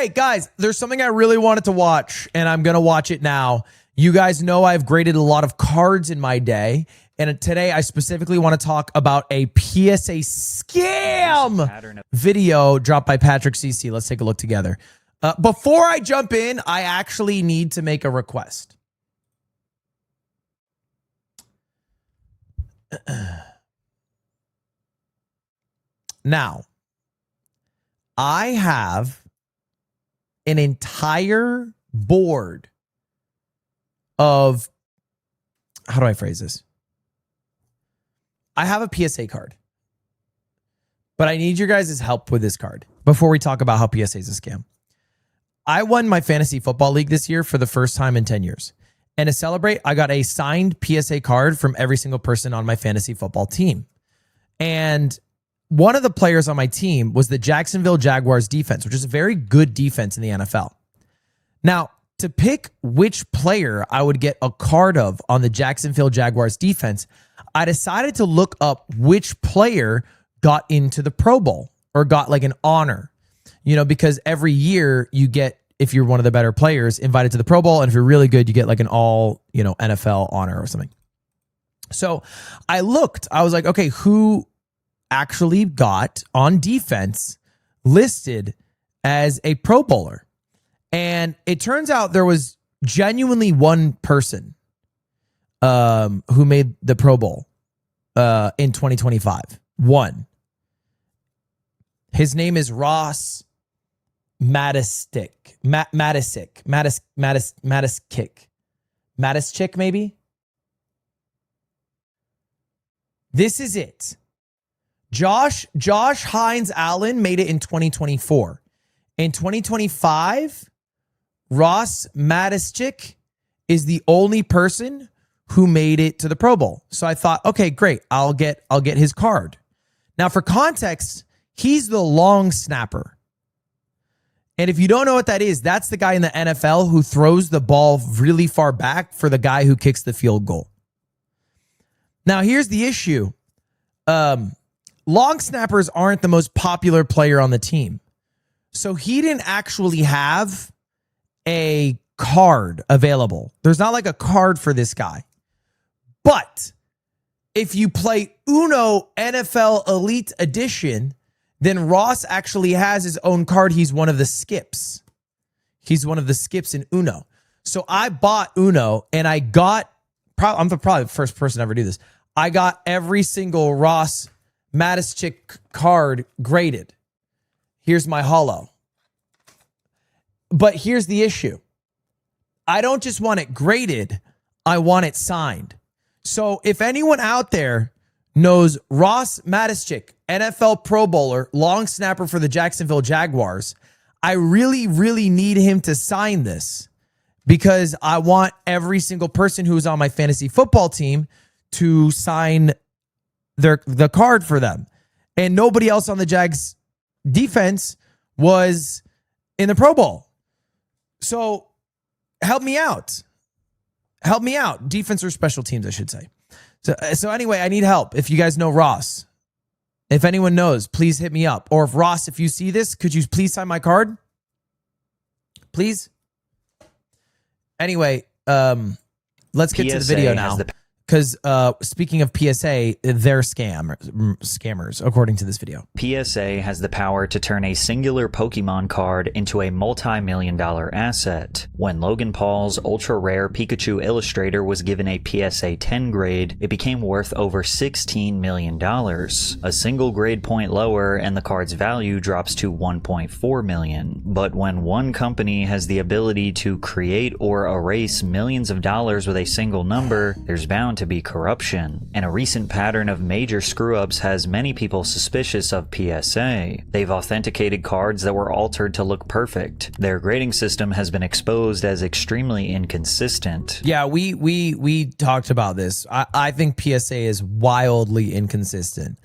Hey guys, there's something I really wanted to watch and I'm going to watch it now. You guys know I've graded a lot of cards in my day. And today I specifically want to talk about a PSA scam video dropped by Patrick CC. Let's take a look together. Before I jump in, I actually need to make a request. Now, I have an entire board of, how do I phrase this? I have a PSA card, but I need your guys' help with this card before we talk about how PSA is a scam. I won my fantasy football league this year for the first time in 10 years. And to celebrate, I got a signed PSA card from every single person on my fantasy football team. And one of the players on my team was the Jacksonville Jaguars defense, which is a very good defense in the NFL. Now, to pick which player I would get a card of on the Jacksonville Jaguars defense, I decided to look up which player got into the Pro Bowl or got like an honor, you know, because every year you get, if you're one of the better players, invited to the Pro Bowl. And if you're really good, you get like an all, you know, NFL honor or something. So I looked, I was like, okay, who actually got on defense listed as a Pro Bowler? And it turns out there was genuinely one person who made the Pro Bowl in 2025. One. His name is Ross Matischik, maybe? This is it. Josh Hines Allen made it in 2024. In 2025, Ross Matischik is the only person who made it to the Pro Bowl. So I thought, okay, great. I'll get his card. Now, for context, he's the long snapper. And if you don't know what that is, that's the guy in the NFL who throws the ball really far back for the guy who kicks the field goal. Now, here's the issue. Long snappers aren't the most popular player on the team. So he didn't actually have a card available. There's not like a card for this guy. But if you play Uno NFL Elite Edition, then Ross actually has his own card. He's one of the skips. He's one of the skips in Uno. So I bought Uno and I got, I'm probably the first person to ever do this. I got every single Ross Matischik card graded. Here's my holo. But here's the issue. I don't just want it graded. I want it signed. So if anyone out there knows Ross Matischik, NFL Pro Bowler, long snapper for the Jacksonville Jaguars, I really, really need him to sign this because I want every single person who is on my fantasy football team to sign the card for them. And nobody else on the Jags defense was in the Pro Bowl. So help me out. Help me out. Defense or special teams, I should say. So anyway, I need help. If you guys know Ross, if anyone knows, please hit me up. Or if Ross, if you see this, could you please sign my card? Please. Anyway, let's get to the video now. Because speaking of PSA, they're scammers, according to this video. PSA has the power to turn a singular Pokemon card into a multi-million-dollar asset. When Logan Paul's ultra-rare Pikachu Illustrator was given a PSA 10 grade, it became worth over $16 million. A single grade point lower and the card's value drops to $1.4 million. But when one company has the ability to create or erase millions of dollars with a single number, there's bound to be corruption, and a recent pattern of major screw-ups has many people suspicious of PSA. They've authenticated cards that were altered to look perfect. Their grading system has been exposed as extremely inconsistent. Yeah, we talked about this. I think PSA is wildly inconsistent.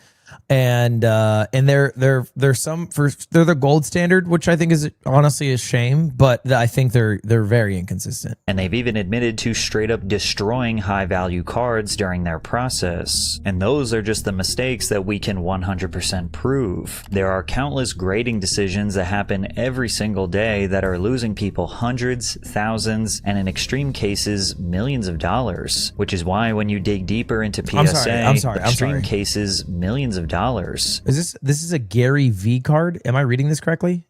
And they're some for they're the gold standard, which I think is honestly a shame, but I think they're very inconsistent. And they've even admitted to straight up destroying high value cards during their process. And those are just the mistakes that we can 100% prove. There are countless grading decisions that happen every single day that are losing people hundreds, thousands, and in extreme cases, millions of dollars. Which is why when you dig deeper into PSA, extreme cases, millions of dollars. This is a Gary V card? Am I reading this correctly?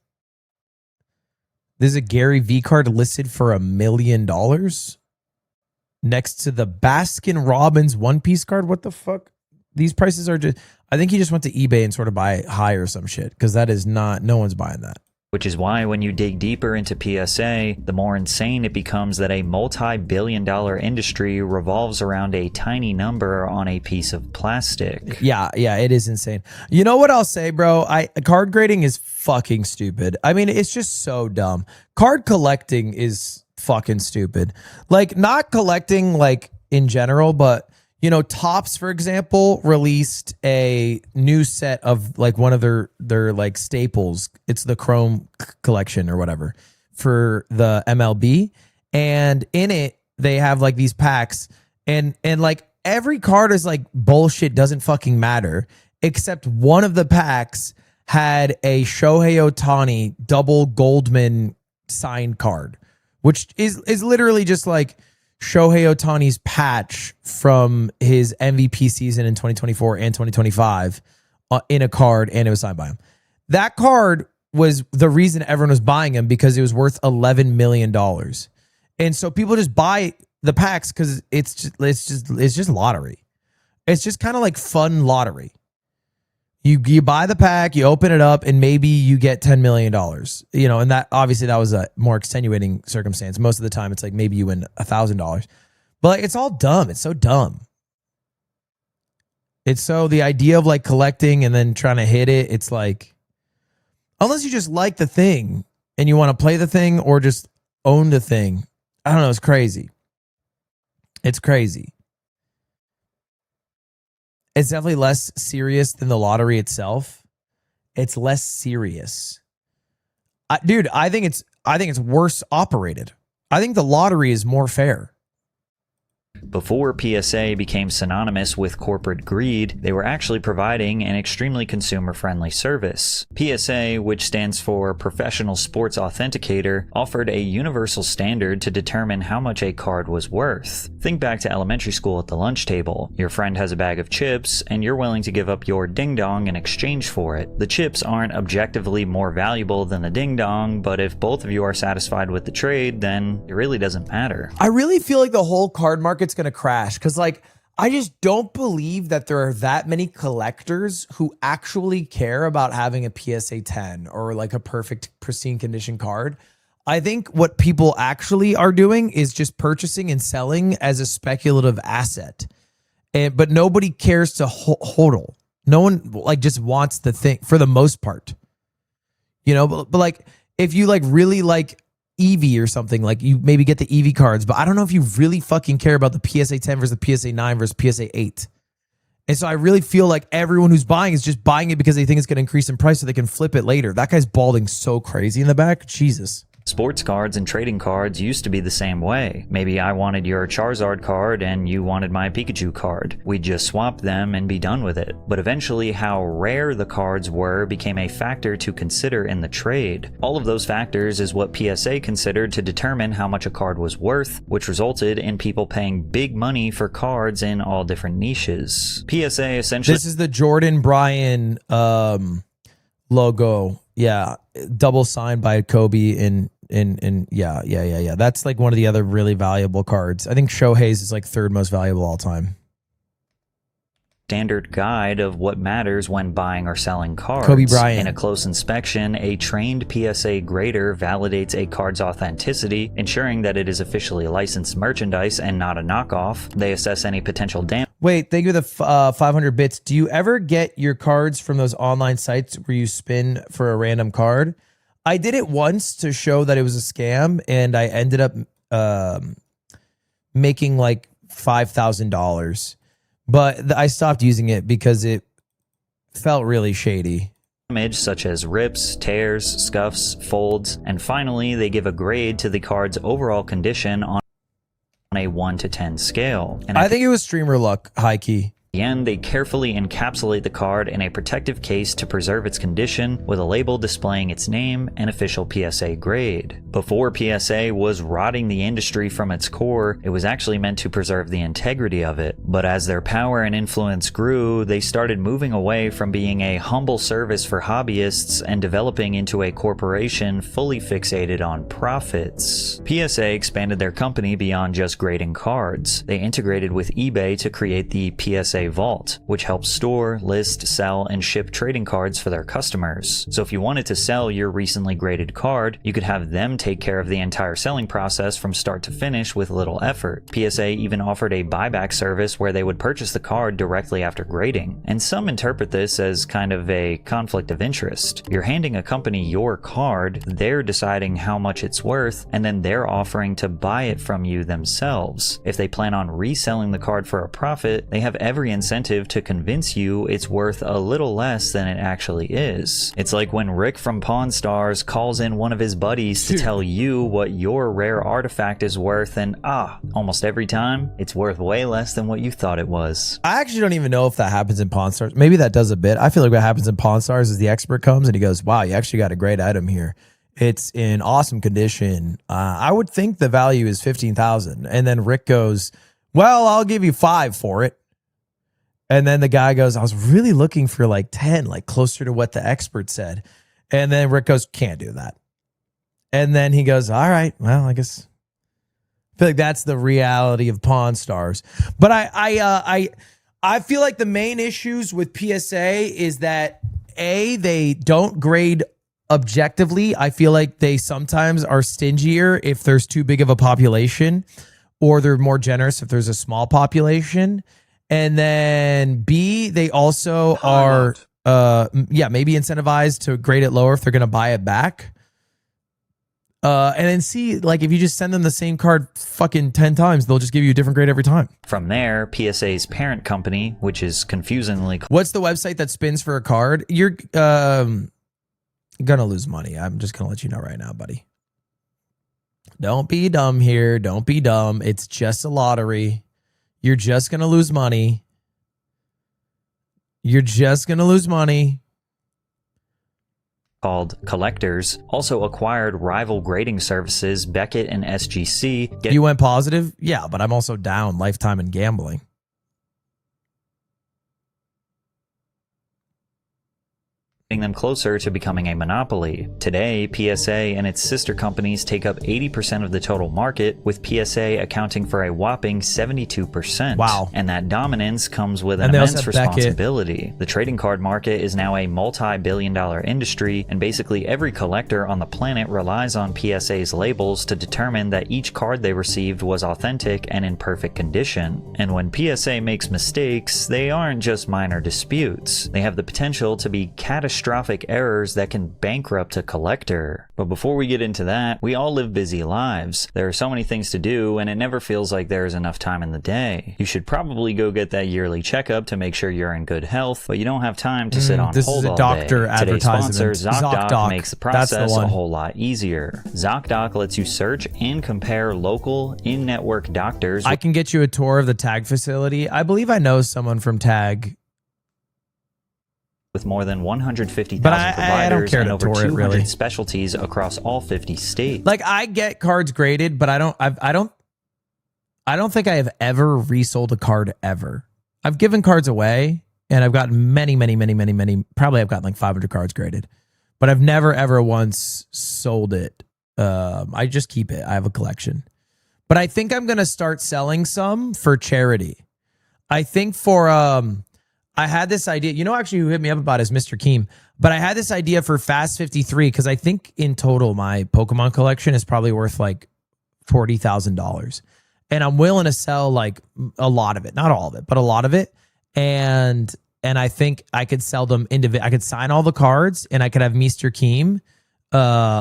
This is a Gary V card listed for $1 million next to the Baskin Robbins One Piece card. What the fuck? These prices are just, I think he just went to eBay and sort of buy high or some shit, because that is not, no one's buying that. Which is why when you dig deeper into PSA, the more insane it becomes that a multi-billion-dollar industry revolves around a tiny number on a piece of plastic. Yeah, it is insane. You know what I'll say, bro? Card grading is fucking stupid. I mean, it's just so dumb. Card collecting is fucking stupid. Like, not collecting like in general, but you know, Topps, for example, released a new set of like one of their like staples. It's the Chrome collection or whatever for the MLB. And in it, they have like these packs and like every card is like bullshit, doesn't fucking matter, except one of the packs had a Shohei Ohtani double Goldman signed card, which is literally just like Shohei Ohtani's patch from his MVP season in 2024 and 2025 in a card, and it was signed by him. That card was the reason everyone was buying him, because it was worth $11 million. And so people just buy the packs because it's just lottery. It's just kind of like fun lottery. You buy the pack, you open it up, and maybe you get $10 million. You know, and that obviously that was a more extenuating circumstance. Most of the time, it's like maybe you win $1,000. But like, it's all dumb. It's so dumb. It's so the idea of like collecting and then trying to hit it. It's like, unless you just like the thing and you want to play the thing or just own the thing. I don't know. It's crazy. It's crazy. It's definitely less serious than the lottery itself. It's less serious. Dude, I think it's worse operated. I think the lottery is more fair. Before PSA became synonymous with corporate greed, they were actually providing an extremely consumer-friendly service. PSA, which stands for Professional Sports Authenticator, offered a universal standard to determine how much a card was worth. Think back to elementary school at the lunch table. Your friend has a bag of chips, and you're willing to give up your ding-dong in exchange for it. The chips aren't objectively more valuable than the ding-dong, but if both of you are satisfied with the trade, then it really doesn't matter. I really feel like the whole card market's going to crash, because like I just don't believe that there are that many collectors who actually care about having a PSA 10 or like a perfect pristine condition card. I think what people actually are doing is just purchasing and selling as a speculative asset, but nobody cares to hodl. No one like just wants the thing for the most part, you know. But like if you like really like Eevee or something, like you maybe get the Eevee cards, but I don't know if you really fucking care about the PSA 10 versus the PSA 9 versus PSA 8. And so I really feel like everyone who's buying is just buying it because they think it's going to increase in price so they can flip it later. That guy's balding so crazy in the back. Jesus. Sports cards and trading cards used to be the same way. Maybe I wanted your Charizard card and you wanted my Pikachu card. We'd just swap them and be done with it. But eventually how rare the cards were became a factor to consider in the trade. All of those factors is what PSA considered to determine how much a card was worth, which resulted in people paying big money for cards in all different niches. PSA essentially... This is the Jordan Bryan logo. Yeah. Double signed by Kobe and yeah. That's like one of the other really valuable cards. I think Shohei's is like third most valuable all time. Standard guide of what matters when buying or selling cards. Kobe Bryant. In a close inspection, a trained PSA grader validates a card's authenticity, ensuring that it is officially licensed merchandise and not a knockoff. They assess any potential damage. Wait, thank you for the 500 bits. Do you ever get your cards from those online sites where you spin for a random card? I did it once to show that it was a scam, and I ended up making like $5,000. But I stopped using it because it Felt really shady. Damage such as rips, tears, scuffs, folds, and finally they give a grade to the card's overall condition on a 1 to 10 scale. And I think it was streamer luck, high key. At the end, they carefully encapsulate the card in a protective case to preserve its condition with a label displaying its name and official PSA grade. Before PSA was rotting the industry from its core, it was actually meant to preserve the integrity of it. But as their power and influence grew, they started moving away from being a humble service for hobbyists and developing into a corporation fully fixated on profits. PSA expanded their company beyond just grading cards. They integrated with eBay to create the PSA Vault, which helps store, list, sell, and ship trading cards for their customers. So if you wanted to sell your recently graded card, you could have them take care of the entire selling process from start to finish with little effort. PSA even offered a buyback service where they would purchase the card directly after grading. And some interpret this as kind of a conflict of interest. You're handing a company your card, they're deciding how much it's worth, and then they're offering to buy it from you themselves. If they plan on reselling the card for a profit, they have every incentive to convince you it's worth a little less than it actually is. It's like when Rick from Pawn Stars calls in one of his buddies to tell you what your rare artifact is worth, and almost every time it's worth way less than what you thought it was. I actually don't even know if that happens in Pawn Stars. Maybe that does a bit. I feel like what happens in Pawn Stars is the expert comes and he goes, wow, you actually got a great item here. It's in awesome condition. I would think the value is 15,000. And then Rick goes, well, I'll give you 5 for it. And then the guy goes, I was really looking for like 10, like closer to what the expert said. And then Rick goes, can't do that. And then he goes, all right, well, I guess I feel like that's the reality of Pawn Stars. But I feel like the main issues with PSA is that they don't grade objectively. I feel like they sometimes are stingier if there's too big of a population, or they're more generous if there's a small population. And then B, they also are, maybe incentivized to grade it lower if they're going to buy it back. And then C, like if you just send them the same card fucking 10 times, they'll just give you a different grade every time. From there, PSA's parent company, which is confusingly... What's the website that spins for a card? You're going to lose money. I'm just going to let you know right now, buddy. Don't be dumb here. Don't be dumb. It's just a lottery. You're just going to lose money. You're just going to lose money. Called Collectors, also acquired rival grading services Beckett and SGC. You went positive? Yeah, but I'm also down lifetime in gambling. Them closer to becoming a monopoly. Today, PSA and its sister companies take up 80% of the total market, with PSA accounting for a whopping 72%. Wow. And that dominance comes with an immense responsibility. The trading card market is now a multi-billion-dollar industry, and basically every collector on the planet relies on PSA's labels to determine that each card they received was authentic and in perfect condition. And when PSA makes mistakes, they aren't just minor disputes. They have the potential to be catastrophic errors that can bankrupt a collector. But before we get into that, we all live busy lives. There are so many things to do, and it never feels like there is enough time in the day. You should probably go get that yearly checkup to make sure you're in good health, but you don't have time to sit on hold all day. Today's sponsor, ZocDoc, makes the process a whole lot easier. ZocDoc lets you search and compare local, in-network doctors. I can get you a tour of the TAG facility. I believe I know someone from TAG. With more than 150,000 providers and over 200 specialties across all 50 states. Like, I get cards graded, but I don't think I have ever resold a card ever. I've given cards away, and I've gotten many. Probably I've gotten like 500 cards graded, but I've never ever once sold it. I just keep it. I have a collection, but I think I'm gonna start selling some for charity. I think for I had this idea. You know, actually, who hit me up about it is Mr. Keem. But I had this idea for Fast 53 because I think in total my Pokemon collection is probably worth like $40,000, and I'm willing to sell like a lot of it, not all of it, but a lot of it. And I think I could sell them individually. I could sign all the cards, and I could have Mr. Keem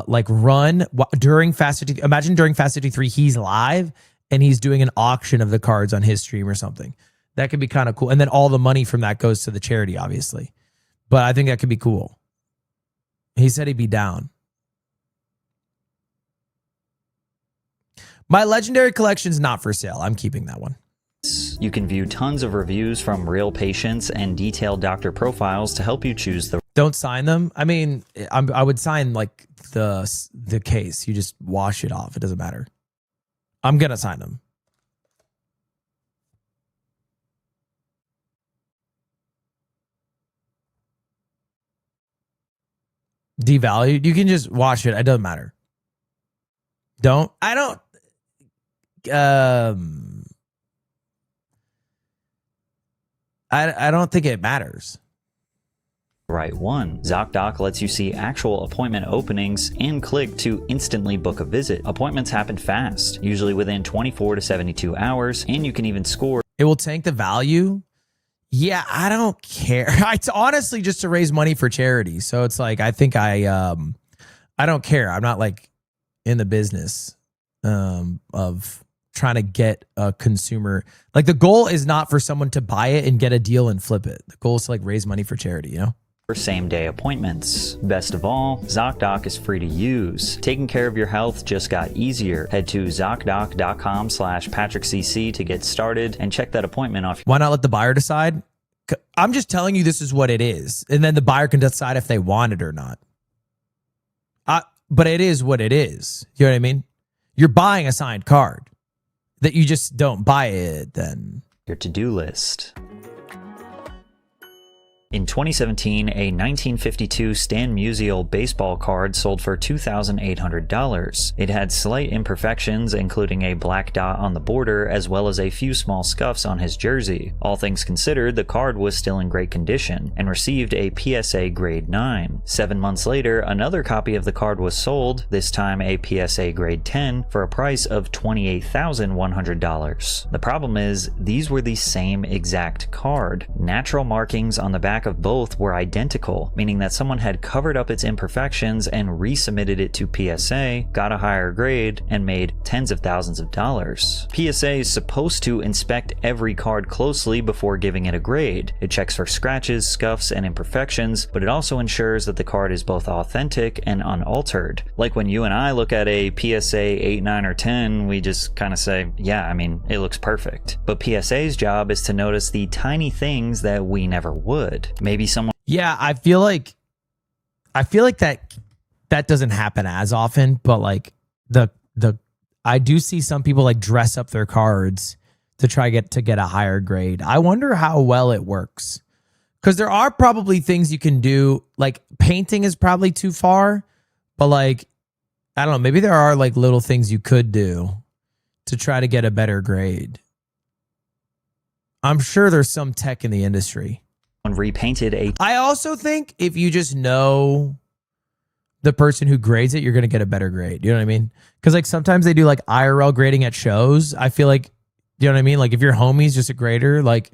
like run during Fast 53. Imagine during Fast 53 he's live and he's doing an auction of the cards on his stream or something. That could be kind of cool. And then all the money from that goes to the charity, obviously. but I think that could be cool. He said he'd be down. My legendary collection's not for sale. I'm keeping that one. You can view tons of reviews from real patients and detailed doctor profiles to help you choose the Don't sign them. I mean, I would sign like the case. You just wash it off. It doesn't matter. I'm gonna sign them. Devalued. You can just wash it. It doesn't matter. I don't think it matters. right one. ZocDoc lets you see actual appointment openings and click to instantly book a visit. Appointments happen fast, usually within 24 to 72 hours, and you can even score. It will tank the value. Yeah, I don't care. It's honestly just to raise money for charity. So it's like I think I don't care. I'm not like in the business of trying to get a consumer. Like the goal is not for someone to buy it and get a deal and flip it. The goal is to like raise money for charity, you know? For same-day appointments. Best of all, ZocDoc is free to use. Taking care of your health just got easier. Head to ZocDoc.com/PatrickCC to get started and check that appointment off. Why not let the buyer decide? I'm just telling you this is what it is. And then the buyer can decide if they want it or not. But it is what it is. You know what I mean? You're buying a signed card. That you just don't buy it, then. Your to-do list. In 2017, a 1952 Stan Musial baseball card sold for $2,800. It had slight imperfections, including a black dot on the border, as well as a few small scuffs on his jersey. All things considered, the card was still in great condition, and received a PSA grade 9. 7 months later, another copy of the card was sold, this time a PSA grade 10, for a price of $28,100. The problem is, these were the same exact card. Natural markings on the back of both were identical, meaning that someone had covered up its imperfections and resubmitted it to PSA, got a higher grade, and made tens of thousands of dollars. PSA is supposed to inspect every card closely before giving it a grade. It checks for scratches, scuffs, and imperfections, but it also ensures that the card is both authentic and unaltered. Like when you and I look at a PSA 8, 9, or 10, we just kind of say, yeah, I mean, it looks perfect. But PSA's job is to notice the tiny things that we never would. Maybe someone. Yeah, I feel like that doesn't happen as often, but like I do see some people like dress up their cards to try to get a higher grade. I wonder how well it works. Because there are probably things you can do, like painting is probably too far, but like, I don't know, maybe there are like little things you could do to try to get a better grade. I'm sure there's some tech in the industry. Repainted a. I also think if you just know the person who grades it, you're going to get a better grade. You know what I mean? Because like sometimes they do like IRL grading at shows. I feel like, you know what I mean? Like if your homie's just a grader, like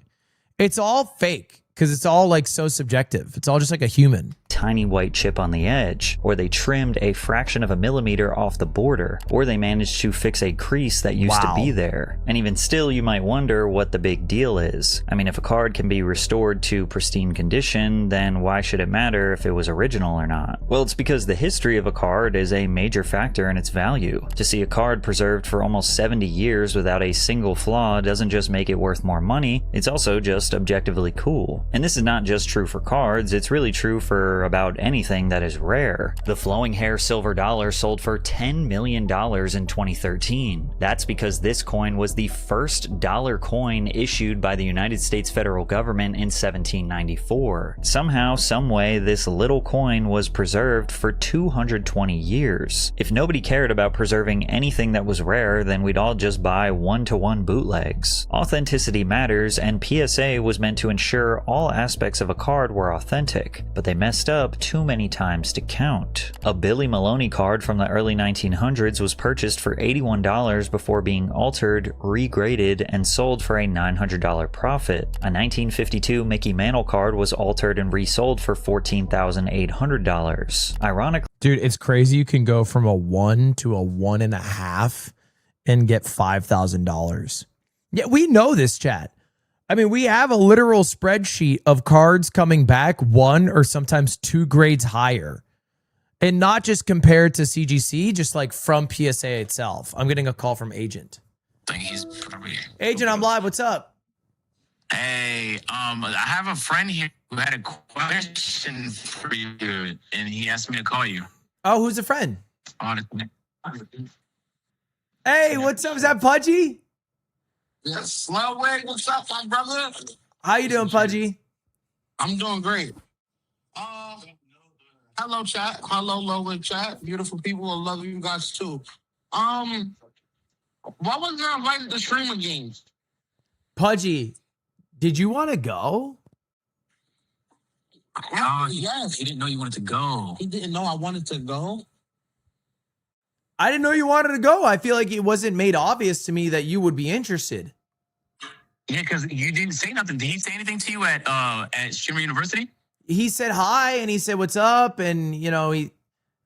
it's all fake because it's all like so subjective. It's all just like a human. Tiny white chip on the edge, or they trimmed a fraction of a millimeter off the border, or they managed to fix a crease that used to be there. And even still, you might wonder what the big deal is. I mean, if a card can be restored to pristine condition, then why should it matter if it was original or not? Well, it's because the history of a card is a major factor in its value. To see a card preserved for almost 70 years without a single flaw doesn't just make it worth more money, it's also just objectively cool. And this is not just true for cards, it's really true for about anything that is rare. The flowing hair silver dollar sold for $10 million in 2013. That's because this coin was the first dollar coin issued by the United States federal government in 1794. Somehow, someway, this little coin was preserved for 220 years. If nobody cared about preserving anything that was rare, then we'd all just buy one-to-one bootlegs. Authenticity matters, and PSA was meant to ensure all aspects of a card were authentic, but they messed up too many times to count. A Billy Maloney card from the early 1900s was purchased for $81 before being altered, regraded, and sold for a $900 profit. A 1952 Mickey Mantle card was altered and resold for $14,800. Ironically, dude, it's crazy. You can go from a 1 to a 1.5 and get $5,000. Yeah, we know this, chat. I mean, we have a literal spreadsheet of cards coming back 1 or sometimes 2 grades higher. And not just compared to CGC, just like from PSA itself. I'm getting a call from Agent. I think he's probably... Agent, I'm live. What's up? Hey, I have a friend here who had a question for you, and he asked me to call you. Oh, who's a friend? Honestly. Hey, what's up? Is that Pudgy? Yes, Ludwig, what's up, my brother? How you doing, Pudgy? I'm doing great. Hello, chat. Hello, Ludwig chat. Beautiful people. I love you guys too. Why wasn't I invited to streamer games? Pudgy, did you want to go? Yes. He didn't know you wanted to go. He didn't know I wanted to go. I didn't know you wanted to go. I feel like it wasn't made obvious to me that you would be interested. Yeah, because you didn't say nothing. Did he say anything to you at Streamer University? He said hi and he said what's up, and you know, he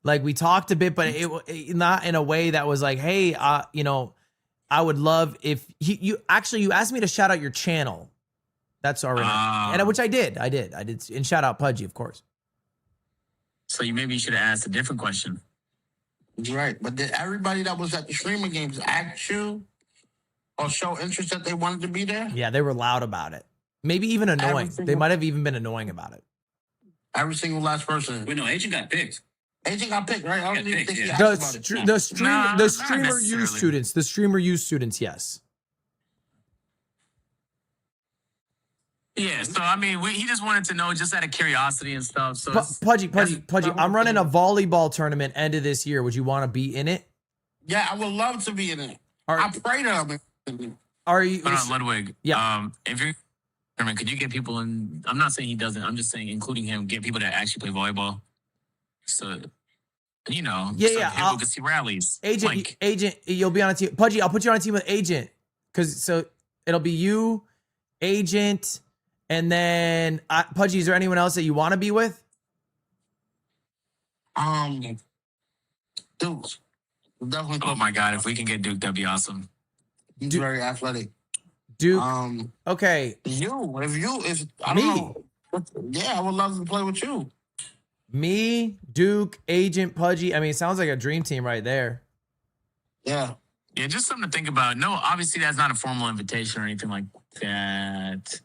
like we talked a bit, but it not in a way that was like, hey, you know, I would love if you asked me to shout out your channel. That's already and which I did, and shout out Pudgy, of course. So maybe you should have asked a different question. Right, but did everybody that was at the streamer games ask you or show interest that they wanted to be there? Yeah, they were loud about it. Maybe even annoying. They might have even been annoying about it. Every single last person. Wait, no, Agent got picked. Agent got picked, right? I don't even think he asked about it. The streamer used students. The streamer used students, yes. Yeah, so I mean, he just wanted to know, just out of curiosity and stuff. So Pudgy, I'm running a volleyball tournament end of this year. Would you want to be in it? Yeah, I would love to be in it. I pray to him. Are you? Hold on, Ludwig. Yeah. If you're, could you get people in? I'm not saying he doesn't. I'm just saying, including him, get people that actually play volleyball. So, you know, people can see rallies. Agent, you'll be on a team. Pudgy, I'll put you on a team with Agent, so it'll be you, Agent, and then Pudgy. Is there anyone else that you want to be with? Duke. Definitely. Oh my God! If we can get Duke, that'd be awesome. He's very athletic. Duke. Okay. If I don't know. Yeah, I would love to play with you. Me, Duke, Agent, Pudgy. I mean, it sounds like a dream team right there. Yeah. Yeah, just something to think about. No, obviously that's not a formal invitation or anything like that.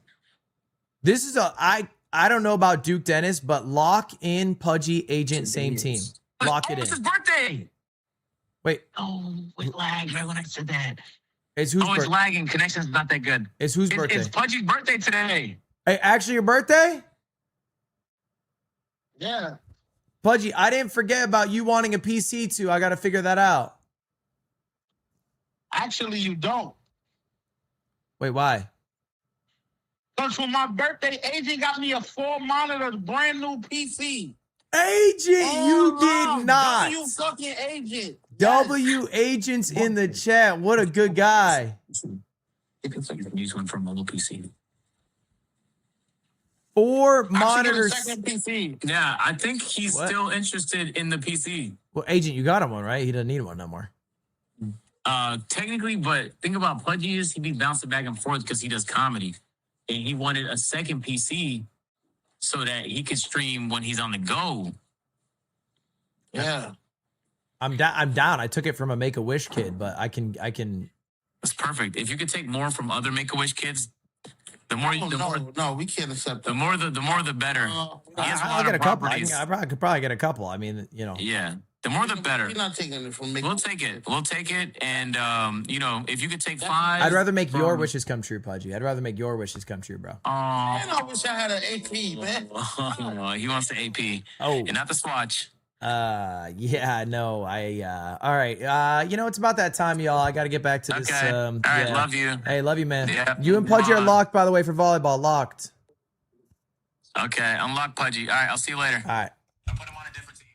This is I don't know about Duke Dennis, but lock in Pudgy, Agent, same team. Lock it in. It's his birthday. Wait. Oh, it lagged right when I said that. It's whose birthday? It's lagging. Connection's not that good. It's whose birthday? It's Pudgy's birthday today. Hey, actually your birthday? Yeah. Pudgy, I didn't forget about you wanting a PC too. I got to figure that out. Actually, you don't. Wait, why? Because for my birthday, Agent got me a 4-monitor brand new PC. Agent, you did not. W fucking Agent. W Agents in the chat. What a good guy. You can use one for a mobile PC. 4 monitors. Second PC. Yeah, I think he's still interested in the PC. Well, Agent, you got him one, right? He doesn't need one no more. Technically, but think about Pudgy is he'd be bouncing back and forth because he does comedy. And he wanted a second PC so that he could stream when he's on the go. Yeah. I'm down. I took it from a Make-A-Wish kid, but I can. That's perfect. If you could take more from other Make-A-Wish kids, the more no, we can't accept that. The more the better. I'll get a couple. I could probably get a couple. I mean, you know. Yeah. The more the better. We're not taking it from We'll take it. And, you know, if you could take 5. I'd rather make your wishes come true, Pudgy. I'd rather make your wishes come true, bro. Man, I wish I had an AP, man. He wants the AP. Oh. And not the Swatch. Yeah, no, all right. You know, it's about that time, y'all. I got to get back to this. Okay. All right, love you. Hey, love you, man. Yeah. You and Pudgy are locked, by the way, for volleyball. Locked. Okay, unlock Pudgy. All right, I'll see you later. All right. I'll put him on a different team.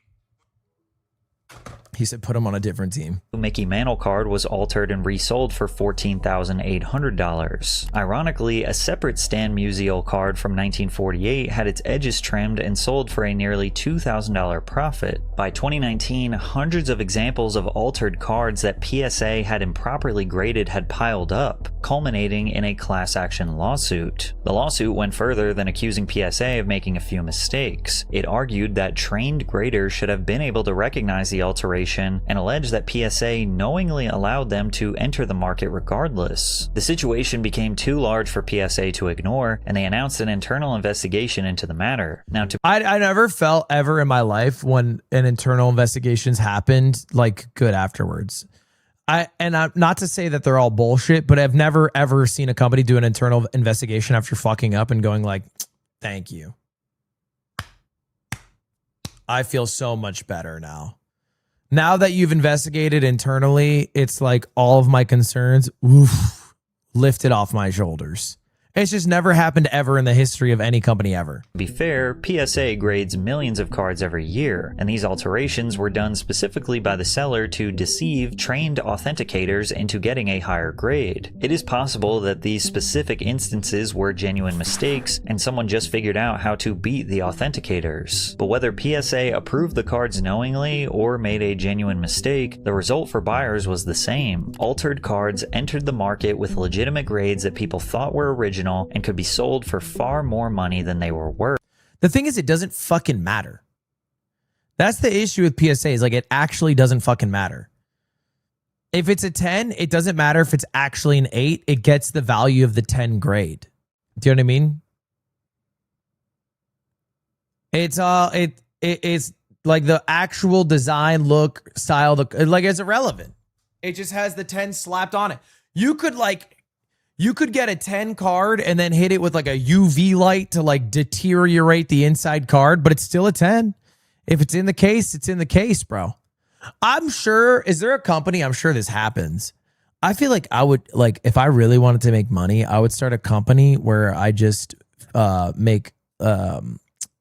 He said put him on a different team. Mickey Mantle card was altered and resold for $14,800. Ironically, a separate Stan Musial card from 1948 had its edges trimmed and sold for a nearly $2,000 profit. By 2019, hundreds of examples of altered cards that PSA had improperly graded had piled up, culminating in a class action lawsuit. The lawsuit went further than accusing PSA of making a few mistakes. It argued that trained graders should have been able to recognize the alteration and alleged that PSA knowingly allowed them to enter the market regardless. The situation became too large for PSA to ignore, and they announced an internal investigation into the matter. Now, I never felt ever in my life when an internal investigations happened like good afterwards. I'm not to say that they're all bullshit, but I've never ever seen a company do an internal investigation after fucking up and going like, thank you. I feel so much better now. Now that you've investigated internally, it's like all of my concerns, lifted off my shoulders. It's just never happened ever in the history of any company ever. To be fair, PSA grades millions of cards every year, and these alterations were done specifically by the seller to deceive trained authenticators into getting a higher grade. It is possible that these specific instances were genuine mistakes, and someone just figured out how to beat the authenticators. But whether PSA approved the cards knowingly or made a genuine mistake, the result for buyers was the same. Altered cards entered the market with legitimate grades that people thought were original and could be sold for far more money than they were worth. The thing is, it doesn't fucking matter. That's the issue with PSA, is like it actually doesn't fucking matter. If it's a 10, it doesn't matter if it's actually an 8. It gets the value of the 10 grade. Do you know what I mean? It's it's like the actual design, look, style, like it's irrelevant. It just has the 10 slapped on it. You could get a 10 card and then hit it with like a UV light to like deteriorate the inside card, but it's still a 10. If it's in the case, it's in the case, bro. I'm sure, is there a company, I'm sure this happens. I feel like I would, like, if I really wanted to make money, I would start a company where I just make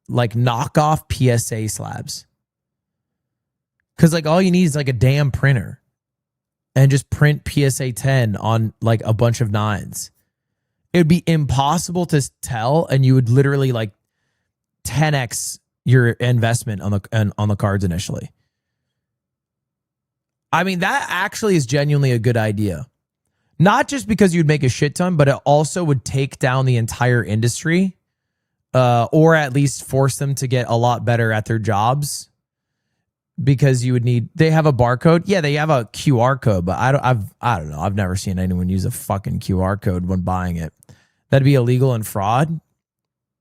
like knockoff PSA slabs. Cause like all you need is like a damn printer. And just print PSA 10 on like a bunch of 9s. It would be impossible to tell, and you would literally like 10x your investment on the cards initially. I mean, that actually is genuinely a good idea. Not just because you'd make a shit ton, but it also would take down the entire industry, or at least force them to get a lot better at their jobs. Because you would need, they have a barcode. Yeah, they have a QR code, but I don't know. I've never seen anyone use a fucking QR code when buying it. That'd be illegal and fraud.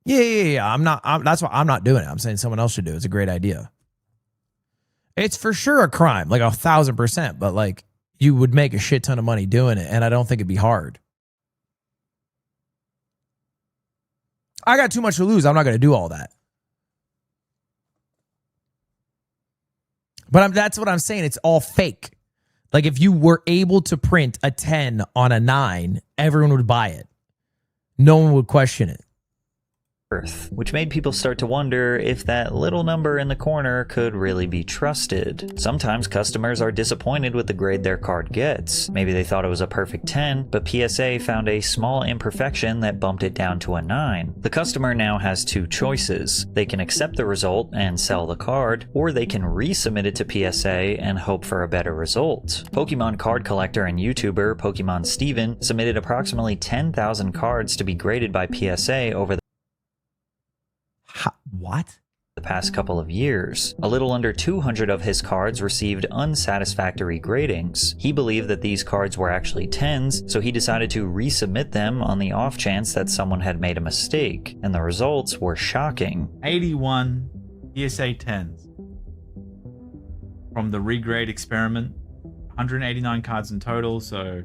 Yeah. That's why I'm not doing it. I'm saying someone else should do it. It's a great idea. It's for sure a crime, like 1,000%, but like you would make a shit ton of money doing it. And I don't think it'd be hard. I got too much to lose. I'm not going to do all that. But that's what I'm saying. It's all fake. Like if you were able to print a 10 on a 9, everyone would buy it. No one would question it. Which made people start to wonder if that little number in the corner could really be trusted. Sometimes customers are disappointed with the grade their card gets. Maybe they thought it was a perfect 10, but PSA found a small imperfection that bumped it down to a 9. The customer now has two choices. They can accept the result and sell the card, or they can resubmit it to PSA and hope for a better result. Pokemon card collector and YouTuber Pokemon Steven submitted approximately 10,000 cards to be graded by PSA over What? the past couple of years. A little under 200 of his cards received unsatisfactory gradings. He believed that these cards were actually 10s, so he decided to resubmit them on the off chance that someone had made a mistake, and the results were shocking. 81 PSA 10s from the regrade experiment. 189 cards in total, so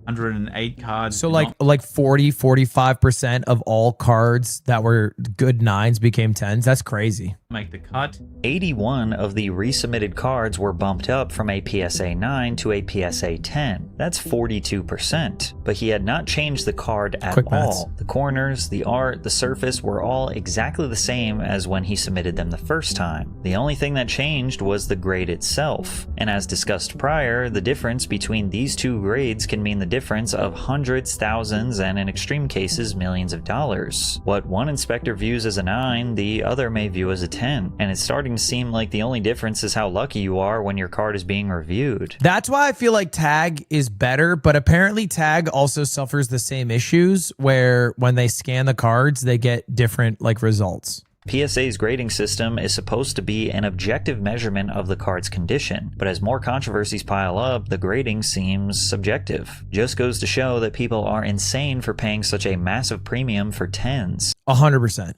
108 cards. So like 45% of all cards that were good 9s became 10s. That's crazy. make the cut. 81 of the resubmitted cards were bumped up from a PSA 9 to a PSA 10. That's 42%. But he had not changed the card at Quick maths. all. The corners, the art, the surface were all exactly the same as when he submitted them the first time. The only thing that changed was the grade itself. And as discussed prior, the difference between these two grades can mean the difference of hundreds, thousands, and in extreme cases, millions of dollars. What one inspector views as a 9, the other may view as a 10. And it's starting to seem like the only difference is how lucky you are when your card is being reviewed. That's why I feel like Tag is better, but apparently Tag also suffers the same issues where when they scan the cards, they get different like results. PSA's grading system is supposed to be an objective measurement of the card's condition, but as more controversies pile up, the grading seems subjective. Just goes to show that people are insane for paying such a massive premium for 10s. 100%.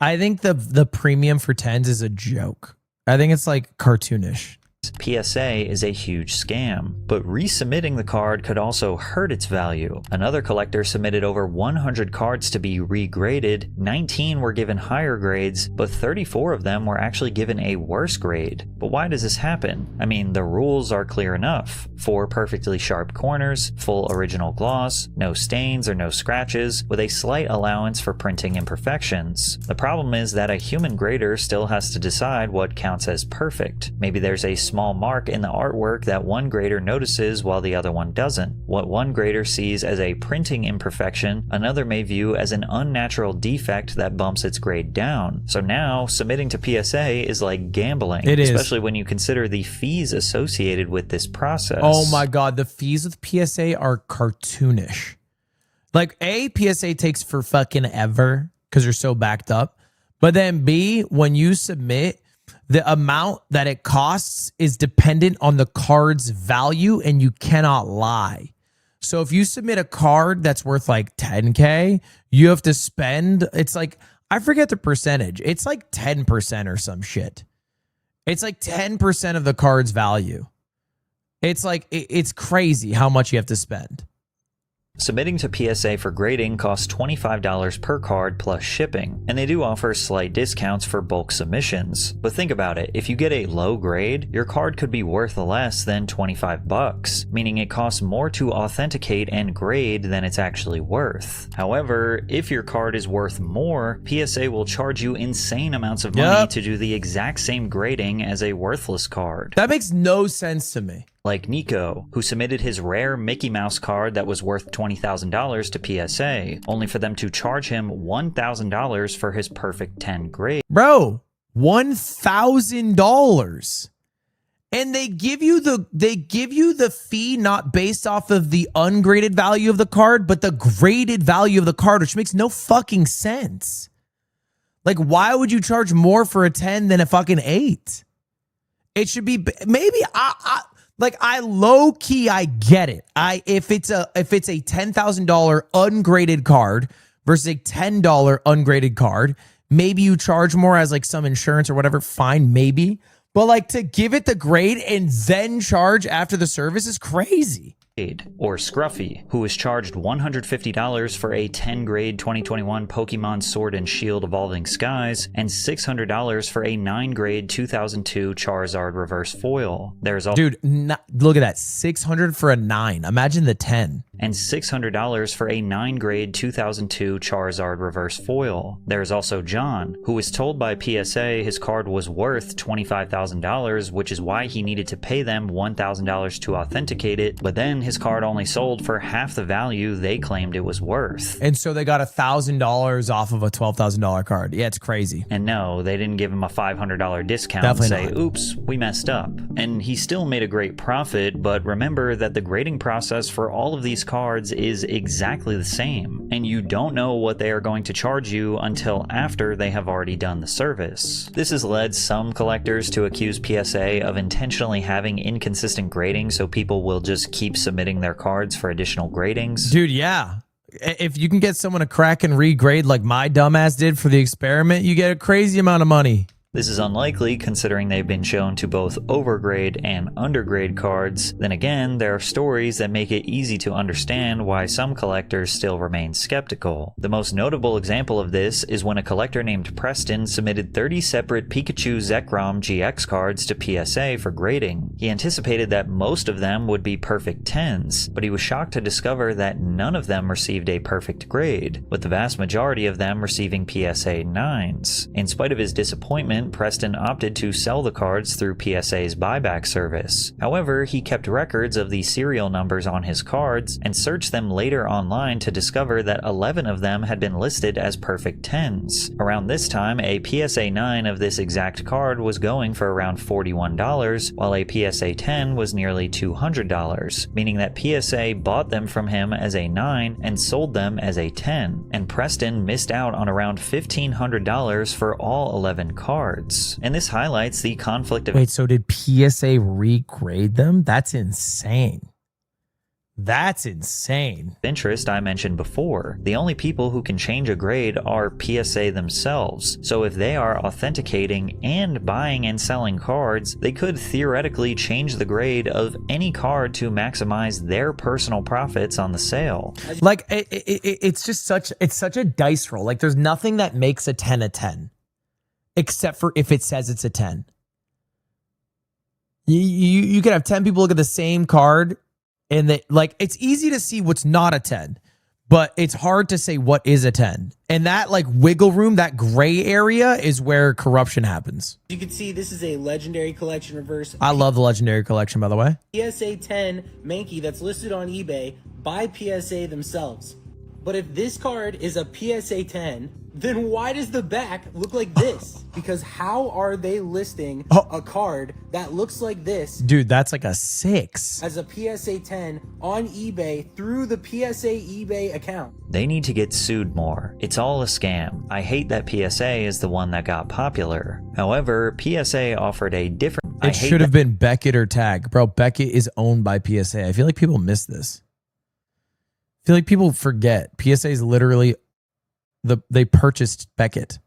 I think the premium for 10s is a joke. I think it's like cartoonish. PSA is a huge scam, but resubmitting the card could also hurt its value. Another collector submitted over 100 cards to be regraded, 19 were given higher grades, but 34 of them were actually given a worse grade. But why does this happen? I mean, the rules are clear enough. 4 perfectly sharp corners, full original gloss, no stains or no scratches, with a slight allowance for printing imperfections. The problem is that a human grader still has to decide what counts as perfect. Maybe there's a small mark in the artwork that one grader notices while the other one doesn't. What one grader sees as a printing imperfection, another may view as an unnatural defect that bumps its grade down. So now, submitting to PSA is like gambling. It is. Especially when you consider the fees associated with this process. Oh my God, the fees with PSA are cartoonish. Like A, PSA takes for fucking ever because you're so backed up. But then B, when you submit, the amount that it costs is dependent on the card's value and you cannot lie. So if you submit a card that's worth like 10K, you have to spend, it's like, I forget the percentage. It's like 10% or some shit. It's like 10% of the card's value. It's like, it's crazy how much you have to spend. Submitting to PSA for grading costs $25 per card plus shipping, and they do offer slight discounts for bulk submissions. But think about it, if you get a low grade, your card could be worth less than $25, meaning it costs more to authenticate and grade than it's actually worth. However, if your card is worth more, PSA will charge you insane amounts of money to do the exact same grading as a worthless card. That makes no sense to me. Like Nico, who submitted his rare Mickey Mouse card that was worth $20,000 to PSA, only for them to charge him $1,000 for his perfect 10 grade. Bro, $1,000. And they give you the fee not based off of the ungraded value of the card, but the graded value of the card, which makes no fucking sense. Like, why would you charge more for a 10 than a fucking 8? It should be maybe I low key I get it. If it's a $10,000 ungraded card versus a $10 ungraded card, maybe you charge more as like some insurance or whatever, fine, maybe. But like to give it the grade and then charge after the service is crazy. Or Scruffy, who was charged $150 for a 10 grade 2021 Pokemon Sword and Shield Evolving Skies and $600 for a 9 grade 2002 Charizard Reverse Foil. There's also look at that, $600 for a 9. Imagine the 10. And $600 for a 9 grade 2002 Charizard Reverse Foil. There's also John, who was told by PSA his card was worth $25,000, which is why he needed to pay them $1,000 to authenticate it, but then his card only sold for half the value they claimed it was worth. And so they got $1,000 off of a $12,000 card. Yeah, it's crazy. And no, they didn't give him a $500 discount Definitely and say, not. oops, we messed up. And he still made a great profit, but remember that the grading process for all of these cards is exactly the same, and you don't know what they are going to charge you until after they have already done the service. This has led some collectors to accuse PSA of intentionally having inconsistent grading so people will just keep submitting their cards for additional gradings. Dude, yeah. If you can get someone to crack and regrade like my dumbass did for the experiment, you get a crazy amount of money. This is unlikely considering they've been shown to both overgrade and undergrade cards. Then again, there are stories that make it easy to understand why some collectors still remain skeptical. The most notable example of this is when a collector named Preston submitted 30 separate Pikachu Zekrom GX cards to PSA for grading. He anticipated that most of them would be perfect 10s, but he was shocked to discover that none of them received a perfect grade, with the vast majority of them receiving PSA 9s. In spite of his disappointment, Preston opted to sell the cards through PSA's buyback service. However, he kept records of the serial numbers on his cards and searched them later online to discover that 11 of them had been listed as perfect 10s. Around this time, a PSA 9 of this exact card was going for around $41, while a PSA 10 was nearly $200, meaning that PSA bought them from him as a 9 and sold them as a 10, and Preston missed out on around $1,500 for all 11 cards. And this highlights the conflict of— Wait, so did PSA regrade them? That's insane. That's insane. interest I mentioned before. The only people who can change a grade are PSA themselves, so if they are authenticating and buying and selling cards, they could theoretically change the grade of any card to maximize their personal profits on the sale. Like, it's just such a dice roll. Like, there's nothing that makes a 10 a 10, except for if it says it's a 10. You could have 10 people look at the same card, and it's easy to see what's not a 10, but it's hard to say what is a 10. And that wiggle room, that gray area is where corruption happens. You can see this is a legendary collection reverse. I love the legendary collection, by the way. PSA 10 Mankey that's listed on eBay by PSA themselves. But if this card is a PSA 10, then why does the back look like this? Because how are they listing a card that looks like this? Dude, that's like a 6. As a PSA 10 on eBay through the PSA eBay account. They need to get sued more. It's all a scam. I hate that PSA is the one that got popular. However, PSA offered a different— It should have been Beckett or Tag. Bro, Beckett is owned by PSA. I feel like people miss this. I feel like people forget. PSA is literally they purchased Beckett.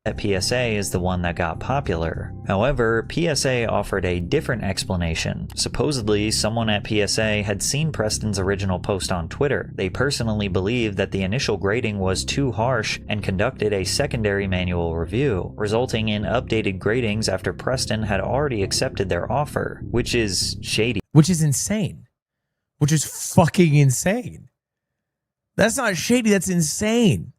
That PSA is the one that got popular. However, PSA offered a different explanation. Supposedly, someone at PSA had seen Preston's original post on Twitter. They personally believed that the initial grading was too harsh and conducted a secondary manual review, resulting in updated gradings after Preston had already accepted their offer, which is shady. Which is insane. Which is fucking insane. That's not shady, that's insane.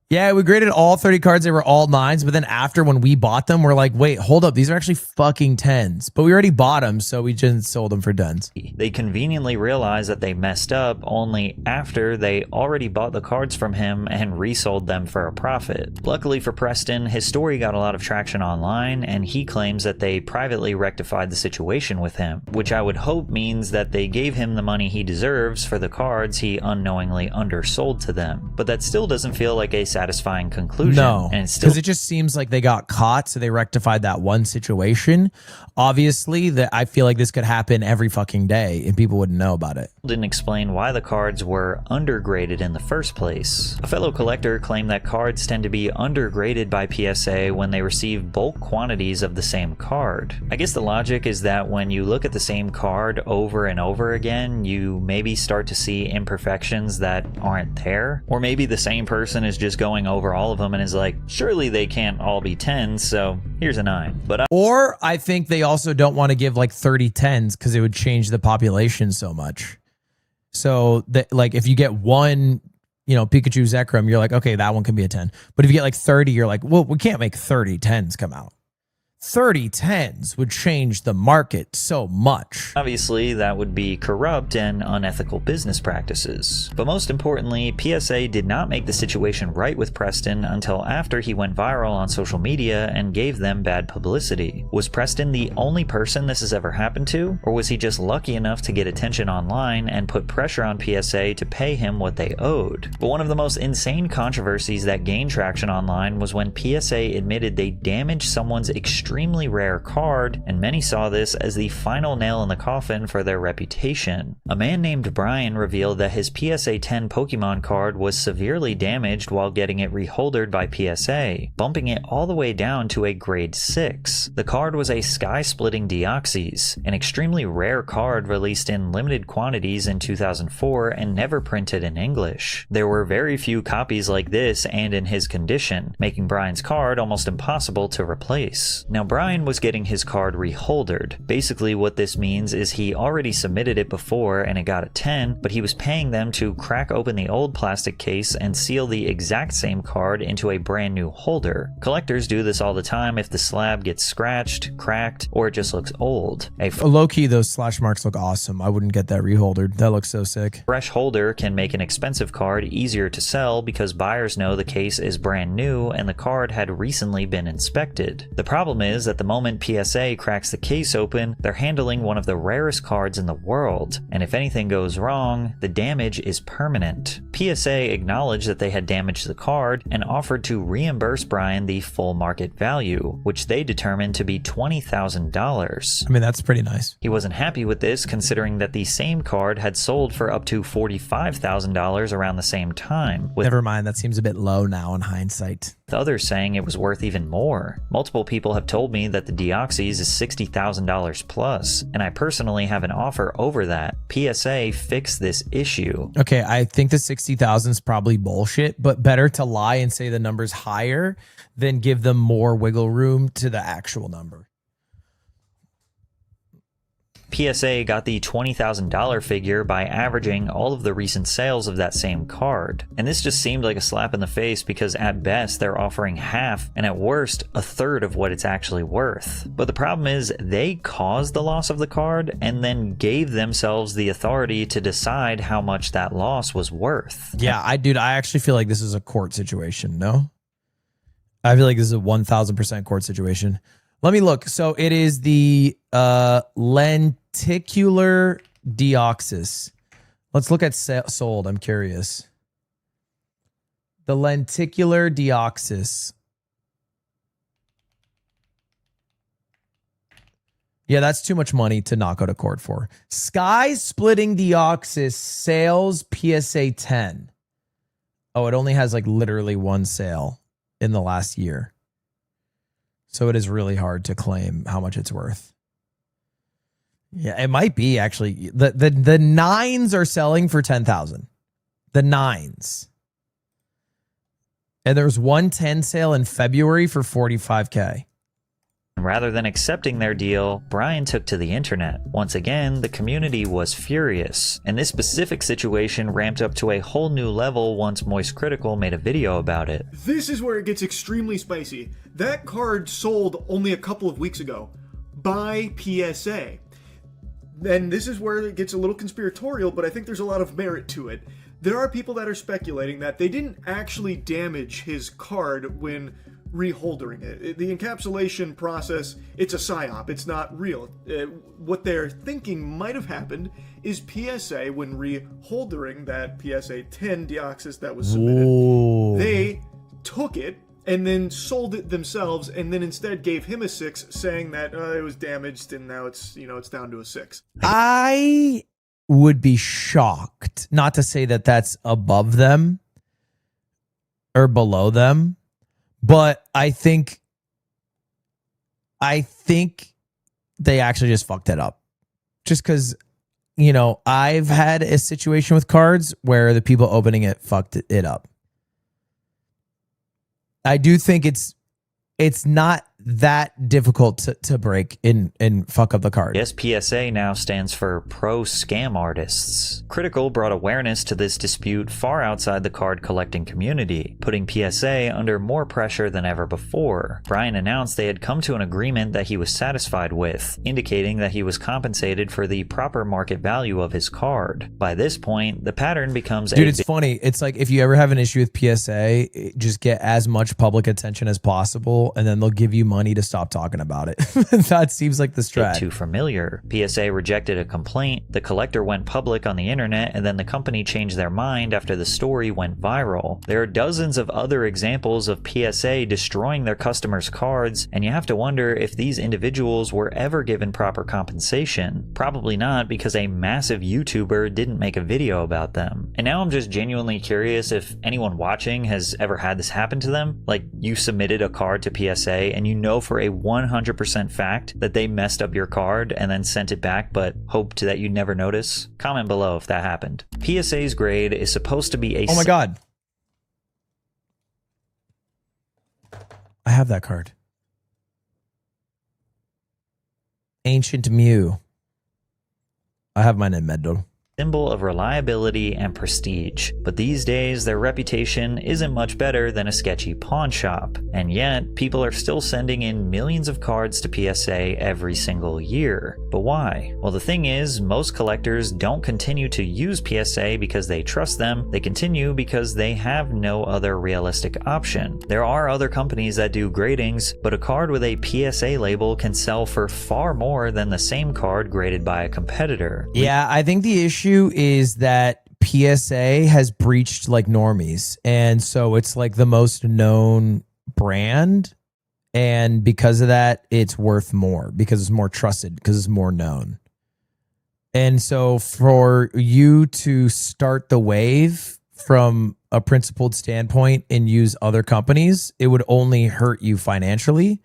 Yeah, we graded all 30 cards. They were all 9s, but then after, when we bought them, we're like, wait, hold up. These are actually fucking 10s. But we already bought them, so we just sold them for 10s. They conveniently realized that they messed up only after they already bought the cards from him and resold them for a profit. Luckily for Preston, his story got a lot of traction online, and he claims that they privately rectified the situation with him, which I would hope means that they gave him the money he deserves for the cards he unknowingly undersold to them. But that still doesn't feel like a satisfying conclusion. No, and because it just seems like they got caught, so they rectified that one situation. Obviously, that I feel like this could happen every fucking day, and people wouldn't know about it. Didn't explain why the cards were undergraded in the first place. A fellow collector claimed that cards tend to be undergraded by PSA when they receive bulk quantities of the same card. I guess the logic is that when you look at the same card over and over again, you maybe start to see imperfections that aren't there. Or maybe the same person is just going over all of them and is like, surely they can't all be 10s, so here's a 9. Or I think they also don't want to give 30 10s because it would change the population so much. So that if you get one, Pikachu Zekrom, you're like, okay, that one can be a 10. But if you get 30, you're like, well, we can't make 30 10s come out. 30 10s would change the market so much. Obviously, that would be corrupt and unethical business practices. But most importantly, PSA did not make the situation right with Preston until after he went viral on social media and gave them bad publicity. Was Preston the only person this has ever happened to? Or was he just lucky enough to get attention online and put pressure on PSA to pay him what they owed? But one of the most insane controversies that gained traction online was when PSA admitted they damaged someone's extreme extremely rare card, and many saw this as the final nail in the coffin for their reputation. A man named Brian revealed that his PSA 10 Pokemon card was severely damaged while getting it reholdered by PSA, bumping it all the way down to a grade 6. The card was a sky-splitting Deoxys, an extremely rare card released in limited quantities in 2004 and never printed in English. There were very few copies like this and in his condition, making Brian's card almost impossible to replace. Now, Brian was getting his card reholdered. Basically what this means is he already submitted it before and it got a 10, but he was paying them to crack open the old plastic case and seal the exact same card into a brand new holder. Collectors do this all the time if the slab gets scratched, cracked, or it just looks old. Low-key, those slash marks look awesome. I wouldn't get that reholdered. That looks so sick. Fresh holder can make an expensive card easier to sell because buyers know the case is brand new and the card had recently been inspected. The problem is that the moment PSA cracks the case open, they're handling one of the rarest cards in the world, and if anything goes wrong, the damage is permanent. PSA acknowledged that they had damaged the card and offered to reimburse Brian the full market value, which they determined to be $20,000. I mean, that's pretty nice. He wasn't happy with this, considering that the same card had sold for up to $45,000 around the same time, with Never mind, that seems a bit low now in hindsight. others saying it was worth even more. Multiple people have told me that the Deoxys is $60,000 plus, and I personally have an offer over that. PSA fixed this issue. Okay, I think the 60,000 is probably bullshit, but better to lie and say the number's higher than give them more wiggle room to the actual number. PSA got the $20,000 figure by averaging all of the recent sales of that same card. And this just seemed like a slap in the face because at best they're offering half and at worst a third of what it's actually worth. But the problem is they caused the loss of the card and then gave themselves the authority to decide how much that loss was worth. Yeah, I actually feel like this is a court situation, no? I feel like this is a 1,000% court situation. Let me look. So it is the lenticular Deoxys. Let's look at sold. I'm curious. The lenticular Deoxys. Yeah, that's too much money to not go to court for. Sky splitting Deoxys sales PSA 10. Oh, it only has like literally one sale in the last year. So it is really hard to claim how much it's worth. Yeah, it might be actually. The nines are selling for 10,000. The nines. And there was one 10 sale in February for 45K. Rather than accepting their deal, Brian took to the internet. Once again, the community was furious, and this specific situation ramped up to a whole new level once Moist Critical made a video about it. This is where it gets extremely spicy. That card sold only a couple of weeks ago by PSA. And this is where it gets a little conspiratorial, but I think there's a lot of merit to it. There are people that are speculating that they didn't actually damage his card when reholdering it. The encapsulation process, it's a psyop, it's not real. What they're thinking might have happened is PSA, when reholdering that PSA 10 Deoxys that was submitted, Ooh. they took it and then sold it themselves and then instead gave him a 6, saying that it was damaged and now it's, it's down to a 6. I would be shocked, not to say that that's above them or below them, but I think they actually just fucked it up. Just because, I've had a situation with cards where the people opening it fucked it up. I do think it's not that difficult to break and fuck up the card. Yes, PSA now stands for Pro Scam Artists. Critical brought awareness to this dispute far outside the card collecting community, putting PSA under more pressure than ever before. Brian announced they had come to an agreement that he was satisfied with, indicating that he was compensated for the proper market value of his card. By this point, the pattern becomes Dude, it's funny. It's like if you ever have an issue with PSA, just get as much public attention as possible, and then they'll give you money to stop talking about it. That seems like the strat. Too familiar. PSA rejected a complaint, the collector went public on the internet, and then the company changed their mind after the story went viral. There are dozens of other examples of PSA destroying their customers' cards, and you have to wonder if these individuals were ever given proper compensation. Probably not, because a massive YouTuber didn't make a video about them. And now I'm just genuinely curious if anyone watching has ever had this happen to them. Like, you submitted a card to PSA and you know for a 100% fact that they messed up your card and then sent it back but hoped that you'd never notice? Comment below if that happened. PSA's grade is supposed to be a... Oh my god. I have that card. Ancient Mew. I have mine in Medal. Symbol of reliability and prestige, but these days their reputation isn't much better than a sketchy pawn shop, and yet people are still sending in millions of cards to PSA every single year. But why? Well, the thing is, most collectors don't continue to use PSA because they trust them, they continue because they have no other realistic option. There are other companies that do gradings, but a card with a PSA label can sell for far more than the same card graded by a competitor. Yeah, I think the issue is that PSA has breached like normies, and so it's like the most known brand, and because of that it's worth more because it's more trusted, because it's more known. And so for you to start the wave from a principled standpoint and use other companies, it would only hurt you financially,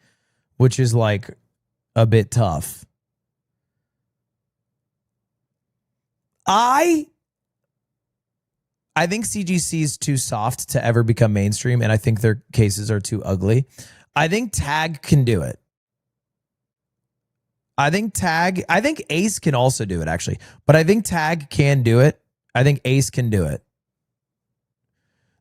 which is like a bit tough. I think CGC is too soft to ever become mainstream, and I think their cases are too ugly. I think Tag can do it. I think Ace can also do it, actually. But I think Tag can do it. I think Ace can do it.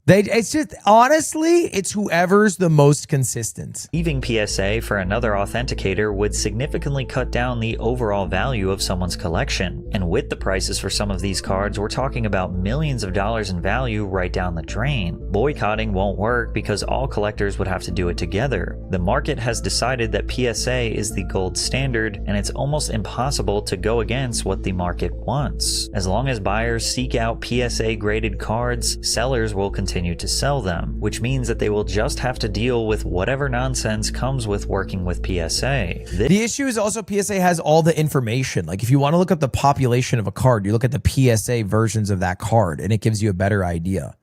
It's just, honestly, it's whoever's the most consistent. Leaving PSA for another authenticator would significantly cut down the overall value of someone's collection. And with the prices for some of these cards, we're talking about millions of dollars in value right down the drain. Boycotting won't work because all collectors would have to do it together. The market has decided that PSA is the gold standard, and it's almost impossible to go against what the market wants. As long as buyers seek out PSA graded cards, sellers will continue to sell them, which means that they will just have to deal with whatever nonsense comes with working with PSA. The issue is also PSA has all the information. Like if you want to look up the population of a card, you look at the PSA versions of that card and it gives you a better idea.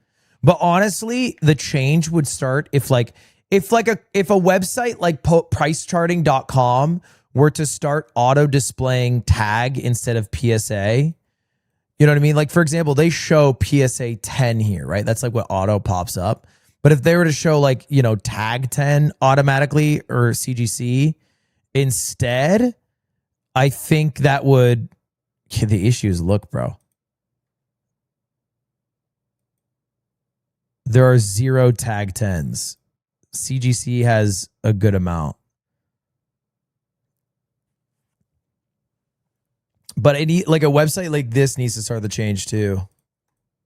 But honestly, the change would start if a website like pricecharting.com were to start auto displaying Tag instead of PSA. You know what I mean? Like, for example, they show PSA 10 here, right? That's like what auto pops up. But if they were to show like, you know, Tag 10 automatically or CGC instead, I think that would... The issues, look, bro. There are 0 Tag 10s. CGC has a good amount. But like a website like this needs to start the change too.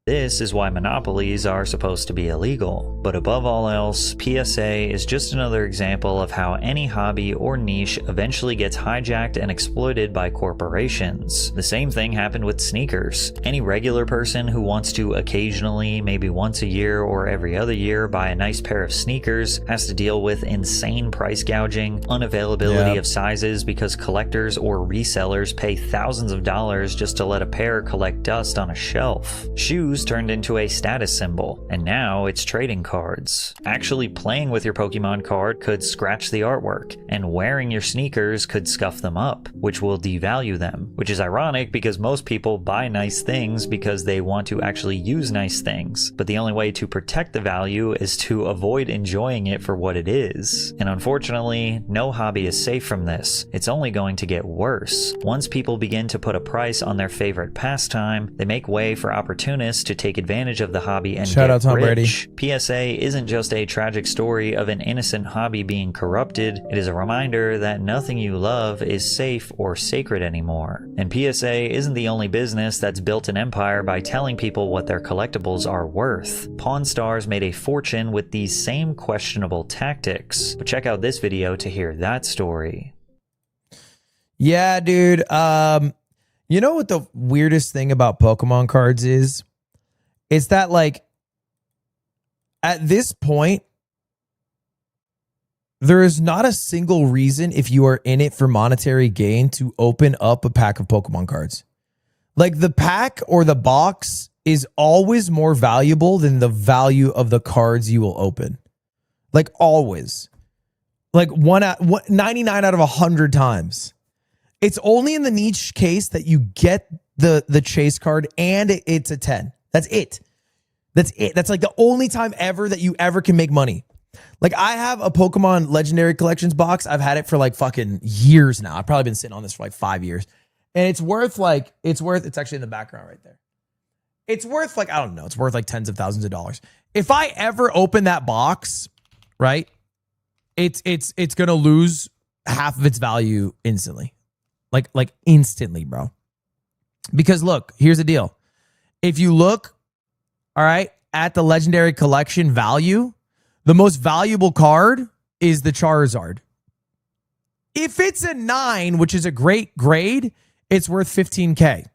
This is why monopolies are supposed to be illegal. But above all else, PSA is just another example of how any hobby or niche eventually gets hijacked and exploited by corporations. The same thing happened with sneakers. Any regular person who wants to occasionally, maybe once a year or every other year, buy a nice pair of sneakers has to deal with insane price gouging, unavailability of sizes because collectors or resellers pay thousands of dollars just to let a pair collect dust on a shelf. Shoes turned into a status symbol, and now it's trading cards. Actually playing with your Pokemon card could scratch the artwork, and wearing your sneakers could scuff them up, which will devalue them, which is ironic because most people buy nice things because they want to actually use nice things, but the only way to protect the value is to avoid enjoying it for what it is. And unfortunately, no hobby is safe from this. It's only going to get worse. Once people begin to put a price on their favorite pastime, they make way for opportunists to take advantage of the hobby and Shout get out Tom Brady. rich. PSA isn't just a tragic story of an innocent hobby being corrupted, it is a reminder that nothing you love is safe or sacred anymore. And PSA isn't the only business that's built an empire by telling people what their collectibles are worth. Pawn Stars made a fortune with these same questionable tactics. But check out this video to hear that story. Yeah, dude. You know what the weirdest thing about Pokemon cards is? It's that, like, at this point, there is not a single reason, if you are in it for monetary gain, to open up a pack of Pokemon cards. Like, the pack or the box is always more valuable than the value of the cards you will open. Like, always. Like, 99 out of 100 times. It's only in the niche case that you get the chase card and it's a 10. That's it. That's it. That's like the only time ever that you ever can make money. Like, I have a Pokemon Legendary Collections box. I've had it for like fucking years now. I've probably been sitting on this for like 5 years. And it's actually in the background right there. It's worth like, I don't know. It's worth like tens of thousands of dollars. If I ever open that box, right, it's going to lose half of its value instantly. Like instantly, bro. Because look, here's the deal. If you look, all right, at the Legendary Collection value, the most valuable card is the Charizard. If it's a 9, which is a great grade, it's worth 15K.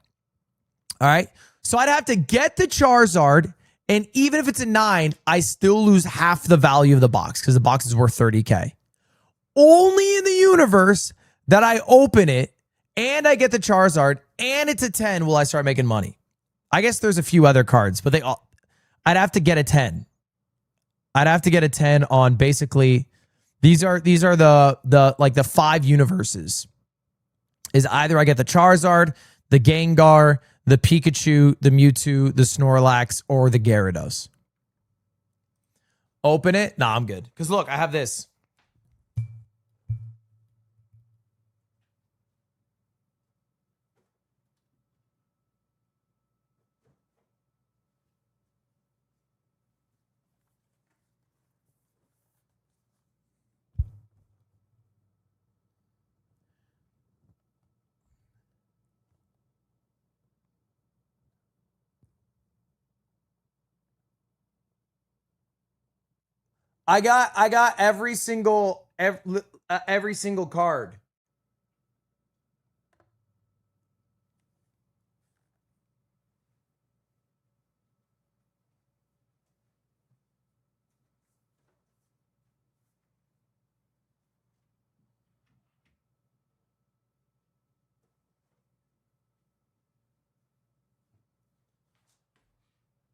All right. So I'd have to get the Charizard, and even if it's a 9, I still lose half the value of the box because the box is worth 30K. Only in the universe that I open it and I get the Charizard and it's a 10 will I start making money. I guess there's a few other cards, but I'd have to get a 10. I'd have to get a 10 on basically these are the like the 5 universes. Is either I get the Charizard, the Gengar, the Pikachu, the Mewtwo, the Snorlax, or the Gyarados. Open it? Nah, I'm good. Because look, I have this. I got every single card.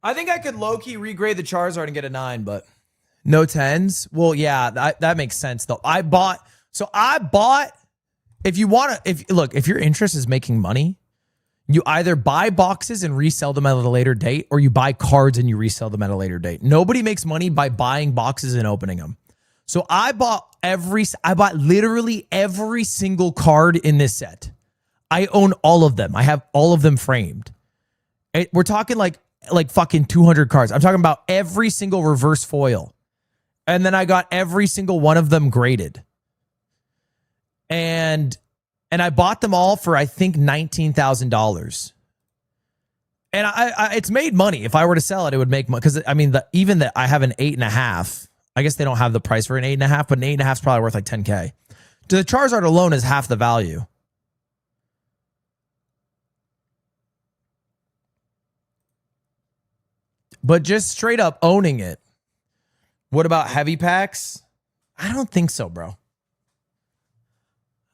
I think I could low-key regrade the Charizard and get a 9, but no 10s. Well, yeah, that makes sense though. I bought, if your interest is making money, you either buy boxes and resell them at a later date, or you buy cards and you resell them at a later date. Nobody makes money by buying boxes and opening them. So I bought literally every single card in this set. I own all of them. I have all of them framed. We're talking like fucking 200 cards. I'm talking about every single reverse foil. And then I got every single one of them graded. And I bought them all for, I think, $19,000. And I it's made money. If I were to sell it, it would make money. Because, I mean, even that I have an 8.5. I guess they don't have the price for an 8.5, but an 8.5 is probably worth like 10K. The Charizard alone is half the value. But just straight up owning it. What about heavy packs? I don't think so, bro.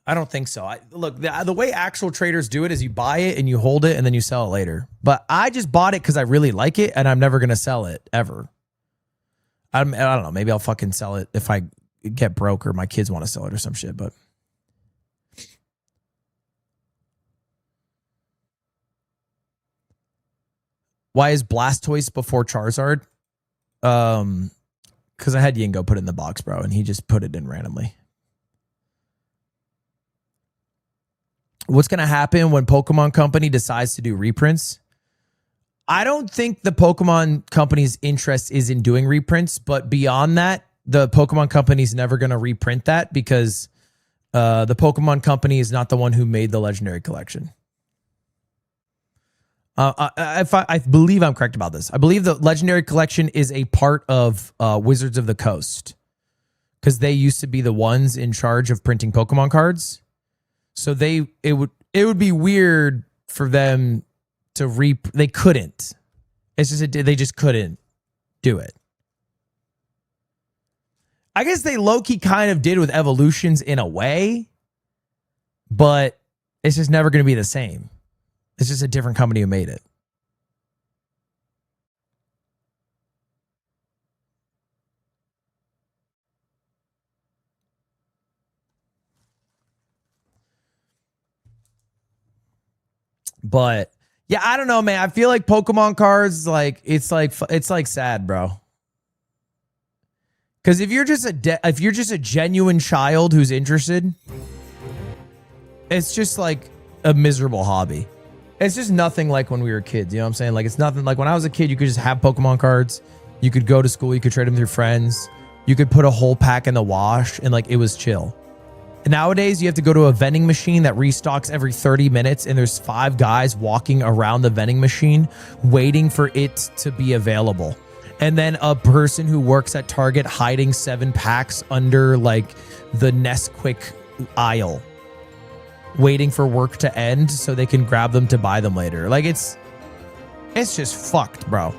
I don't think so. Look, the way actual traders do it is you buy it and you hold it and then you sell it later. But I just bought it because I really like it and I'm never going to sell it ever. I don't know. Maybe I'll fucking sell it if I get broke or my kids want to sell it or some shit. But why is Blastoise before Charizard? Because I had Yingo put it in the box, bro, and he just put it in randomly. What's going to happen when Pokemon Company decides to do reprints? I don't think the Pokemon company's interest is in doing reprints, but beyond that, the Pokemon company's never going to reprint that because the Pokemon company is not the one who made the Legendary Collection. I believe I'm correct about this. I believe the Legendary Collection is a part of Wizards of the Coast because they used to be the ones in charge of printing Pokemon cards. So it would be weird for them to they couldn't. It's just they just couldn't do it. I guess they low-key kind of did with Evolutions in a way, but it's just never going to be the same. It's just a different company who made it. But yeah, I don't know, man. I feel like Pokemon cards, like it's like sad, bro. Because if you're just a genuine child who's interested, it's just like a miserable hobby. It's just nothing like when we were kids. You know what I'm saying? Like it's nothing like when I was a kid. You could just have Pokemon cards. You could go to school. You could trade them with your friends. You could put a whole pack in the wash, and like it was chill. Nowadays, you have to go to a vending machine that restocks every 30 minutes, and there's 5 guys walking around the vending machine waiting for it to be available. And then a person who works at Target hiding 7 packs under like the Nesquik aisle, waiting for work to end so they can grab them to buy them later. Like it's just fucked, bro.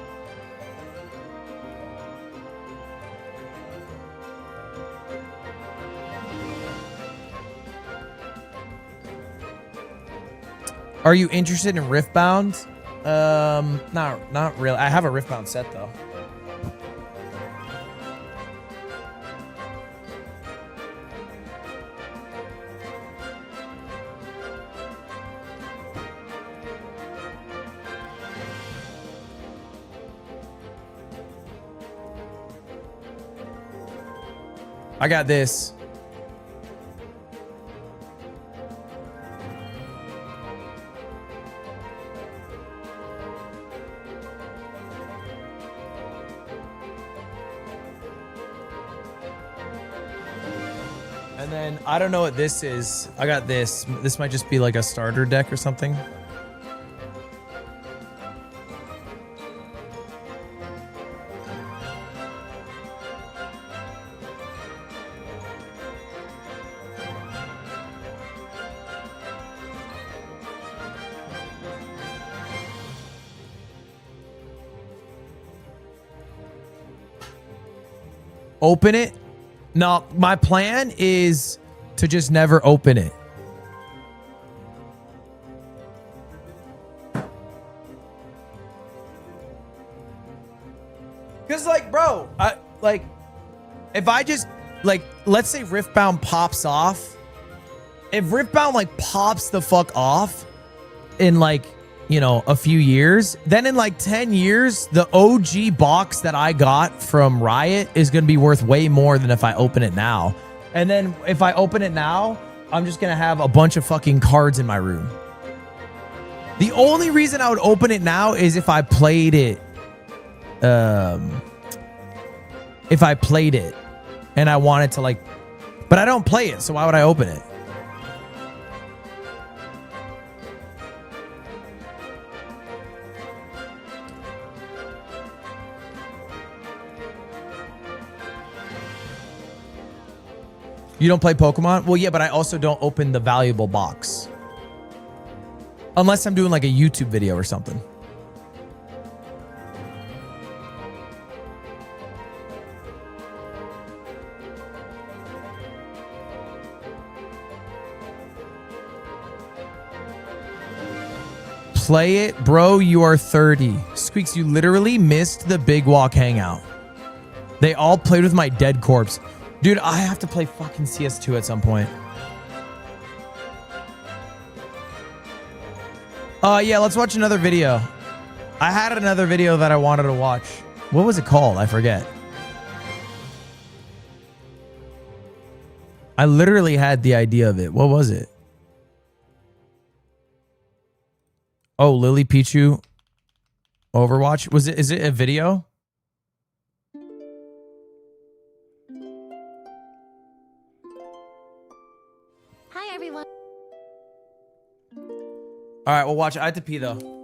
Are you interested in Riftbound? Not really. I have a Riftbound set though. I got this. And then I don't know what this is. I got this. This might just be like a starter deck or something. Open it. No, my plan is to just never open it. Cause like, bro, if I just let's say Riftbound pops off. If Riftbound like pops the fuck off in like, you know, a few years, then in like 10 years, the OG box that I got from Riot is going to be worth way more than if I open it now. And then if I open it now, I'm just going to have a bunch of fucking cards in my room. The only reason I would open it now is if I played it. If I played it and I wanted to like, but I don't play it. So why would I open it? You don't play Pokemon? Well, yeah, but I also don't open the valuable box. Unless I'm doing like a YouTube video or something. Play it, bro. You are 30. Squeaks, you literally missed the Big Walk Hangout. They all played with my dead corpse. Dude, I have to play fucking CS2 at some point. Yeah, let's watch another video. I had another video that I wanted to watch. What was it called? I forget. I literally had the idea of it. What was it? Oh, LilyPichu. Overwatch? Is it a video? Hi, everyone. All right, well, watch. I have to pee though.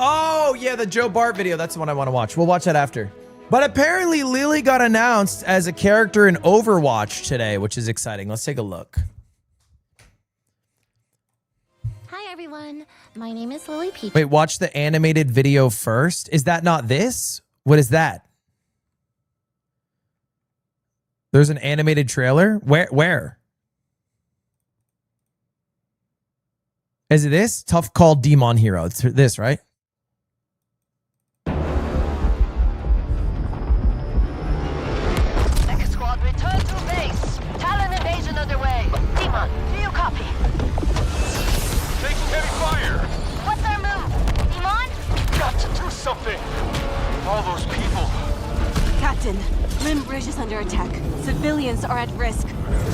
Oh, yeah, the Joe Bart video. That's the one I want to watch. We'll watch that after. But apparently Lily got announced as a character in Overwatch today, which is exciting. Let's take a look. Hi, everyone. My name is LilyPichu. Wait, watch the animated video first. Is that not this? What is that? There's an animated trailer? Where? Is it this? Tough Call Demon Hero. It's this, right? Next squad, return to base. Talon invasion underway. Demon, do you copy? Taking heavy fire. What's our move? Demon? Got to do something. All those people. Captain, Rim Bridge is under attack. Civilians are at risk.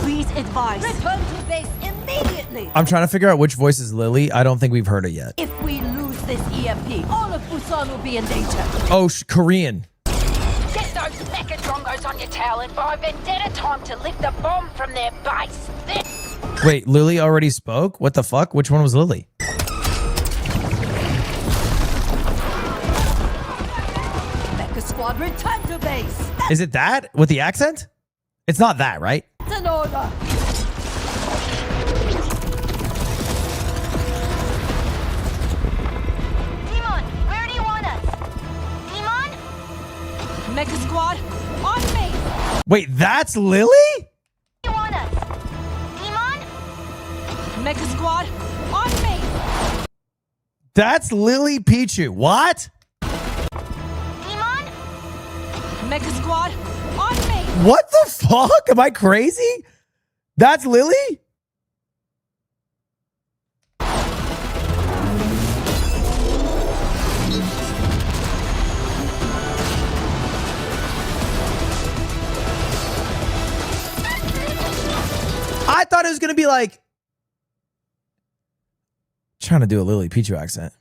Please advise. Return to base immediately. I'm trying to figure out which voice is Lily. I don't think we've heard it yet. If we lose this EMP, all of Busan will be in danger. Oh, Korean. Get those mecha-drongos on your tail and buy Vendetta time to lift the bomb from their base. Wait, Lily already spoke? What the fuck? Which one was Lily? Mecha squad, return to base. Is it that with the accent? It's not that, right? That's an order. Demon, where do you want us? Demon? Mecha Squad, on me! Wait, that's Lily? Where do you want us? Demon? Mecha Squad, on me! That's LilyPichu. What? Demon? Mecha Squad, on me! What the fuck? Am I crazy? That's Lily? I thought it was going to be like trying to do a LilyPichu accent.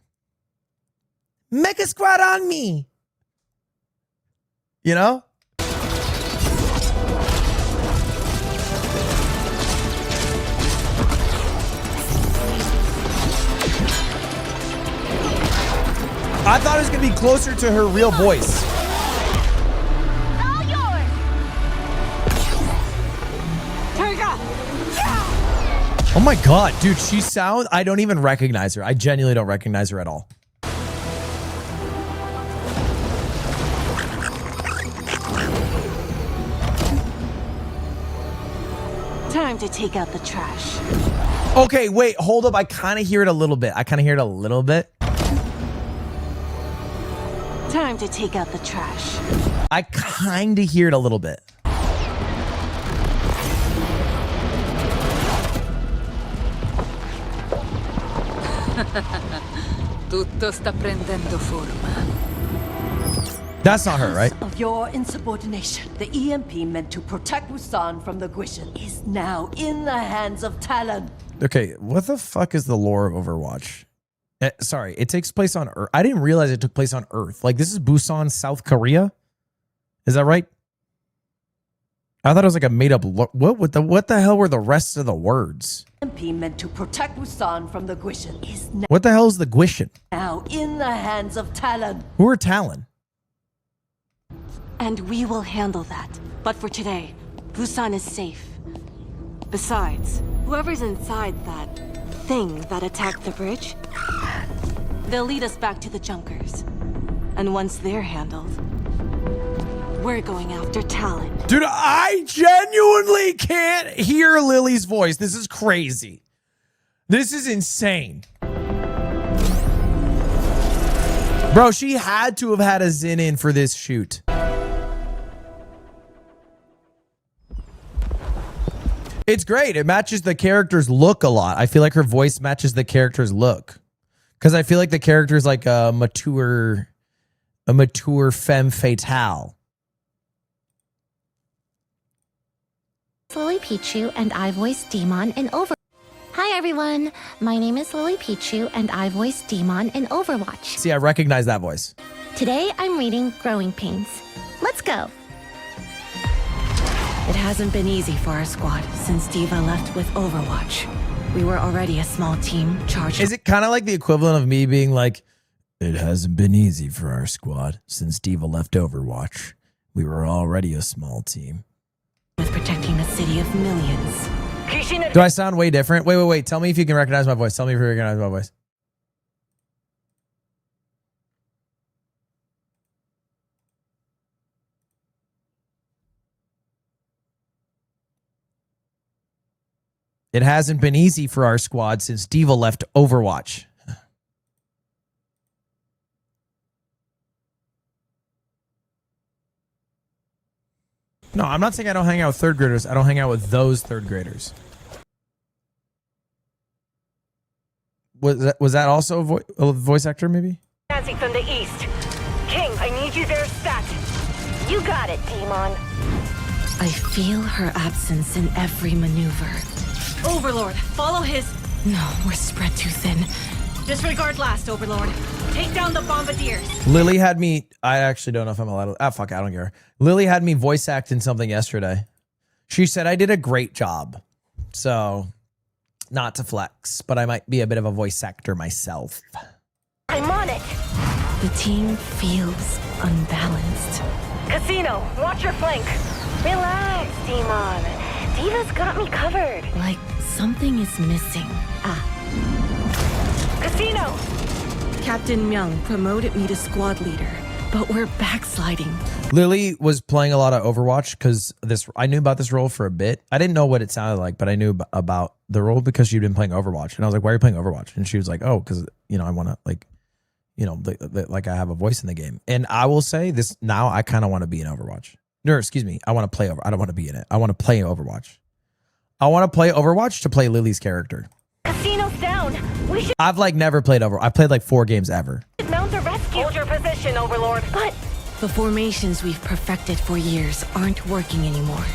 Mecha Squad on me. You know? I thought it was gonna be closer to her real voice. All yours. Oh my god, dude, she sounds. I don't even recognize her. I genuinely don't recognize her at all. Time to take out the trash. Okay, wait, hold up. I kind of hear it a little bit. Time to take out the trash. I kind of hear it a little bit. Tutto sta prendendo forma. That's not her, right? Of your insubordination, the EMP meant to protect Busan from the Guishan is now in the hands of Talon. Okay, what the fuck is the lore of Overwatch? Sorry, it takes place on Earth. I didn't realize it took place on Earth. Like, this is Busan, South Korea? Is that right? I thought it was like a made-up... What the hell were the rest of the words? EMP meant to protect Busan from the Guishan is What the hell is the Guishan? now in the hands of Talon. Who are Talon? And we will handle that. But for today, Busan is safe. Besides, whoever's inside that thing that attacked the bridge, they'll lead us back to the Junkers. And once they're handled, we're going after Talon. Dude, I genuinely can't hear Lily's voice. This is crazy. This is insane. Bro, she had to have had a Zin in for this shoot. It's great. It matches the character's look a lot. I feel like her voice matches the character's look. Because I feel like the character's like a mature femme fatale. LilyPichu, and I voice Demon in Overwatch. Hi everyone, my name is LilyPichu, and I voice Demon in Overwatch. See, I recognize that voice. Today I'm reading Growing Pains. Let's go. It hasn't been easy for our squad since Diva left with Overwatch. We were already a small team charged. Is it kind of like the equivalent of me being like, it hasn't been easy for our squad since Diva left Overwatch. We were already a small team. With protecting a city of millions. Do I sound way different? Wait. Tell me if you can recognize my voice. Tell me if you recognize my voice. It hasn't been easy for our squad since Diva left Overwatch. No, I'm not saying I don't hang out with third graders. I don't hang out with those third graders. Was that also a voice actor, maybe? Nancy from the east. King, I need you there stat. You got it, Demon. I feel her absence in every maneuver. Overlord, follow his... No, we're spread too thin. Disregard last, Overlord. Take down the bombardiers. Lily had me... I actually don't know if I'm allowed to... Ah, fuck, I don't care. Lily had me voice act in something yesterday. She said I did a great job. So, not to flex, but I might be a bit of a voice actor myself. I'm on it. The team feels unbalanced. Casino, watch your flank. Relax, Demon. Diva's got me covered. Like something is missing. Casino! Captain Myung promoted me to squad leader, but we're backsliding. Lily was playing a lot of Overwatch because I knew about this role for a bit. I didn't know what it sounded like, but I knew about the role because she'd been playing Overwatch. And I was like, why are you playing Overwatch? And she was like, oh, because, I want to, like, like I have a voice in the game. And I will say this now, I kind of want to be in Overwatch. No, excuse me. I want to play I don't want to be in it. I want to play Overwatch. I want to play Overwatch to play Lily's character. Casino's down. We should I've never played Overwatch. I played 4 games ever. mount a rescue. Hold your position, Overlord. But The formations we've perfected for years aren't working anymore.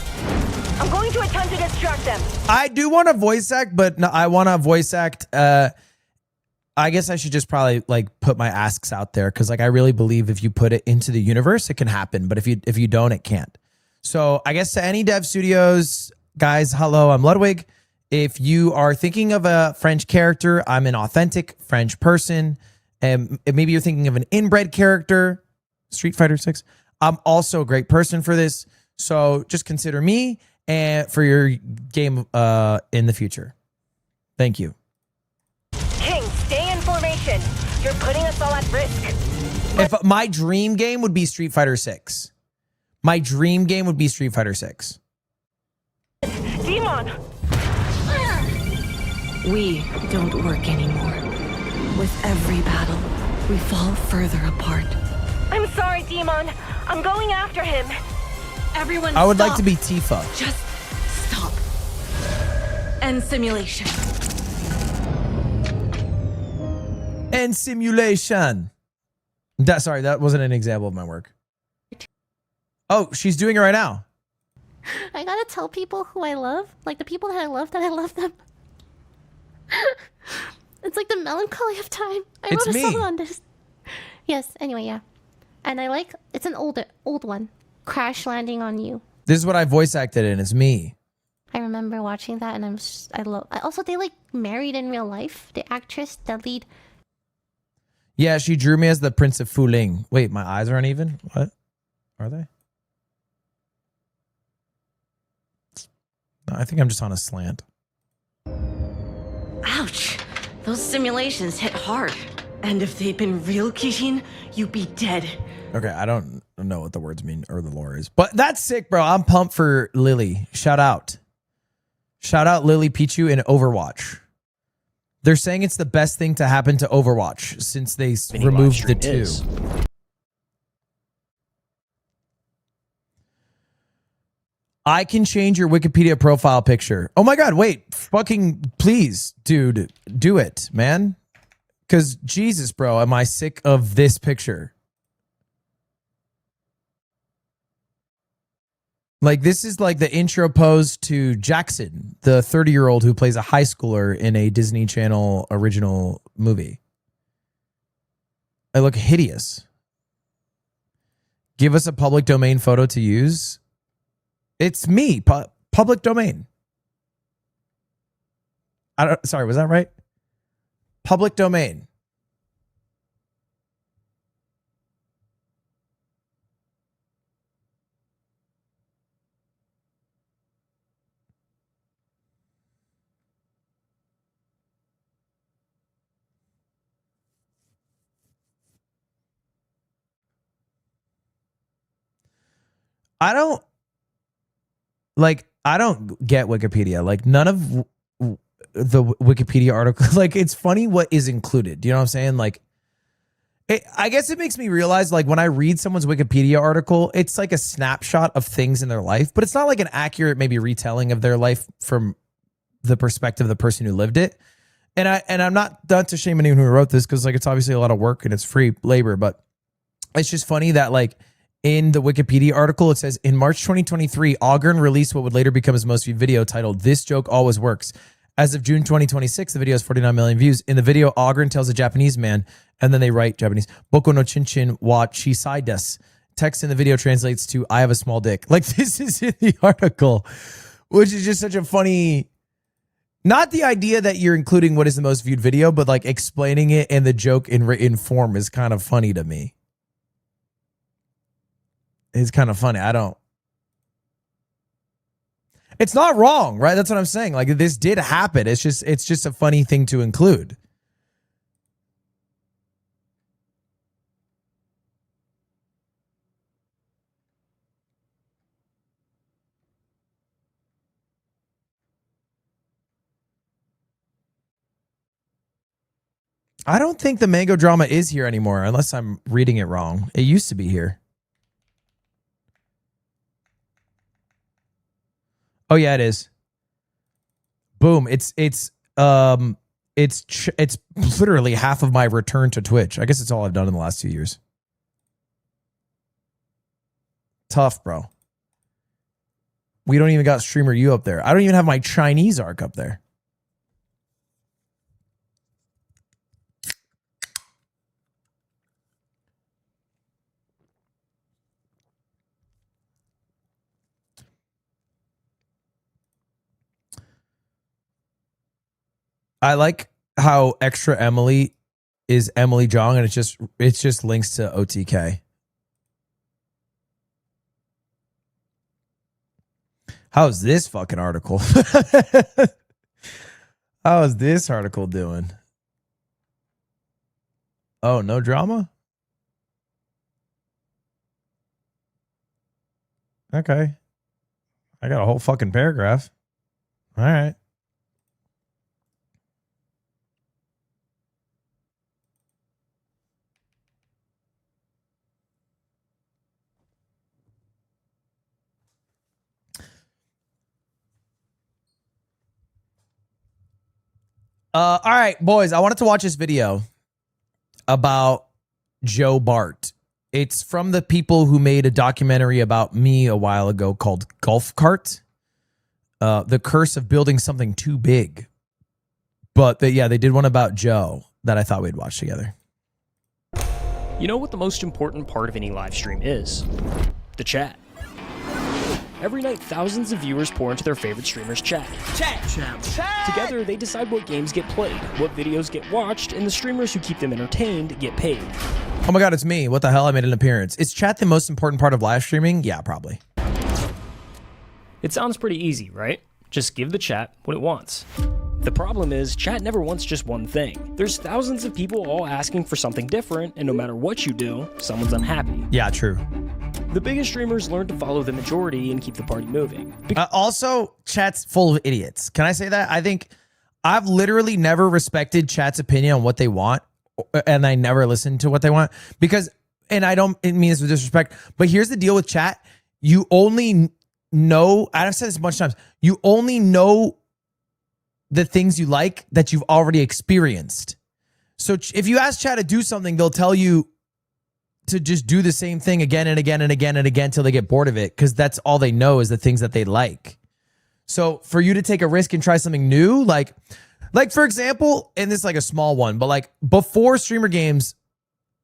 I'm going to attempt to distract them. I do want to voice act, but no, I want to voice act. I guess I should just probably put my asks out there because I really believe if you put it into the universe, it can happen. But if you don't, it can't. So I guess to any dev studios, guys, hello, I'm Ludwig. If you are thinking of a French character, I'm an authentic French person. and maybe you're thinking of an inbred character, Street Fighter 6. I'm also a great person for this. So just consider me and for your game in the future. Thank you. King, stay in formation. You're putting us all at risk. If my dream game would be Street Fighter 6. My dream game would be Street Fighter 6. Demon! We don't work anymore. With every battle, we fall further apart. I'm sorry, Demon. I'm going after him. Everyone I would stop. like to be Tifa. Just stop. End simulation. And simulation. Sorry, that wasn't an example of my work. Oh, she's doing it right now. I gotta tell people who I love, like the people that I love them. It's like the melancholy of time. I It's wrote a me. song on this. Yes, anyway, yeah. And I like, it's an old one. Crash Landing on You. This is what I voice acted in. It's me. I remember watching that and I also, they like married in real life. The actress, the lead. Yeah, she drew me as the Prince of Fuling. Wait, my eyes are uneven? What? Are they? No, I think I'm just on a slant. Ouch. Those simulations hit hard. And if they'd been real, Kishin, you'd be dead. Okay, I don't know what the words mean or the lore is. But that's sick, bro. I'm pumped for Lily. Shout out. Shout out LilyPichu in Overwatch. They're saying it's the best thing to happen to Overwatch since they removed the 2. I can change your Wikipedia profile picture. Oh my God, wait. Fucking please, dude. Do it, man. Because Jesus, bro, am I sick of this picture? Like, this is like the intro pose to Jackson, the 30-year-old who plays a high schooler in a Disney Channel original movie. I look hideous. Give us a public domain photo to use. It's me, public domain. Sorry, was that right? Public domain. I don't get Wikipedia. Like, none of the Wikipedia article, like, it's funny what is included. Do you know what I'm saying? Like, I guess it makes me realize, like, when I read someone's Wikipedia article, it's like a snapshot of things in their life, but it's not like an accurate, maybe retelling of their life from the perspective of the person who lived it. And I'm not to shame anyone who wrote this, because, like, it's obviously a lot of work and it's free labor, but it's just funny that, like, in the Wikipedia article, it says, in March 2023, Ogren released what would later become his most viewed video titled "This Joke Always Works." As of June 2026, the video has 49 million views. In the video, Ogren tells a Japanese man, and then they write Japanese, "Boko no chinchin wa chisai desu." Text in the video translates to, "I have a small dick." Like, this is in the article, which is just such a funny, not the idea that you're including what is the most viewed video, but like explaining it in the joke in written form is kind of funny to me. It's kind of funny. It's not wrong, right? That's what I'm saying. Like, this did happen. It's just a funny thing to include. I don't think the mango drama is here anymore, unless I'm reading it wrong. It used to be here. Oh yeah, it is. Boom. It's literally half of my return to Twitch. I guess it's all I've done in the last 2 years. Tough, bro. We don't even got Streamer U up there. I don't even have my Chinese arc up there. I like how Extra Emily is Emily Jong, and it's just links to OTK. How's this fucking article? How is this article doing? Oh, no drama? Okay. I got a whole fucking paragraph. All right. All right, boys, I wanted to watch this video about Joe Bart. It's from the people who made a documentary about me a while ago called Golf Cart. The Curse of Building Something Too Big. But they did one about Joe that I thought we'd watch together. You know what the most important part of any live stream is? The chat. Every night, thousands of viewers pour into their favorite streamers' chat. Together, they decide what games get played, what videos get watched, and the streamers who keep them entertained get paid. Oh my god, it's me. What the hell? I made an appearance. Is chat the most important part of live streaming? Yeah, probably. It sounds pretty easy, right? Just give the chat what it wants. The problem is, chat never wants just one thing. There's thousands of people all asking for something different, and no matter what you do, someone's unhappy. Yeah, true. The biggest streamers learn to follow the majority and keep the party moving. Also, chat's full of idiots. Can I say that? I think I've literally never respected chat's opinion on what they want, and I never listen to what they want because, and I don't mean this with disrespect, but here's the deal with chat. You only know, I've said this a bunch of times, you only know the things you like that you've already experienced. So if you ask chat to do something, they'll tell you to just do the same thing again and again and again and again till they get bored of it, because that's all they know is the things that they like. So for you to take a risk and try something new, like for example, and this is like a small one, but like before streamer games,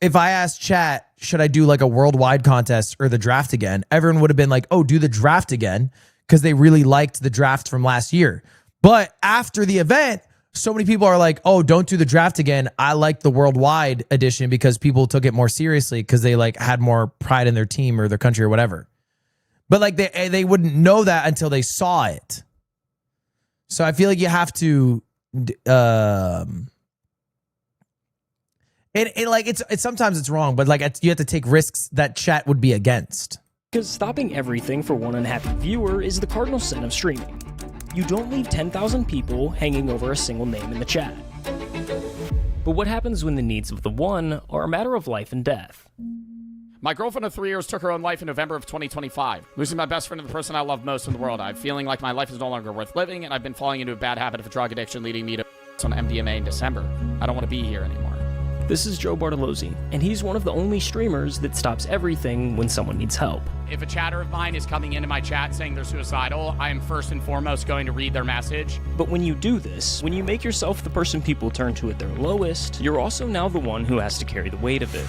if I asked chat, should I do like a worldwide contest or the draft again? Everyone would have been like, oh, do the draft again, because they really liked the draft from last year. But after the event, so many people are like, oh, don't do the draft again. I like the worldwide edition because people took it more seriously because they like had more pride in their team or their country or whatever. But like they wouldn't know that until they saw it. So I feel like you have to it's sometimes it's wrong, but like you have to take risks that chat would be against. Because stopping everything for one unhappy viewer is the cardinal sin of streaming. You don't leave 10,000 people hanging over a single name in the chat. But what happens when the needs of the one are a matter of life and death? My girlfriend of 3 years took her own life in November of 2025. Losing my best friend and the person I love most in the world, I'm feeling like my life is no longer worth living, and I've been falling into a bad habit of drug addiction, leading me to on MDMA in December. I don't want to be here anymore. This is Joe Bartolozzi, and he's one of the only streamers that stops everything when someone needs help. If a chatter of mine is coming into my chat saying they're suicidal, I am first and foremost going to read their message. But when you do this, when you make yourself the person people turn to at their lowest, you're also now the one who has to carry the weight of it.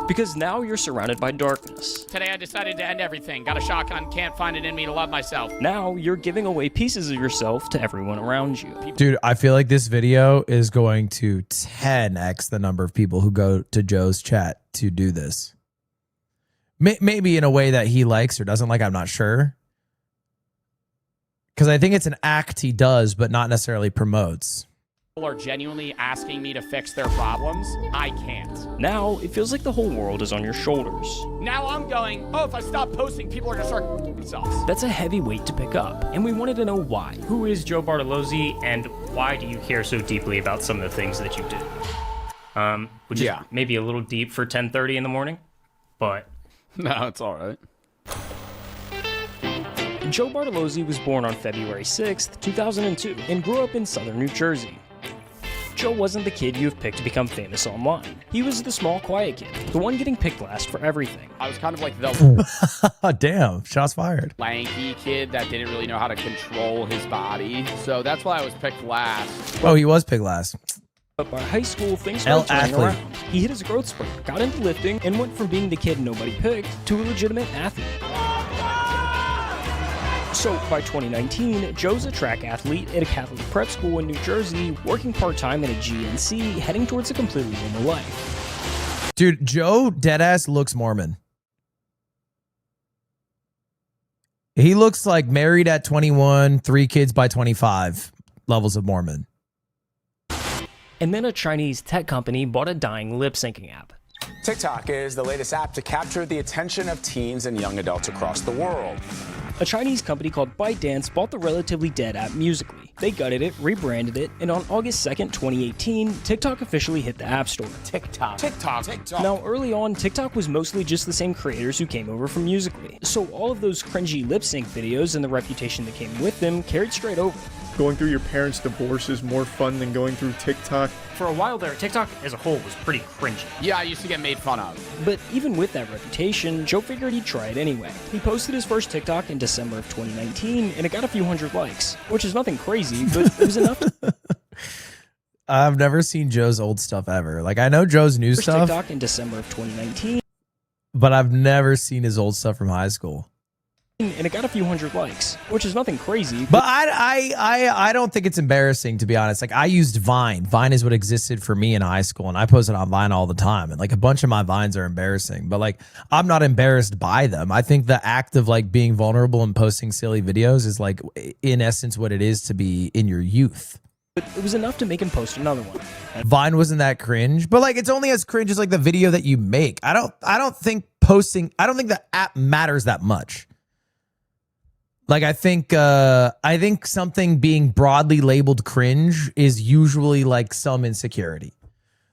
Because now you're surrounded by darkness. Today I decided to end everything. Got a shotgun, can't find it in me to love myself. Now you're giving away pieces of yourself to everyone around you. Dude, I feel like this video is going to 10x the number of people who go to Joe's chat to do this. Maybe in a way that he likes or doesn't like, I'm not sure. Because I think it's an act he does, but not necessarily promotes. People are genuinely asking me to fix their problems. I can't. Now, it feels like the whole world is on your shoulders. Now I'm going, oh, if I stop posting, people are going to start themselves. That's a heavy weight to pick up, and we wanted to know why. Who is Joe Bartolozzi, and why do you care so deeply about some of the things that you do? Which is maybe a little deep for 10:30 in the morning, but... No, it's all right. Joe Bartolozzi was born on February 6th, 2002, and grew up in southern New Jersey. Joe wasn't the kid you've picked to become famous online. He was the small, quiet kid, the one getting picked last for everything. I was kind of like the damn, shots fired. Lanky kid that didn't really know how to control his body, so that's why I was picked last. Oh, he was picked last. But by high school, things started turning around. He hit his growth spurt, got into lifting, and went from being the kid nobody picked to a legitimate athlete. So by 2019, Joe's a track athlete at a Catholic prep school in New Jersey, working part-time at a GNC, heading towards a completely normal life. Dude, Joe deadass looks Mormon. He looks like married at 21, 3 kids by 25 levels of Mormon. And then a Chinese tech company bought a dying lip-syncing app. TikTok is the latest app to capture the attention of teens and young adults across the world. A Chinese company called ByteDance bought the relatively dead app Musical.ly. They gutted it, rebranded it, and on August 2nd, 2018, TikTok officially hit the App Store. TikTok. Now, early on, TikTok was mostly just the same creators who came over from Musical.ly. So all of those cringy lip-sync videos and the reputation that came with them carried straight over. Going through your parents' divorce is more fun than going through TikTok. For a while there, TikTok as a whole was pretty cringy. Yeah, I used to get made fun of. But even with that reputation, Joe figured he'd try it anyway. He posted his first TikTok in December of 2019, and it got a few hundred likes, which is nothing crazy, but it was enough. I've never seen Joe's old stuff ever. Like, I know Joe's new stuff. TikTok in December of 2019. But I've never seen his old stuff from high school. And it got a few hundred likes, which is nothing crazy. But I don't think it's embarrassing, to be honest. Like, I used Vine. Vine is what existed for me in high school, and I posted on Vine all the time. And like, a bunch of my Vines are embarrassing, but like, I'm not embarrassed by them. I think the act of like being vulnerable and posting silly videos is like, in essence, what it is to be in your youth. But it was enough to make him post another one. Vine wasn't that cringe, but like, it's only as cringe as like the video that you make. I don't think the app matters that much. Like, I think something being broadly labeled cringe is usually like some insecurity.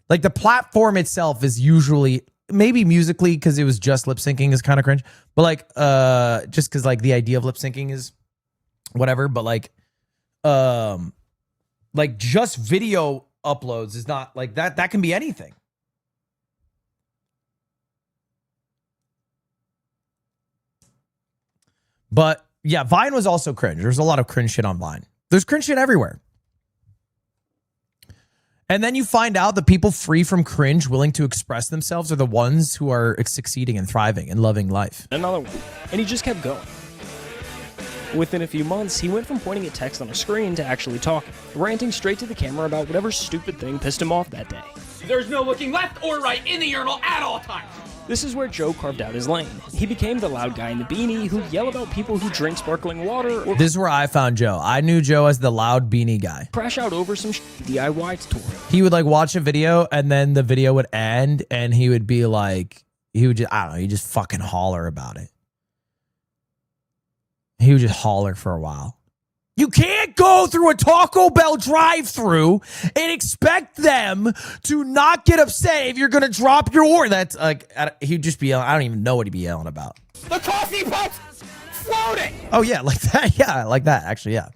Like, the platform itself is usually, maybe Musical.ly because it was just lip syncing is kind of cringe, but like just because like the idea of lip syncing is whatever. But like just video uploads is not like that. That can be anything. But yeah, Vine was also cringe. There's a lot of cringe shit on Vine. There's cringe shit everywhere. And then you find out the people free from cringe, willing to express themselves, are the ones who are succeeding and thriving and loving life. Another one. And he just kept going. Within a few months, he went from pointing at text on a screen to actually talking, ranting straight to the camera about whatever stupid thing pissed him off that day. There's no looking left or right in the urinal at all times. This is where Joe carved out his lane. He became the loud guy in the beanie who'd yell about people who drink sparkling water or... This is where I found Joe. I knew Joe as the loud beanie guy. Crash out over some DIY tutorial. He would like watch a video and then the video would end and he would be like, he would just, I don't know, he'd just fucking holler about it. He would just holler for a while. You can't go through a Taco Bell drive-thru and expect them to not get upset if you're going to drop your order. That's like, he'd just be yelling. I don't even know what he'd be yelling about. The coffee pot's floating! Oh, yeah, like that. Yeah, like that, actually, yeah.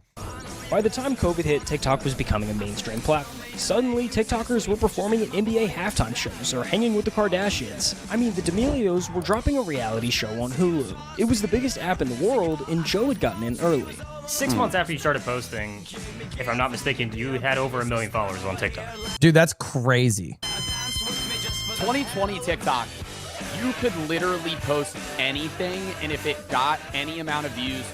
By the time COVID hit, TikTok was becoming a mainstream platform. Suddenly, TikTokers were performing at NBA halftime shows or hanging with the Kardashians. I mean, the D'Amelios were dropping a reality show on Hulu. It was the biggest app in the world, and Joe had gotten in early. 6 months after you started posting, if I'm not mistaken, you had over 1 million followers on TikTok. Dude, that's crazy. 2020 TikTok, you could literally post anything, and if it got any amount of views,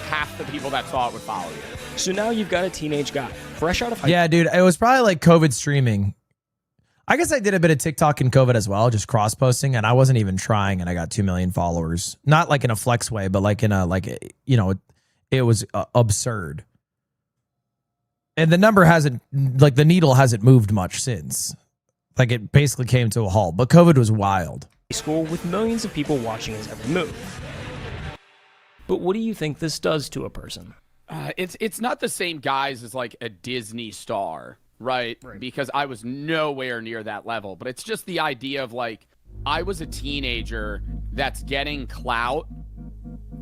half the people that saw it would follow you. So now you've got a teenage guy, fresh out of high school. Yeah, dude, it was probably like COVID streaming. I guess I did a bit of TikTok in COVID as well, just cross-posting, and I wasn't even trying, and I got 2 million followers. Not like in a flex way, but like in a, like, you know, it was absurd. And the number hasn't, like, the needle hasn't moved much since. Like, it basically came to a halt, but COVID was wild. School with millions of people watching his every move. But what do you think this does to a person? It's not the same guys as like a Disney star, right? Because I was nowhere near that level. But it's just the idea of like, I was a teenager that's getting clout,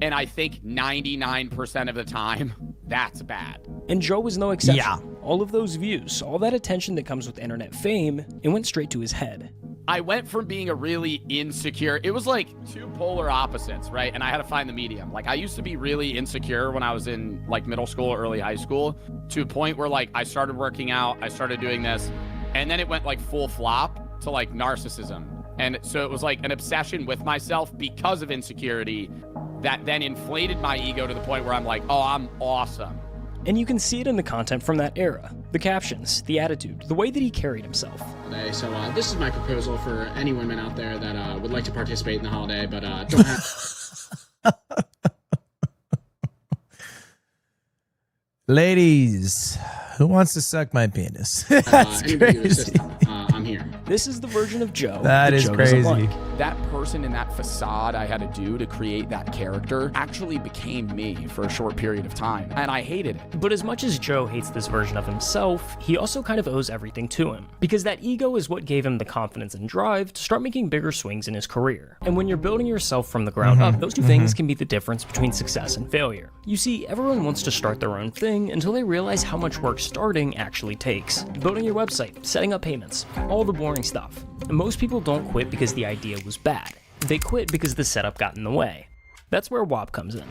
and I think 99% of the time, that's bad. And Joe was no exception. Yeah. All of those views, all that attention that comes with internet fame, it went straight to his head. I went from being a really insecure, it was like two polar opposites, right? And I had to find the medium. Like, I used to be really insecure when I was in like middle school or early high school, to a point where like I started working out, I started doing this, and then it went like full flop to like narcissism. And so it was like an obsession with myself because of insecurity that then inflated my ego to the point where I'm like, oh, I'm awesome. And you can see it in the content from that era. The captions, the attitude, the way that he carried himself. So this is my proposal for any women out there that would like to participate in the holiday, but don't have... Ladies, who wants to suck my penis? That's crazy. I'm here. This is the version of Joe that is Joe crazy. Like. That person in that facade I had to do to create that character actually became me for a short period of time, and I hated it. But as much as Joe hates this version of himself, he also kind of owes everything to him, because that ego is what gave him the confidence and drive to start making bigger swings in his career. And when you're building yourself from the ground up, those two things can be the difference between success and failure. You see, everyone wants to start their own thing until they realize how much work starting actually takes. Building your website, setting up payments, all the boring stuff. And most people don't quit because the idea was bad. They quit because the setup got in the way. That's where WAP comes in.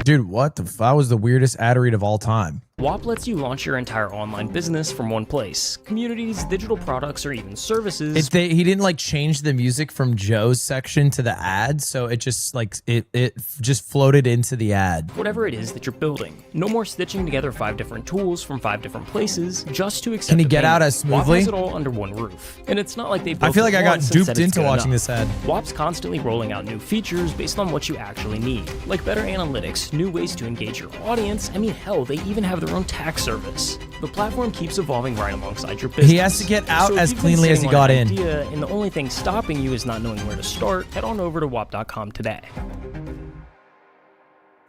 Dude, what the that was the weirdest ad read of all time. WAP lets you launch your entire online business from one place. Communities, digital products, or even services. He didn't like change the music from Joe's section to the ad, so it just like it just floated into the ad. Whatever it is that you're building. No more stitching together 5 different tools from 5 different places just to accept. Can he get out as smoothly? WAP has it all under one roof. And it's not like they built I feel like I got once and duped said it's into good watching enough. this ad. WAP's constantly rolling out new features based on what you actually need, like better analytics, new ways to engage your audience. I mean, hell, they even have their own tax service. The platform keeps evolving right alongside your business. He has to get out so as cleanly as he got in. And the only thing stopping you is not knowing where to start, head on over to WAP.com today.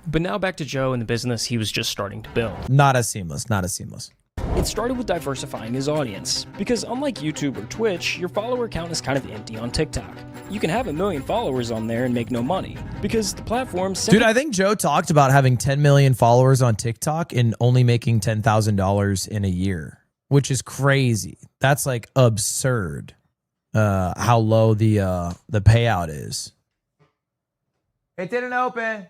But now back to Joe and the business he was just starting to build. Not as seamless, not as seamless. It started with diversifying his audience, because unlike YouTube or Twitch, your follower count is kind of empty on TikTok. You can have 1 million followers on there and make no money, because the platform... Dude, I think Joe talked about having 10 million followers on TikTok and only making $10,000 in a year, which is crazy. That's like absurd how low the payout is. It didn't open.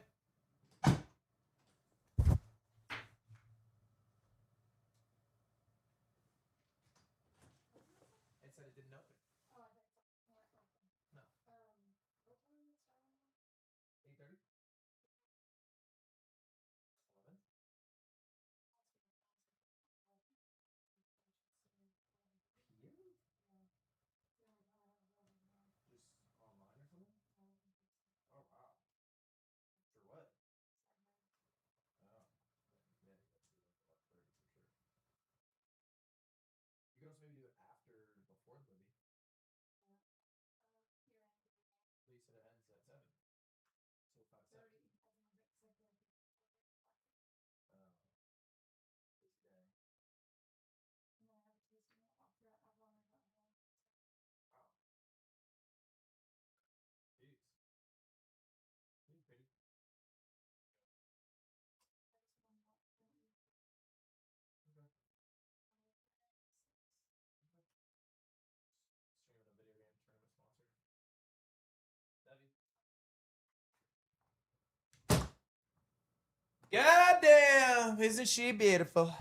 Goddamn, isn't she beautiful?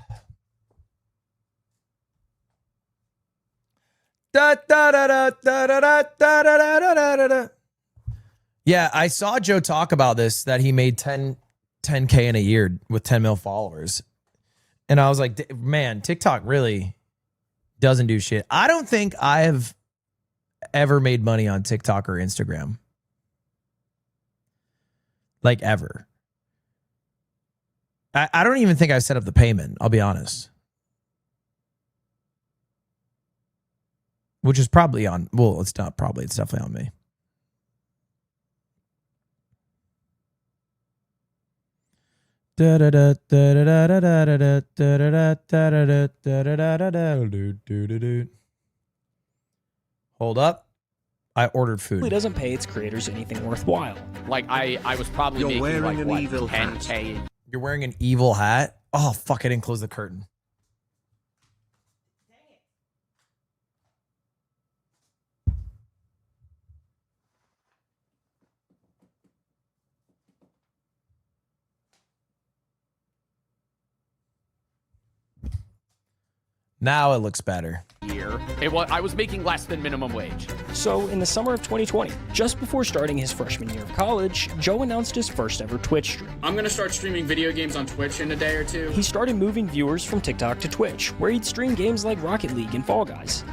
Da, da, da, da, da, da, da, da, da, da, da, da. Yeah, I saw Joe talk about this, that he made 10K in a year with 10 mil followers. And I was like, man, TikTok really doesn't do shit. I don't think I have ever made money on TikTok or Instagram. Like ever. I don't even think I've set up the payment, I'll be honest. Which is probably on, well, it's not probably, it's definitely on me. Hold up. I ordered food. It doesn't pay its creators anything worthwhile. Like, I was probably making wearing like, an what, evil 10K. You're wearing an evil hat? Oh, fuck, I didn't close the curtain. Now it looks better. year. I was making less than minimum wage. So, in the summer of 2020, just before starting his freshman year of college, Joe announced his first ever Twitch stream. I'm gonna start streaming video games on Twitch in a day or two. He started moving viewers from TikTok to Twitch, where he'd stream games like Rocket League and Fall Guys.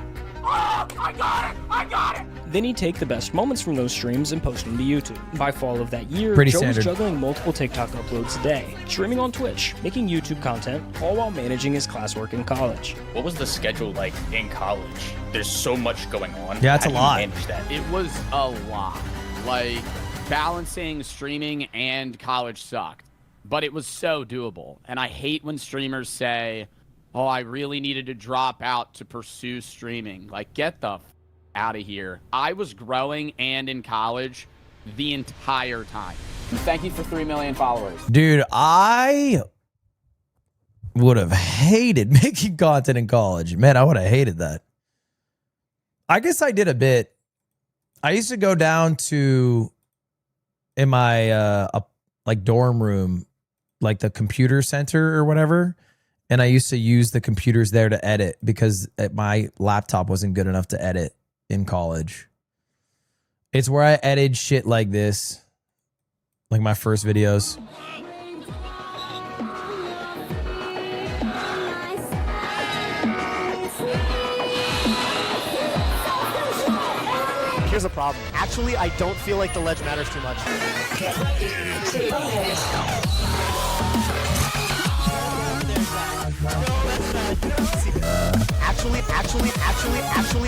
Oh, I got it! I got it! Then he'd take the best moments from those streams and post them to YouTube. By fall of that year, Pretty Joe standard. was juggling multiple TikTok uploads a day, streaming on Twitch, making YouTube content, all while managing his classwork in college. What was the schedule like in college? There's so much going on. Yeah, it's How a do you lot. manage that? It was a lot. Like, balancing streaming and college sucked. But it was so doable. And I hate when streamers say, oh, I really needed to drop out to pursue streaming. Like, get the out of here. I was growing and in college the entire time. Thank you for 3 million followers. Dude, I would have hated making content in college. Man, I would have hated that. I guess I did a bit. I used to go down to, in my like dorm room, like the computer center or whatever, and I used to use the computers there to edit because my laptop wasn't good enough to edit in college. It's where I edited shit like this, like my first videos. Here's a problem. Actually, I don't feel like the ledge matters too much.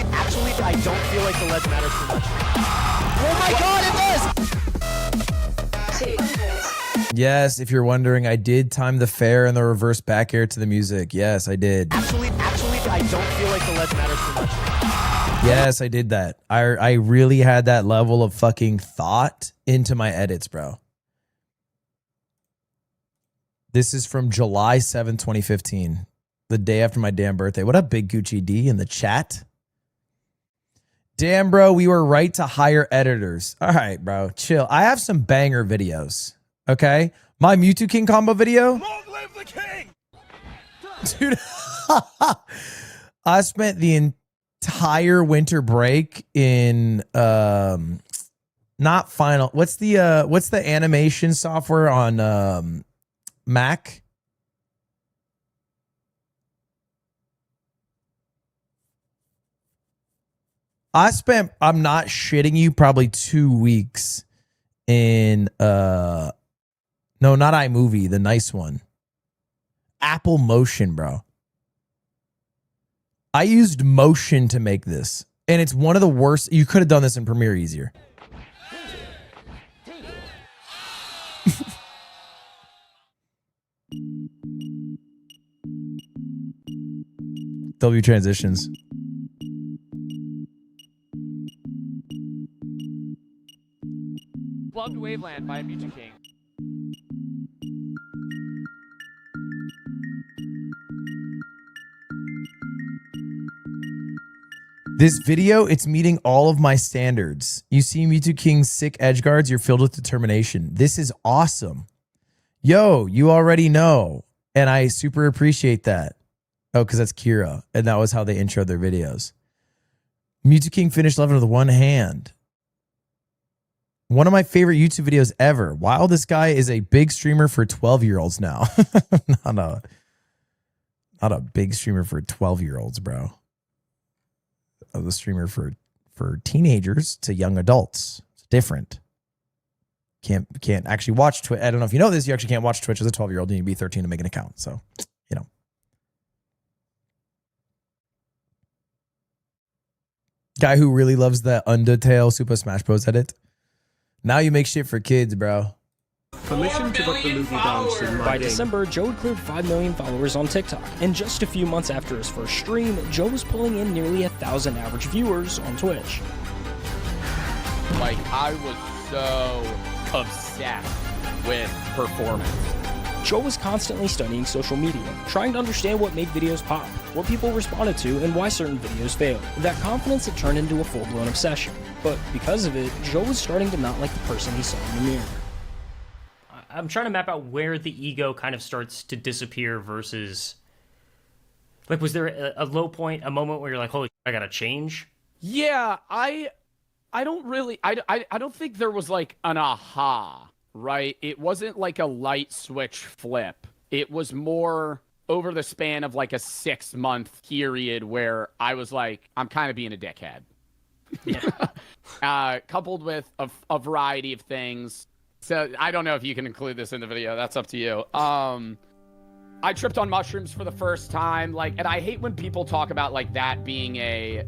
Actually, I don't feel like the ledge matters too much. Oh my god, it does! Yes, if you're wondering, I did time the fair and the reverse back air to the music. Yes, I did. Actually, I don't feel like the ledge matters too much. Yes, I did that. I really had that level of fucking thought into my edits, bro. This is from July 7th, 2015. The day after my damn birthday. What up, Big Gucci D in the chat? Damn, bro, we were right to hire editors. All right, bro, chill. I have some banger videos, okay? My Mewtwo King combo video. Long live the king! Dude, I spent the entire winter break in not Final. What's the animation software on Mac? I spent, I'm not shitting you, probably 2 weeks in no, not iMovie, the nice one. Apple Motion, bro. I used Motion to make this, and it's one of the worst. You could have done this in Premiere easier. W transitions. Loved Waveland by Mewtwo King. This video, it's meeting all of my standards. You see Mewtwo King's sick edge guards, you're filled with determination. This is awesome. Yo, you already know. And I super appreciate that. Oh, because that's Kira. And that was how they intro their videos. Mewtwo King finished level with one hand. One of my favorite YouTube videos ever. Wow, this guy is a big streamer for 12-year-olds now. not a big streamer for 12-year-olds, bro. A streamer for teenagers to young adults. It's different. Can't actually watch Twitch. I don't know if you know this. You actually can't watch Twitch as a 12-year-old. You need to be 13 to make an account. So, you know. Guy who really loves the Undertale Super Smash Bros. Edit. Now you make shit for kids, bro. Permission to book the movie dance in my By game. December, Joe had cleared 5 million followers on TikTok, and just a few months after his first stream, Joe was pulling in nearly 1,000 average viewers on Twitch. Like, I was so obsessed with performance. Joe was constantly studying social media, trying to understand what made videos pop, what people responded to, and why certain videos failed. That confidence had turned into a full-blown obsession, but because of it, Joe was starting to not like the person he saw in the mirror. I'm trying to map out where the ego kind of starts to disappear versus Like, was there a low point, a moment where you're like, holy shit, I gotta change? Yeah, I don't really, I don't think there was like an aha, right? It wasn't like a light switch flip. It was more over the span of like a 6-month period where I was like, I'm kind of being a dickhead. Yeah. Coupled with a variety of things. So I don't know if you can include this in the video. That's up to you. I tripped on mushrooms for the first time, like, and I hate when people talk about like that being a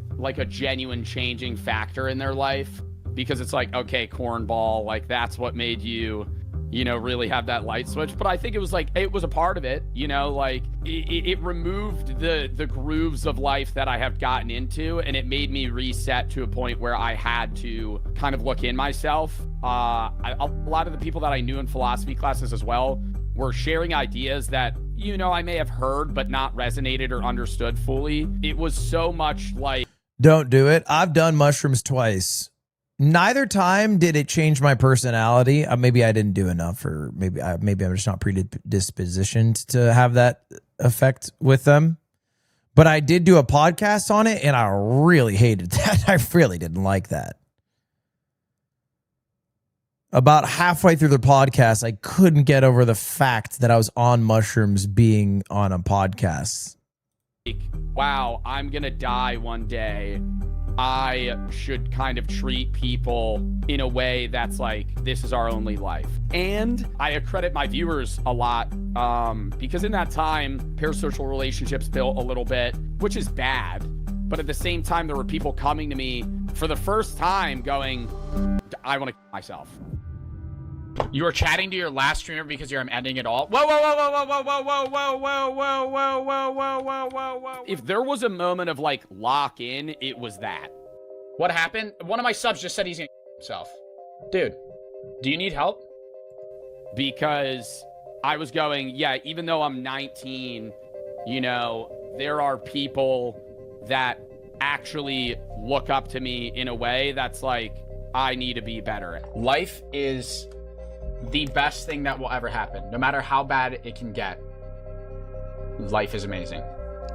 genuine changing factor in their life, because it's like, okay, cornball, like that's what made you, you know, really have that light switch. But I think it was like, it was a part of it, you know, like it removed the grooves of life that I have gotten into, and it made me reset to a point where I had to kind of look in myself. A lot of the people that I knew in philosophy classes as well were sharing ideas that, you know, I may have heard but not resonated or understood fully. It was so much like, don't do it. I've done mushrooms twice. Neither time did it change my personality. Maybe I didn't do enough, or maybe I'm just not predispositioned to have that effect with them. But I did do a podcast on it, and I really hated that. I really didn't like that. About halfway through the podcast, I couldn't get over the fact that I was on mushrooms being on a podcast. Wow, I'm gonna die one day. I should kind of treat people in a way that's like, this is our only life. And I accredit my viewers a lot, because in that time, parasocial relationships built a little bit, which is bad. But at the same time, there were people coming to me for the first time going, I want to kill myself. You were chatting to your last streamer because you're ending it all. Whoa, whoa, whoa, whoa, whoa, whoa, whoa, whoa, whoa, whoa, whoa, whoa, whoa, whoa, whoa, whoa. If there was a moment of like lock in, it was that. What happened? One of my subs just said he's gonna kill himself. Dude, do you need help? Because I was going, yeah, even though I'm 19, you know, there are people that actually look up to me in a way that's like, I need to be better. Life is the best thing that will ever happen. No matter how bad it can get, life is amazing.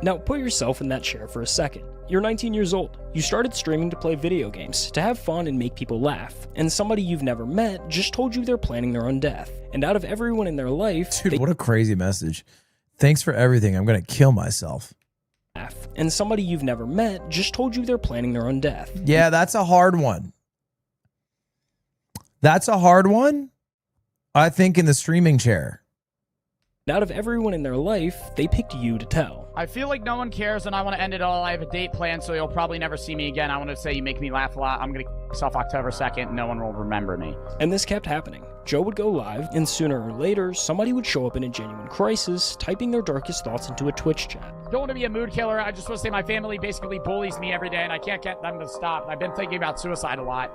Now put yourself in that chair for a second. You're 19 years old. You started streaming to play video games, to have fun and make people laugh, and somebody you've never met just told you they're planning their own death. And out of everyone in their life... Dude, what a crazy message. Thanks for everything. I'm gonna kill myself. And somebody you've never met just told you they're planning their own death. Yeah, that's a hard one. That's a hard one, I think, in the streaming chair. Out of everyone in their life, they picked you to tell. I feel like no one cares and I want to end it all. I have a date planned, so you'll probably never see me again. I want to say you make me laugh a lot. I'm going to kill myself October 2nd. No one will remember me. And this kept happening. Joe would go live, and sooner or later, somebody would show up in a genuine crisis, typing their darkest thoughts into a Twitch chat. Don't want to be a mood killer. I just want to say my family basically bullies me every day, and I can't get them to stop. I've been thinking about suicide a lot.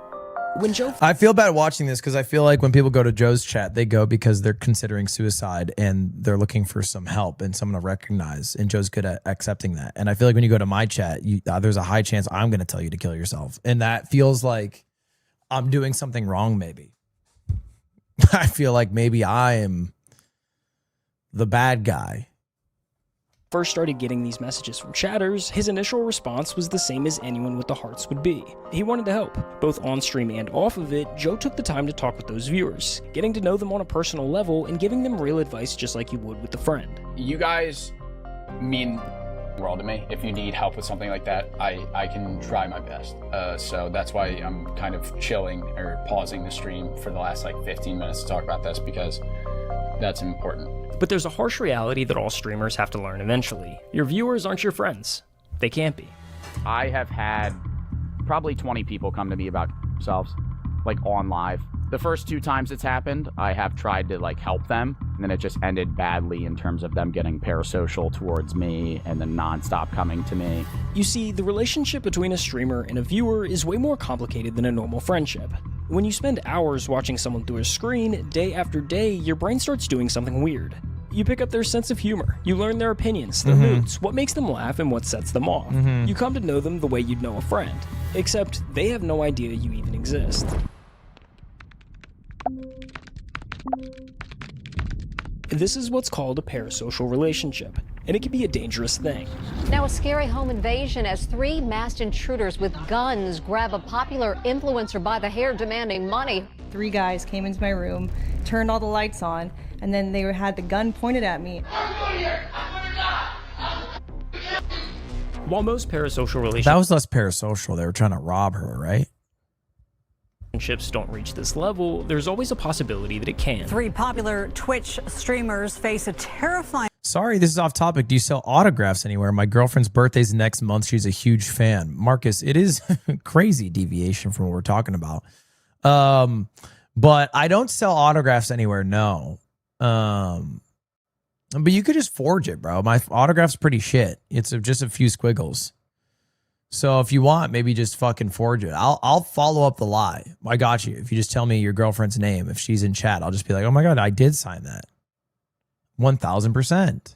When Joe... I feel bad watching this because I feel like when people go to Joe's chat, they go because they're considering suicide and they're looking for some help and someone to recognize. And Joe's good at accepting that. And I feel like when you go to my chat, there's a high chance I'm going to tell you to kill yourself. And that feels like I'm doing something wrong, maybe. I feel like maybe I am the bad guy. First started getting these messages from chatters, his initial response was the same as anyone with the hearts would be. He wanted to help. Both on stream and off of it, Joe took the time to talk with those viewers, getting to know them on a personal level and giving them real advice just like you would with a friend. You guys mean the world to me. If you need help with something like that, I can try my best. So that's why I'm kind of chilling or pausing the stream for the last like 15 minutes to talk about this, because that's important. But there's a harsh reality that all streamers have to learn eventually. Your viewers aren't your friends. They can't be. I have had probably 20 people come to me about themselves, like on live. The first 2 times it's happened, I have tried to like help them, and then it just ended badly in terms of them getting parasocial towards me and then nonstop coming to me. You see, the relationship between a streamer and a viewer is way more complicated than a normal friendship. When you spend hours watching someone through a screen, day after day, your brain starts doing something weird. You pick up their sense of humor, you learn their opinions, their moods, what makes them laugh and what sets them off. You come to know them the way you'd know a friend, except they have no idea you even exist. This is what's called a parasocial relationship, and it can be a dangerous thing. Now a scary home invasion as 3 masked intruders with guns grab a popular influencer by the hair demanding money. 3 guys came into my room, turned all the lights on, and then they had the gun pointed at me. While most parasocial relationships... That was less parasocial. They were trying to rob her, right? Relationships don't reach this level, there's always a possibility that it can. 3 popular Twitch streamers face a terrifying... Sorry, this is off topic. Do you sell autographs anywhere? My girlfriend's birthday's next month. She's a huge fan. Marcus, it is crazy deviation from what we're talking about. But I don't sell autographs anywhere, no. But you could just forge it, bro. My autograph's pretty shit. It's just a few squiggles. So if you want, maybe just fucking forge it. I'll follow up the lie. I got you. If you just tell me your girlfriend's name, if she's in chat, I'll just be like, oh my God, I did sign that. 1000%.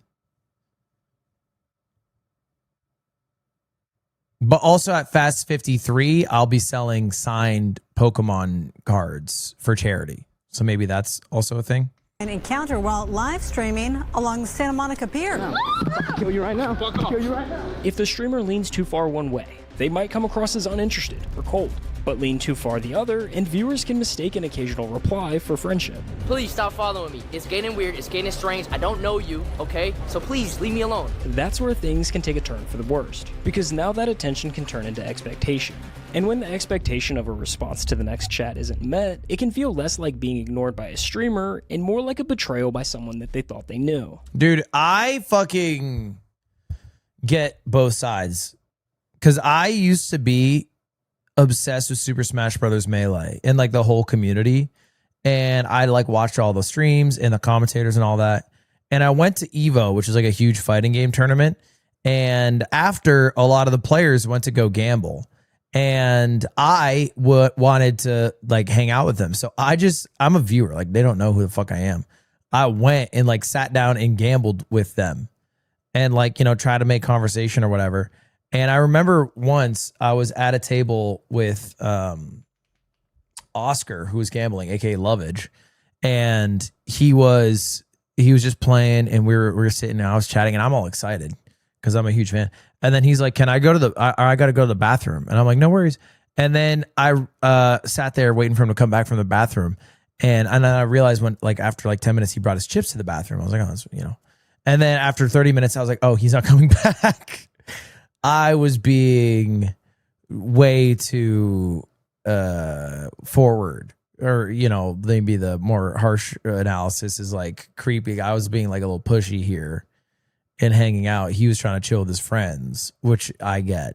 But also at Fast 53, I'll be selling signed Pokemon cards for charity. So maybe that's also a thing. An encounter while live streaming along the Santa Monica Pier. I'll kill you right now. I'll kill you right now. If the streamer leans too far one way, they might come across as uninterested or cold, but lean too far the other, and viewers can mistake an occasional reply for friendship. Please stop following me. It's getting weird. It's getting strange. I don't know you, okay? So please leave me alone. That's where things can take a turn for the worst, because now that attention can turn into expectation. And when the expectation of a response to the next chat isn't met, it can feel less like being ignored by a streamer and more like a betrayal by someone that they thought they knew. Dude, I fucking get both sides. Because I used to be obsessed with Super Smash Brothers Melee and like the whole community. And I like watched all the streams and the commentators and all that. And I went to EVO, which is like a huge fighting game tournament. And after, a lot of the players went to go gamble. And I wanted to like hang out with them. So I'm a viewer. Like they don't know who the fuck I am. I went and like sat down and gambled with them and like, you know, try to make conversation or whatever. And I remember once I was at a table with Oscar, who was gambling, aka Ludwig, and he was just playing, and we were sitting, and I was chatting, and I'm all excited because I'm a huge fan. And then he's like, "Can I go to I got to go to the bathroom?" And I'm like, "No worries." And then I sat there waiting for him to come back from the bathroom, and then I realized when like after like 10 minutes he brought his chips to the bathroom. I was like, "Oh, that's, you know." And then after 30 minutes, I was like, "Oh, he's not coming back." I was being way too forward, or, you know, maybe the more harsh analysis is like creepy. I was being like a little pushy here and hanging out. He was trying to chill with his friends, which I get.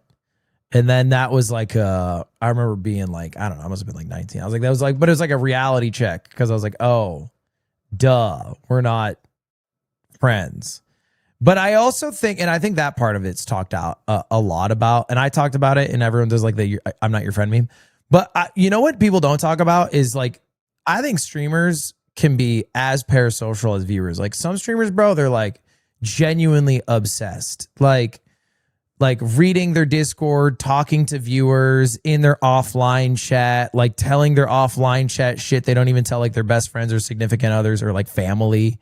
And then that was like, I remember being like, I don't know, I must have been like 19. I was like, that was like, but it was like a reality check because I was like, oh, duh, we're not friends. But I also think, and I think that part of it's talked out a lot about, and I talked about it, and everyone does like the "I'm not your friend" meme. But you know what people don't talk about is like, I think streamers can be as parasocial as viewers. Like some streamers, bro, they're like genuinely obsessed, like reading their Discord, talking to viewers in their offline chat, like telling their offline chat shit they don't even tell like their best friends or significant others or like family.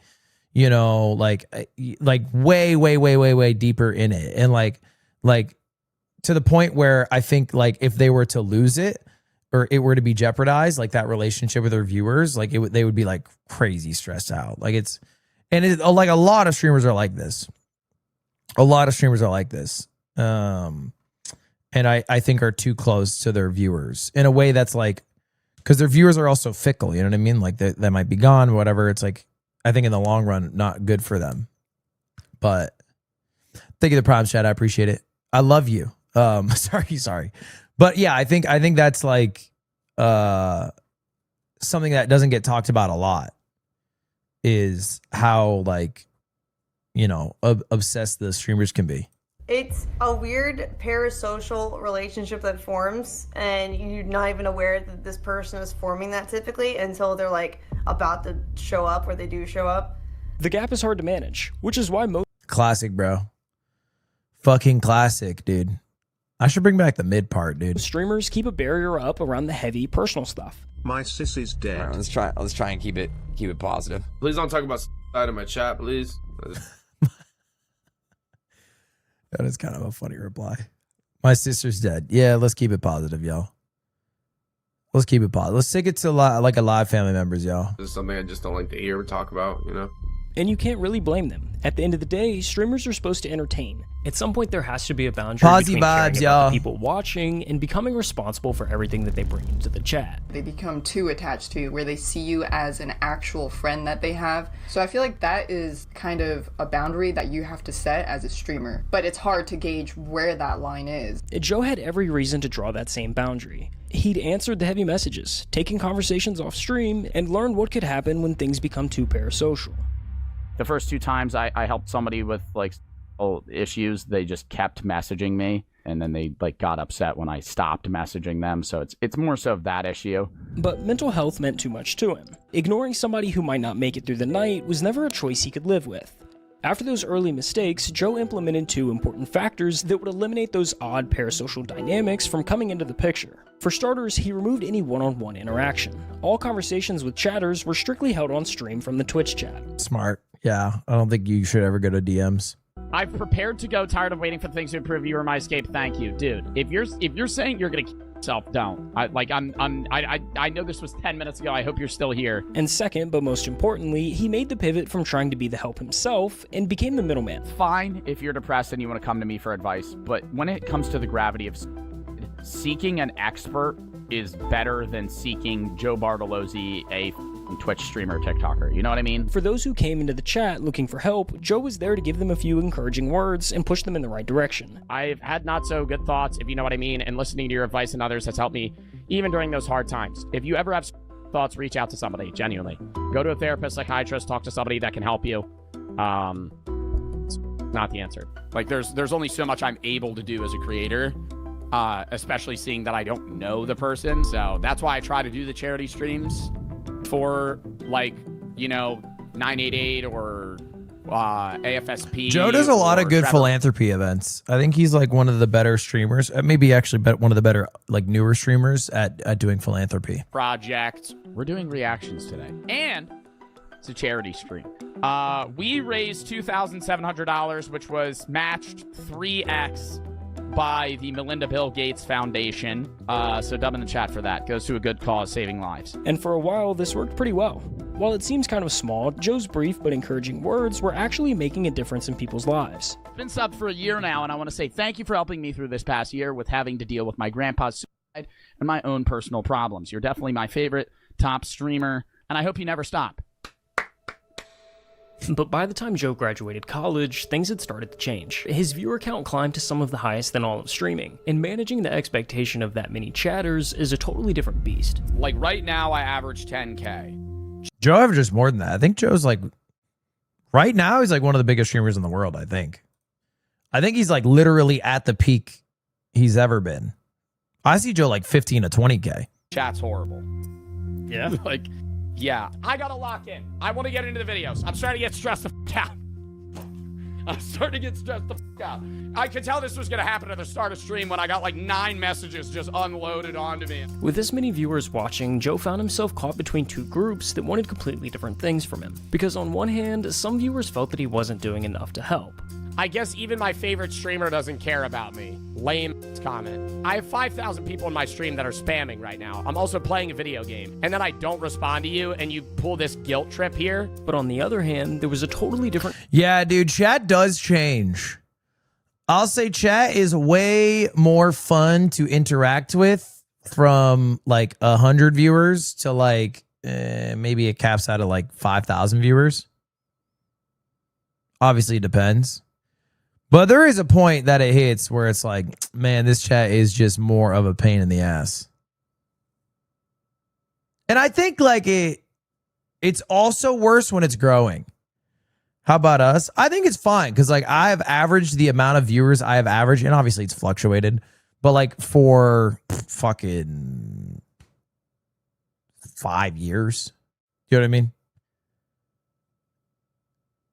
You know, like way deeper in it. And like to the point where I think like if they were to lose it or it were to be jeopardized, like that relationship with their viewers, like they would be like crazy stressed out. Like like a lot of streamers are like this. A lot of streamers are like this. And I think are too close to their viewers in a way that's like, because their viewers are also fickle. You know what I mean? Like they might be gone, whatever. It's like, I think in the long run, not good for them. But thank you for the prime chat. I appreciate it. I love you. Sorry. But yeah, I think that's like something that doesn't get talked about a lot is how like, you know, obsessed the streamers can be. It's a weird parasocial relationship that forms, and you're not even aware that this person is forming that typically until they're like about to show up, or they do show up. The gap is hard to manage, which is why most classic, bro. Fucking classic, dude. I should bring back the mid part, dude. Streamers keep a barrier up around the heavy personal stuff. My sis is dead. Right, let's try and keep it positive. Please don't talk about Side of my chat, please. That is kind of a funny reply. My sister's dead. Yeah, let's keep it positive, y'all. Let's keep it positive. Let's take it to like a live family members, y'all. This is something I just don't like to hear or talk about, you know? And you can't really blame them. At the end of the day, streamers are supposed to entertain. At some point, there has to be a boundary between caring about the people watching and becoming responsible for everything that they bring into the chat. They become too attached to you, where they see you as an actual friend that they have. So I feel like that is kind of a boundary that you have to set as a streamer. But it's hard to gauge where that line is. Joe had every reason to draw that same boundary. He'd answered the heavy messages, taken conversations off stream, and learned what could happen when things become too parasocial. The first 2 times I helped somebody with like issues, they just kept messaging me, and then they like got upset when I stopped messaging them. So it's more so of that issue. But mental health meant too much to him. Ignoring somebody who might not make it through the night was never a choice he could live with. After those early mistakes, Joe implemented 2 important factors that would eliminate those odd parasocial dynamics from coming into the picture. For starters, he removed any one-on-one interaction. All conversations with chatters were strictly held on stream from the Twitch chat. Smart. Yeah, I don't think you should ever go to DMs. I've prepared to go, tired of waiting for things to improve. You are my escape. Thank you, dude. If you're saying you're gonna kill yourself, don't. I know this was 10 minutes ago. I hope you're still here. And second, but most importantly, he made the pivot from trying to be the help himself and became the middleman. Fine if you're depressed and you want to come to me for advice, but when it comes to the gravity of seeking an expert is better than seeking Joe Bartolozzi, a Twitch streamer, TikToker. You know what I mean? For those who came into the chat looking for help, Joe was there to give them a few encouraging words and push them in the right direction. I've had not so good thoughts, if you know what I mean, and listening to your advice and others has helped me even during those hard times. If you ever have thoughts, reach out to somebody, genuinely. Go to a therapist, psychiatrist, talk to somebody that can help you. It's not the answer. Like, there's only so much I'm able to do as a creator, especially seeing that I don't know the person. So that's why I try to do the charity streams for, like, you know, 988 or AFSP. Joe does a lot of good philanthropy events. I think he's like one of the better streamers, maybe actually one of the better, like, newer streamers at doing philanthropy. Project. We're doing reactions today. And it's a charity stream. We raised $2,700, which was matched 3x by the Melinda Bill Gates Foundation. So dub in the chat for that. Goes to a good cause, saving lives. And for a while, this worked pretty well. While it seems kind of small, Joe's brief but encouraging words were actually making a difference in people's lives. I've been subbed for a year now, and I want to say thank you for helping me through this past year with having to deal with my grandpa's suicide and my own personal problems. You're definitely my favorite top streamer, and I hope you never stop. But by the time Joe graduated college, things had started to change. His viewer count climbed to some of the highest in all of streaming, and managing the expectation of that many chatters is a totally different beast. Like right now, I average 10K. Joe averages more than that. I think Joe's like, right now, he's like one of the biggest streamers in the world, I think. I think he's like literally at the peak he's ever been. I see Joe like 15 to 20K. Chat's horrible. Yeah? Like, yeah. I gotta lock in. I want to get into the videos. I'm starting to get stressed the f out. I'm starting to get stressed the f out. I could tell this was gonna happen at the start of stream when I got like 9 messages just unloaded onto me. With this many viewers watching, Joe found himself caught between 2 groups that wanted completely different things from him. Because on one hand, some viewers felt that he wasn't doing enough to help. I guess even my favorite streamer doesn't care about me. Lame comment. I have 5,000 people in my stream that are spamming right now. I'm also playing a video game. And then I don't respond to you and you pull this guilt trip here. But on the other hand, there was a totally different... Yeah, dude, chat does change. I'll say chat is way more fun to interact with from like 100 viewers to like maybe it caps out at like 5,000 viewers. Obviously, it depends. But there is a point that it hits where it's like, man, this chat is just more of a pain in the ass. And I think like it's also worse when it's growing. How about us? I think it's fine because like I have averaged the amount of viewers I have averaged, and obviously it's fluctuated, but like for fucking 5 years. You know what I mean?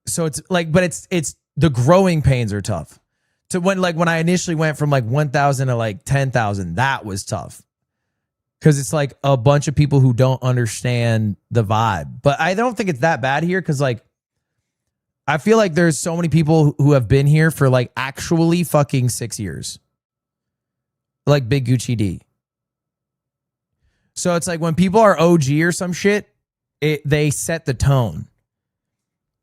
So it's like, but it's the growing pains are tough. To when I initially went from like 1,000 to like 10,000, that was tough. Because it's like a bunch of people who don't understand the vibe. But I don't think it's that bad here because like I feel like there's so many people who have been here for like actually fucking 6 years. Like Big Gucci D. So it's like when people are OG or some shit, they set the tone.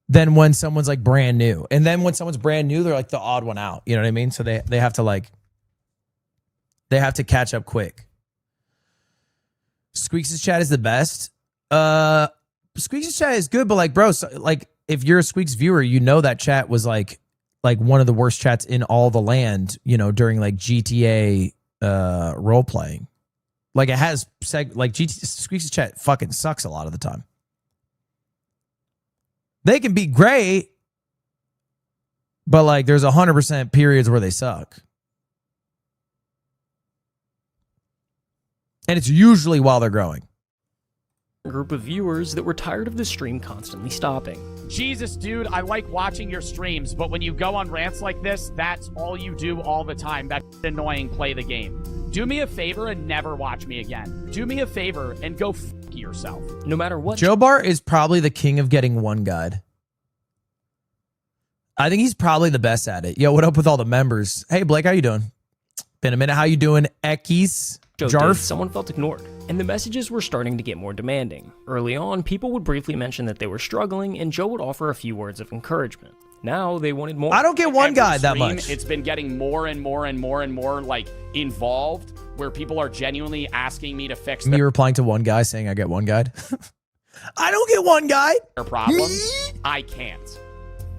Then when someone's like brand new. And then when someone's brand new, they're like the odd one out. You know what I mean? So they have to like, they have to catch up quick. Squeaks' chat is the best. Squeaks' chat is good, but like, bro, so, like if you're a Squeaks viewer, you know that chat was like one of the worst chats in all the land, you know, during like GTA role playing. Like it has Squeaks' chat fucking sucks a lot of the time. They can be great, but like there's 100% periods where they suck. And it's usually while they're growing. Group of viewers that were tired of the stream constantly stopping. Jesus, dude, I like watching your streams, but when you go on rants like this, that's all you do all the time. That's annoying. Play the game. Do me a favor and never watch me again. Do me a favor and go f*** yourself. No matter what. Joe Bart is probably the king of getting one guide. I think he's probably the best at it. Yo, what up with all the members? Hey, Blake, how you doing? Been a minute. How you doing, Ekis? Jarf? Someone felt ignored, and the messages were starting to get more demanding. Early on, people would briefly mention that they were struggling, and Joe would offer a few words of encouragement. Now they wanted more. I don't get one guide that much. It's been getting more and more and more and more like involved, where people are genuinely asking me to fix Me replying to one guy saying I get one guide. I don't get one guide. Their problems. I can't.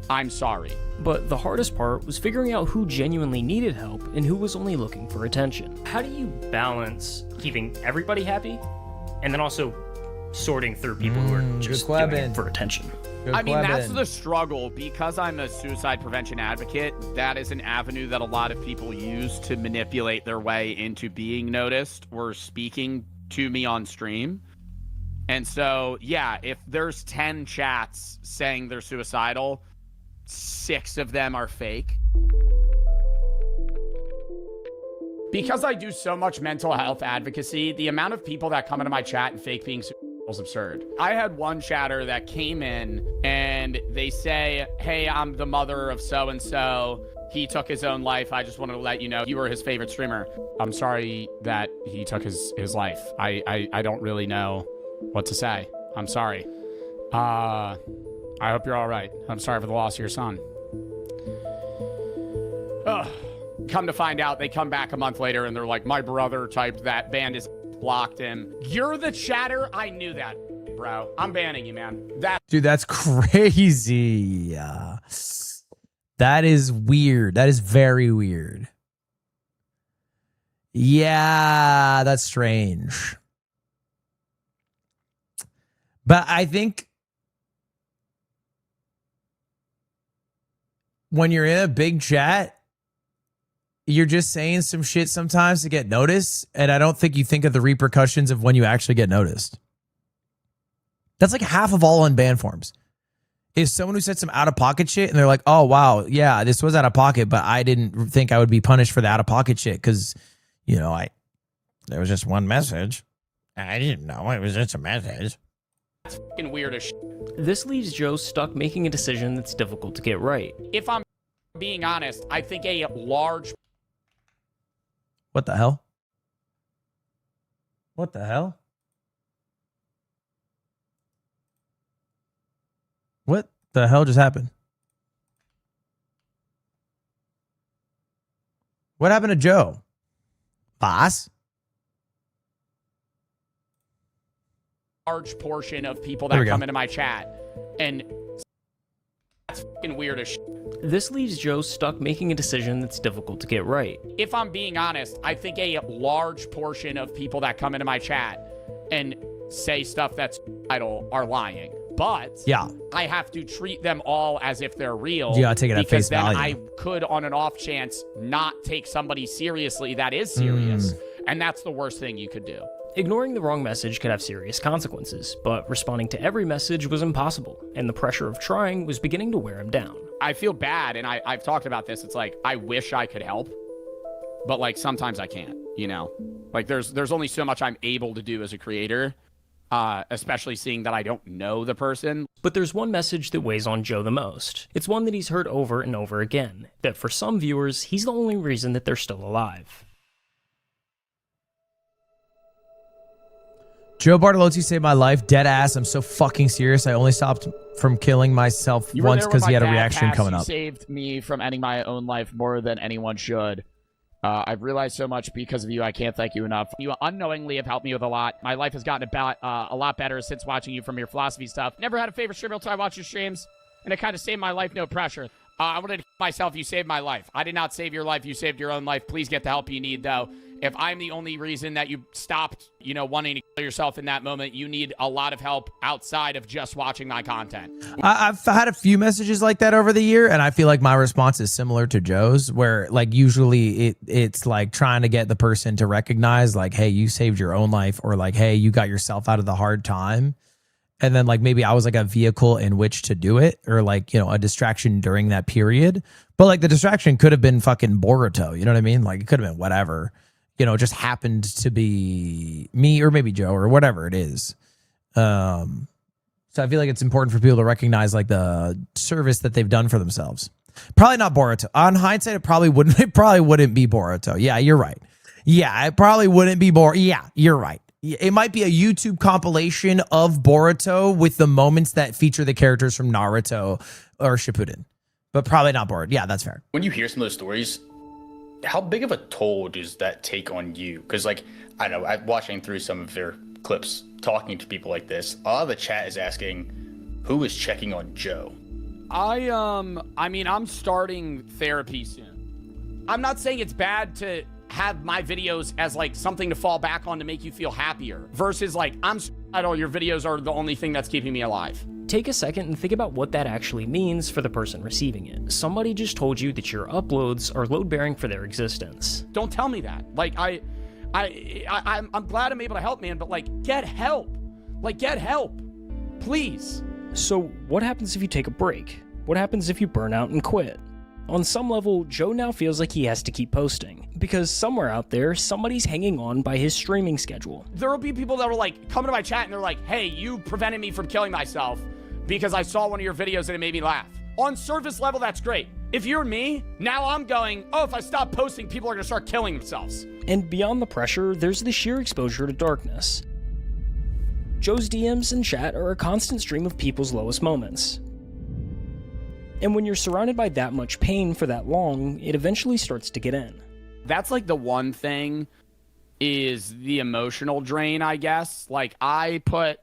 I'm sorry. But the hardest part was figuring out who genuinely needed help and who was only looking for attention. How do you balance keeping everybody happy and then also sorting through people who are just doing it for attention? I mean, that's the struggle. Because I'm a suicide prevention advocate, that is an avenue that a lot of people use to manipulate their way into being noticed or speaking to me on stream. And so, yeah, if there's 10 chats saying they're suicidal, 6 of them are fake. Because I do so much mental health advocacy, the amount of people that come into my chat and fake being suicidal is absurd. I had one chatter that came in and they say, hey, I'm the mother of so-and-so. He took his own life. I just wanted to let you know you were his favorite streamer. I'm sorry that he took his life. I don't really know what to say. I'm sorry. I hope you're all right. I'm sorry for the loss of your son. Ugh. Come to find out, they come back a month later and they're like, my brother typed that, banned his, blocked him. You're the chatter? I knew that, bro. I'm banning you, man. Dude, that's crazy. That is weird. That is very weird. Yeah, that's strange. But I think when you're in a big chat, you're just saying some shit sometimes to get noticed. And I don't think you think of the repercussions of when you actually get noticed. That's like half of all unbanned forms. Is someone who said some out-of-pocket shit and they're like, oh, wow, yeah, this was out of pocket, but I didn't think I would be punished for the out-of-pocket shit because, you know, there was just one message. I didn't know. It was just a message. That's fucking weird as shit. This leaves Joe stuck making a decision that's difficult to get right. If I'm being honest, I think a large... What the hell? What the hell? What the hell just happened? What happened to Joe? Boss? Large portion of people that come into my chat, and that's fucking weird as shit. This leaves Joe stuck making a decision that's difficult to get right. If I'm being honest, I think a large portion of people that come into my chat and say stuff that's idle are lying. But yeah, I have to treat them all as if they're real. You gotta take it at face value. Because then I could, on an off chance, not take somebody seriously that is serious. And that's the worst thing you could do. Ignoring the wrong message could have serious consequences, but responding to every message was impossible, and the pressure of trying was beginning to wear him down. I feel bad, and I've talked about this. It's like, I wish I could help, but like sometimes I can't, you know? Like there's only so much I'm able to do as a creator. especially seeing that I don't know the person. But there's one message that weighs on Joe the most. It's one that he's heard over and over again, that for some viewers, he's the only reason that they're still alive. Joe Bartolozzi saved my life. Dead ass. I'm so fucking serious. I only stopped from killing myself once because he had a reaction coming up. You saved me from ending my own life more than anyone should. I've realized so much because of you. I can't thank you enough. You unknowingly have helped me with a lot. My life has gotten about a lot better since watching you from your philosophy stuff. Never had a favorite streamer until I watched your streams, and it kind of saved my life. No pressure. I wanted to myself. You saved my life. I did not save your life. You saved your own life. Please get the help you need, though. If I'm the only reason that you stopped, wanting to kill yourself in that moment, you need a lot of help outside of just watching my content. I've had a few messages like that over the year, and I feel like my response is similar to Joe's, where like usually it's like trying to get the person to recognize like, hey, you saved your own life, or like, hey, you got yourself out of the hard time. And then like maybe I was like a vehicle in which to do it, or like, a distraction during that period. But like the distraction could have been fucking Boruto. You know what I mean? Like it could have been whatever. It just happened to be me or maybe Joe or whatever it is. So I feel like it's important for people to recognize like the service that they've done for themselves. Probably not Boruto. On hindsight, it probably wouldn't be Boruto. Yeah, you're right. Yeah, it probably wouldn't be Boruto. Yeah, you're right. It might be a YouTube compilation of Boruto with the moments that feature the characters from Naruto or Shippuden, but probably not Boruto. Yeah, that's fair. When you hear some of those stories, how big of a toll does that take on you? Because, like, I don't know, I'm watching through some of their clips, talking to people like this. A lot of the chat is asking, who is checking on Joe? I'm starting therapy soon. I'm not saying it's bad to have my videos as like something to fall back on to make you feel happier versus like I'm suicidal, your videos are the only thing that's keeping me alive. Take a second and think about what that actually means for the person receiving it. Somebody just told you that your uploads are load-bearing for their existence. Don't tell me that. Like I'm glad I'm able to help, man, but like get help. Like get help. Please. So what happens if you take a break? What happens if you burn out and quit? On some level, Joe now feels like he has to keep posting, because somewhere out there, somebody's hanging on by his streaming schedule. There will be people that will like come to my chat and they're like, hey, you prevented me from killing myself because I saw one of your videos and it made me laugh. On surface level, that's great. If you're me, now I'm going, oh, if I stop posting, people are gonna start killing themselves. And beyond the pressure, there's the sheer exposure to darkness. Joe's DMs and chat are a constant stream of people's lowest moments. And when you're surrounded by that much pain for that long, it eventually starts to get in. That's like the one thing is the emotional drain, I guess. Like I put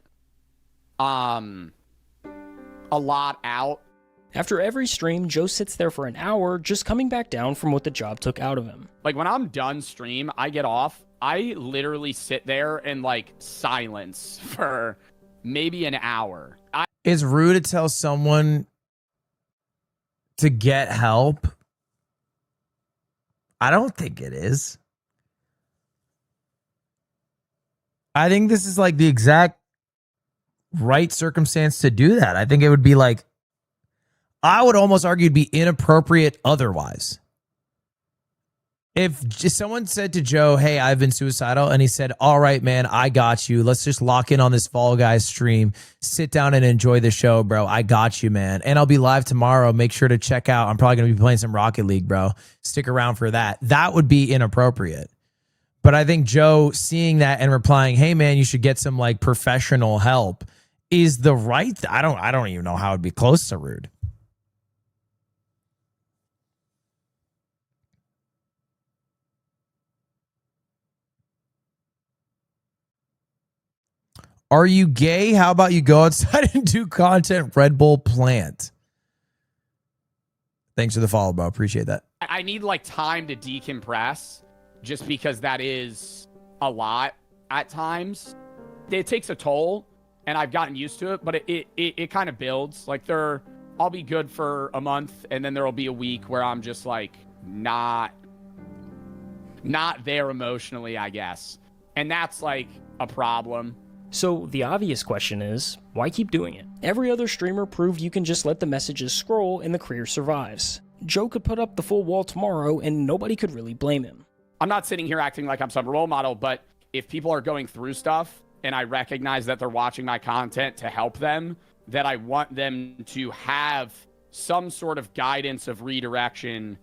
a lot out. After every stream, Joe sits there for an hour just coming back down from what the job took out of him. Like when I'm done stream, I get off. I literally sit there in like silence for maybe an hour. It's rude to tell someone to get help. I don't think it is. I think this is like the exact right circumstance to do that. I think it would be like, I would almost argue it'd be inappropriate otherwise. If just someone said to Joe, hey, I've been suicidal, and he said, all right, man, I got you. Let's just lock in on this Fall Guys stream. Sit down and enjoy the show, bro. I got you, man. And I'll be live tomorrow. Make sure to check out. I'm probably going to be playing some Rocket League, bro. Stick around for that. That would be inappropriate. But I think Joe seeing that and replying, hey, man, you should get some like professional help is the right. I don't even know how it'd be close to rude. Are you gay? How about you go outside and do content? Red Bull plant. Thanks for the follow, bro. Appreciate that. I need like time to decompress just because that is a lot at times. It takes a toll and I've gotten used to it, but it kind of builds. Like I'll be good for a month and then there'll be a week where I'm just like not there emotionally, I guess. And that's like a problem. So the obvious question is, why keep doing it? Every other streamer proved you can just let the messages scroll and the career survives. Joe could put up the full wall tomorrow and nobody could really blame him. I'm not sitting here acting like I'm some role model, but if people are going through stuff and I recognize that they're watching my content to help them, that I want them to have some sort of guidance of redirection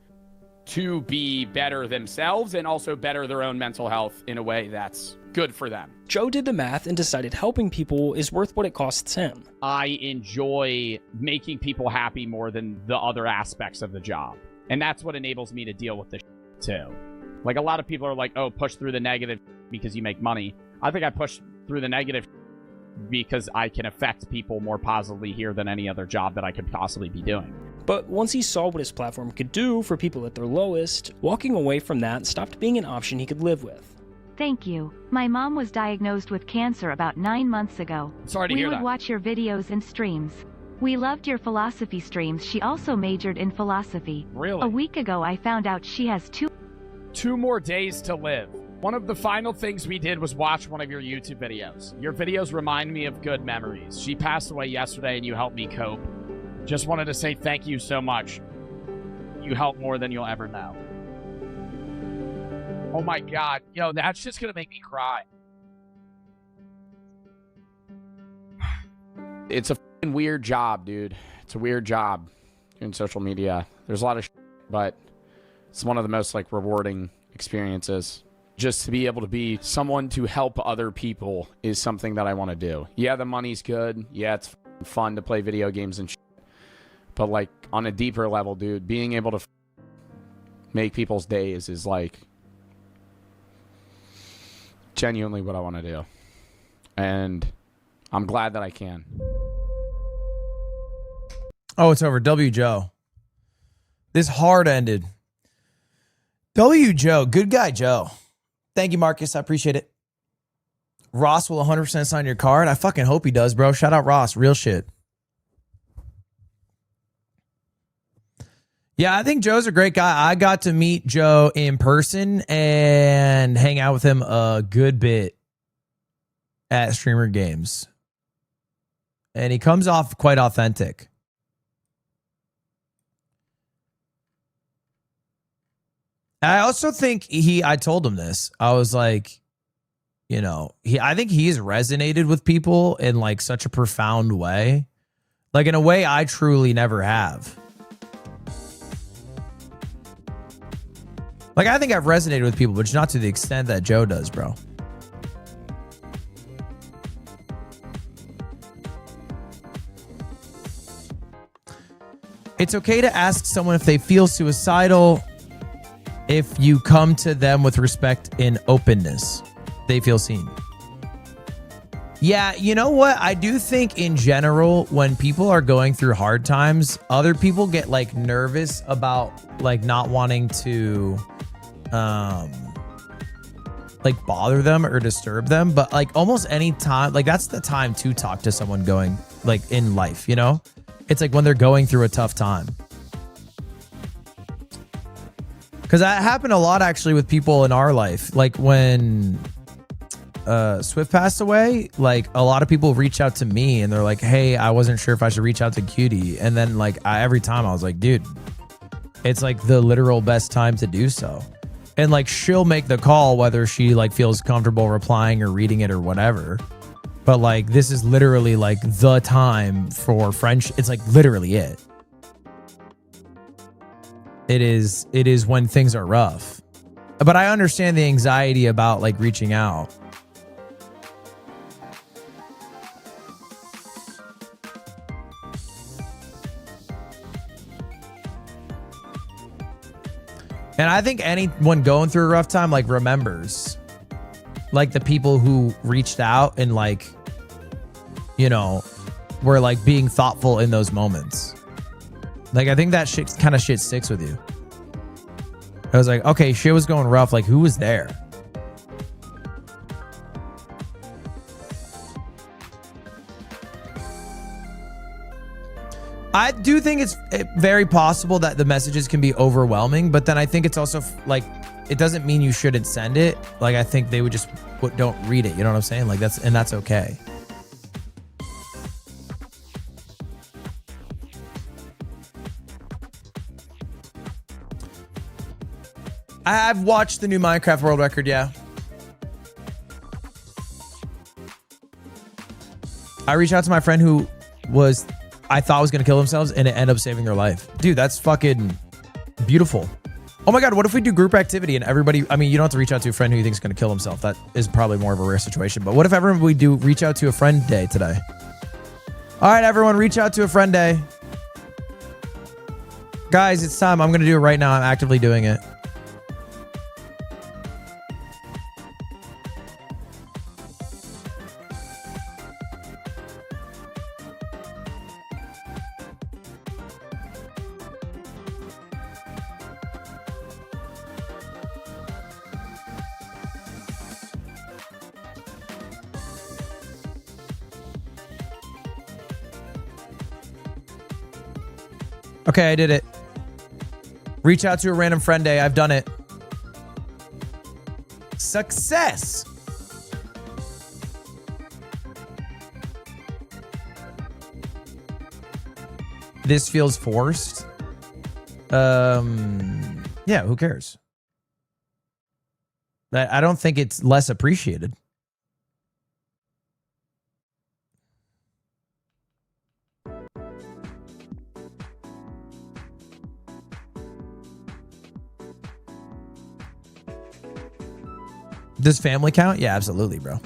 to be better themselves and also better their own mental health in a way that's good for them. Joe did the math and decided helping people is worth what it costs him. I enjoy making people happy more than the other aspects of the job. And that's what enables me to deal with this too. Like, a lot of people are like, oh, push through the negative because you make money. I think I push through the negative because I can affect people more positively here than any other job that I could possibly be doing. But once he saw what his platform could do for people at their lowest, walking away from that stopped being an option he could live with. Thank you. My mom was diagnosed with cancer about 9 months ago. Sorry to hear that. We would watch your videos and streams. We loved your philosophy streams. She also majored in philosophy. Really? A week ago I found out she has two more days to live. One of the final things we did was watch one of your YouTube videos. Your videos remind me of good memories. She passed away yesterday and you helped me cope. Just wanted to say thank you so much. You helped more than you'll ever know. Oh my God. Yo, that's just gonna make me cry. It's a f***ing weird job, dude. It's a weird job in social media. There's a lot of shit, but it's one of the most like rewarding experiences. Just to be able to be someone to help other people is something that I want to do. Yeah, the money's good. Yeah, it's fun to play video games and shit. But like on a deeper level, dude, being able to make people's days is like genuinely what I want to do. And I'm glad that I can. Oh, it's over. W. Joe. This hard ended. W. Joe. Good guy, Joe. Thank you, Marcus. I appreciate it. Ross will 100% sign your card. I fucking hope he does, bro. Shout out Ross. Real shit. Yeah, I think Joe's a great guy. I got to meet Joe in person and hang out with him a good bit at Streamer Games. And he comes off quite authentic. I also think I told him this. I was like, you know, I think he's resonated with people in like such a profound way. Like in a way I truly never have. Like I think I've resonated with people, but not to the extent that Joe does, bro. It's okay to ask someone if they feel suicidal if you come to them with respect and openness. They feel seen. Yeah, you know what? I do think in general, when people are going through hard times, other people get like nervous about like not wanting to like bother them or disturb them. But like almost any time, like that's the time to talk to someone going like in life, you know? It's like when they're going through a tough time. Because that happened a lot actually with people in our life. Like when Swift passed away, like a lot of people reached out to me and they're like, hey, I wasn't sure if I should reach out to Cutie. And then like every time I was like, dude, it's like the literal best time to do so. And like she'll make the call whether she like feels comfortable replying or reading it or whatever. But like this is literally like the time for friendship. It's like literally it. It is when things are rough. But I understand the anxiety about like reaching out. And I think anyone going through a rough time like remembers like the people who reached out and like, you know, were like being thoughtful in those moments. Like, I think that shit kind of shit sticks with you. I was like, okay, shit was going rough. Like, who was there? I do think it's very possible that the messages can be overwhelming, but then I think it's also like, it doesn't mean you shouldn't send it. Like, I think they would just don't read it. You know what I'm saying? Like, that's okay. I've watched the new Minecraft world record, yeah. I reached out to my friend who I thought was going to kill themselves, and it ended up saving their life. Dude, that's fucking beautiful. Oh my God, what if we do group activity and everybody, I mean, you don't have to reach out to a friend who you think is going to kill himself. That is probably more of a rare situation. But what if everyone we do reach out to a friend day today? All right, everyone, reach out to a friend day. Guys, it's time. I'm going to do it right now. I'm actively doing it. Okay, I did it. Reach out to a random friend day. I've done it. Success. This feels forced. Yeah, who cares? I don't think it's less appreciated. Does family count? Yeah, absolutely, bro.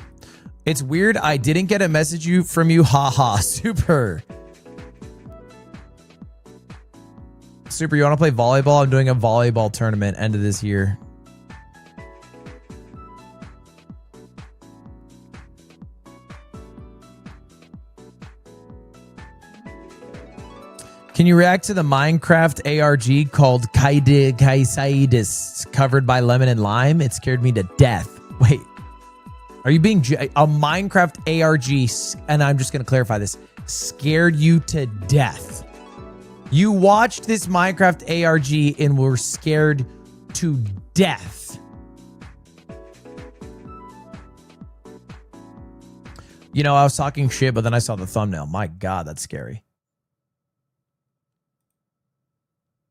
It's weird. I didn't get a message from you. Haha. Super. Super, you want to play volleyball? I'm doing a volleyball tournament end of this year. Can you react to the Minecraft ARG called Kaidis covered by lemon and lime? It scared me to death. Wait, are you being a Minecraft ARG? And I'm just going to clarify this. Scared you to death. You watched this Minecraft ARG and were scared to death. You know, I was talking shit, but then I saw the thumbnail. My God, that's scary.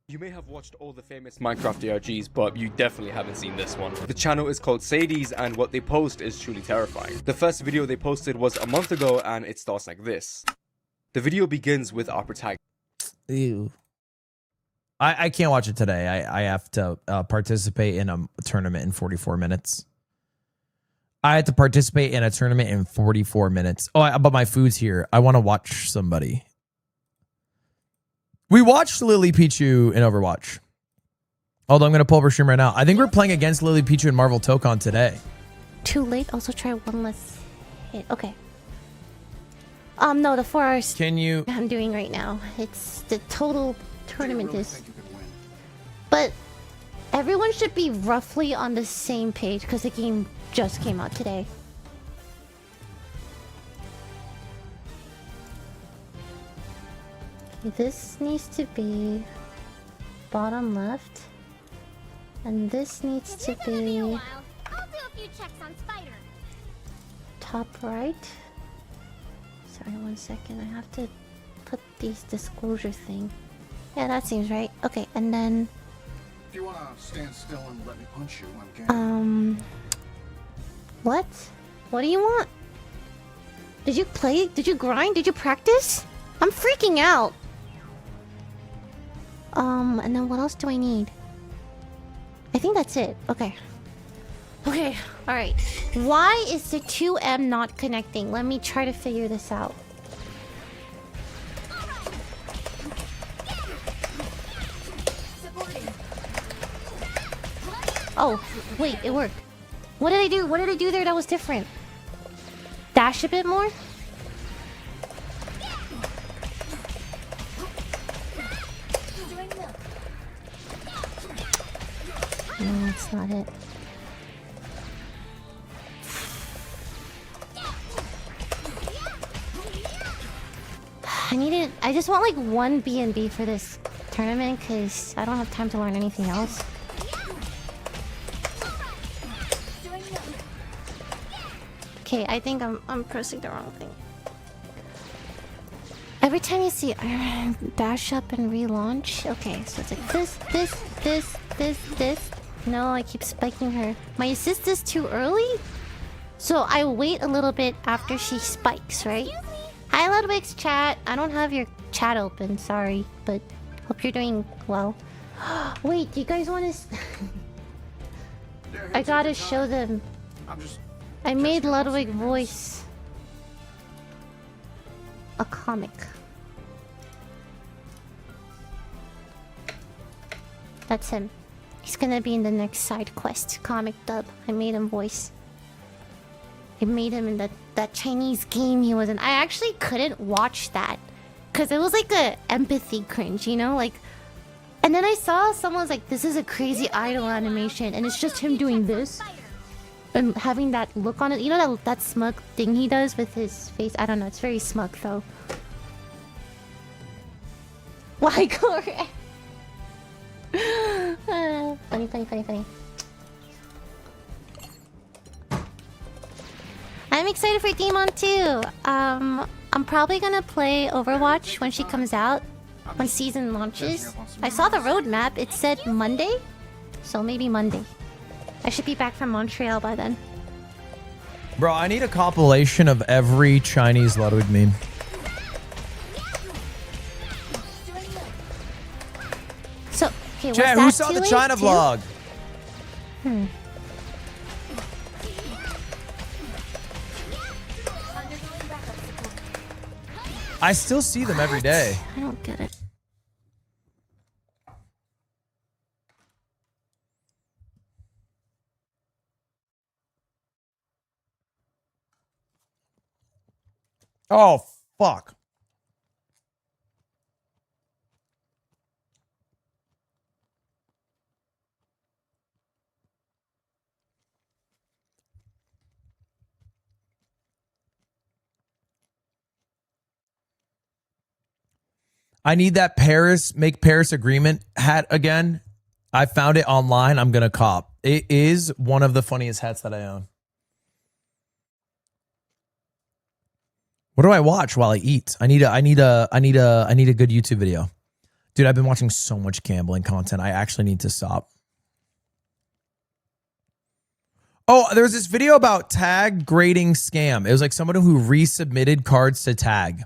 You may have watched all the famous Minecraft ARGs, but you definitely haven't seen this one. The channel is called Sadie's, and what they post is truly terrifying. The first video they posted was a month ago, and it starts like this. The video begins with our protagonist. Ew. I can't watch it today. I have to participate in a tournament in 44 minutes. I had to participate in a tournament in 44 minutes. Oh, but my food's here. I want to watch somebody. We watched LilyPichu in Overwatch. Although I'm going to pull up her stream right now. I think we're playing against LilyPichu and Marvel Tokon today. Too late. Also try one less hit. Okay. No, the 4 hours Can you... I'm doing right now. It's the total tournament is... But everyone should be roughly on the same page because the game just came out today. This needs to be bottom left, and this needs to be top right. Sorry, 1 second. I have to put these disclosure thing. Yeah, that seems right. Okay, and then. If you wanna stand still and let me punch you, I'm game. What? What do you want? Did you play? Did you grind? Did you practice? I'm freaking out. And then what else do I need? I think that's it. Okay. Okay, alright. Why is the 2M not connecting? Let me try to figure this out. Oh, wait, it worked. What did I do? What did I do there that was different? Dash a bit more? No, that's not it. I just want like one B&B for this tournament because I don't have time to learn anything else. Okay, I think I'm pressing the wrong thing. Every time you see dash up and relaunch. Okay, so it's like this. No, I keep spiking her. My assist is too early? So I wait a little bit after she spikes, right? Hi, Ludwig's chat. I don't have your chat open, sorry, but hope you're doing well. Wait, do you guys want to... I gotta show them. I made Ludwig voice a comic. That's him. He's gonna be in the next side quest comic dub. I made him voice. I made him in that Chinese game he was in. I actually couldn't watch that because it was like a empathy cringe, you know, like. And then I saw someone's like, "This is a crazy idol animation," and it's just him doing this and having that look on it. You know that smug thing he does with his face. I don't know. It's very smug though. Why, Corey? Funny, funny, funny, funny. I'm excited for Demon too. I'm probably gonna play Overwatch when she comes out, when season launches. I saw the roadmap. It said Monday, so maybe Monday. I should be back from Montreal by then. Bro, I need a compilation of every Chinese Ludwig meme. So, okay, was Chat, that who saw too the late China too? vlog? I still see them every day. I don't get it. Oh, fuck. I need that Make Paris Agreement hat again. I found it online. I'm going to cop. It is one of the funniest hats that I own. What do I watch while I eat? I need a good YouTube video. Dude, I've been watching so much gambling content. I actually need to stop. Oh, there was this video about tag grading scam. It was like someone who resubmitted cards to tag.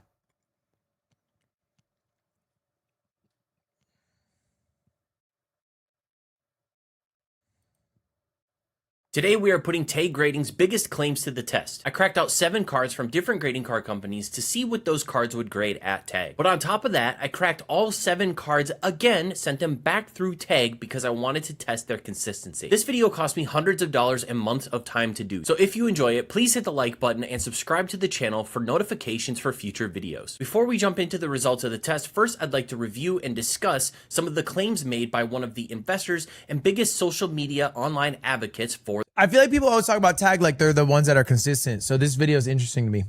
Today we are putting tag grading's biggest claims to the test. I cracked out 7 cards from different grading card companies to see what those cards would grade at tag. But on top of that, I cracked all 7 cards again, sent them back through tag because I wanted to test their consistency. This video cost me hundreds of dollars and months of time to do. So if you enjoy it, please hit the like button and subscribe to the channel for notifications for future videos. Before we jump into the results of the test, first I'd like to review and discuss some of the claims made by one of the investors and biggest social media online advocates for. I feel like people always talk about tag like they're the ones that are consistent. So this video is interesting to me.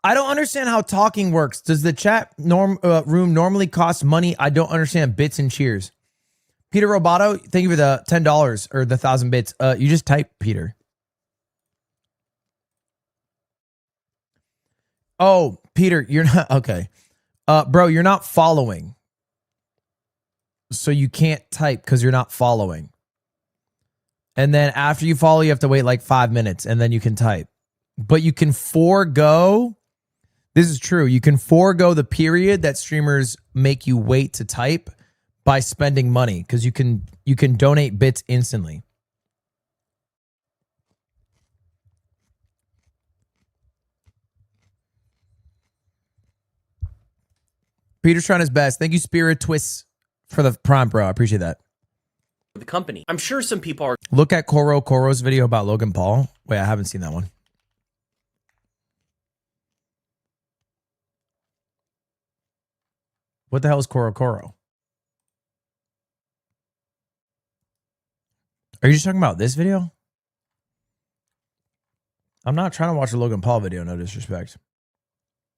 I don't understand how talking works. Does the chat room normally cost money? I don't understand. Bits and cheers. Peter Roboto, thank you for the $10 or the 1,000 bits. You just type Peter. Oh, Peter, you're not okay. Bro, you're not following. So you can't type because you're not following. And then after you follow, you have to wait like 5 minutes and then you can type. But you can forego, this is true, you can forego the period that streamers make you wait to type by spending money because you can donate bits instantly. Peter's trying his best. Thank you, Spirit Twists, for the prime, bro. I appreciate that. The company. I'm sure some people are. Look at Koro's video about Logan Paul. Wait, I haven't seen that one. What the hell is Koro? Are you just talking about this video? I'm not trying to watch a Logan Paul video, no disrespect.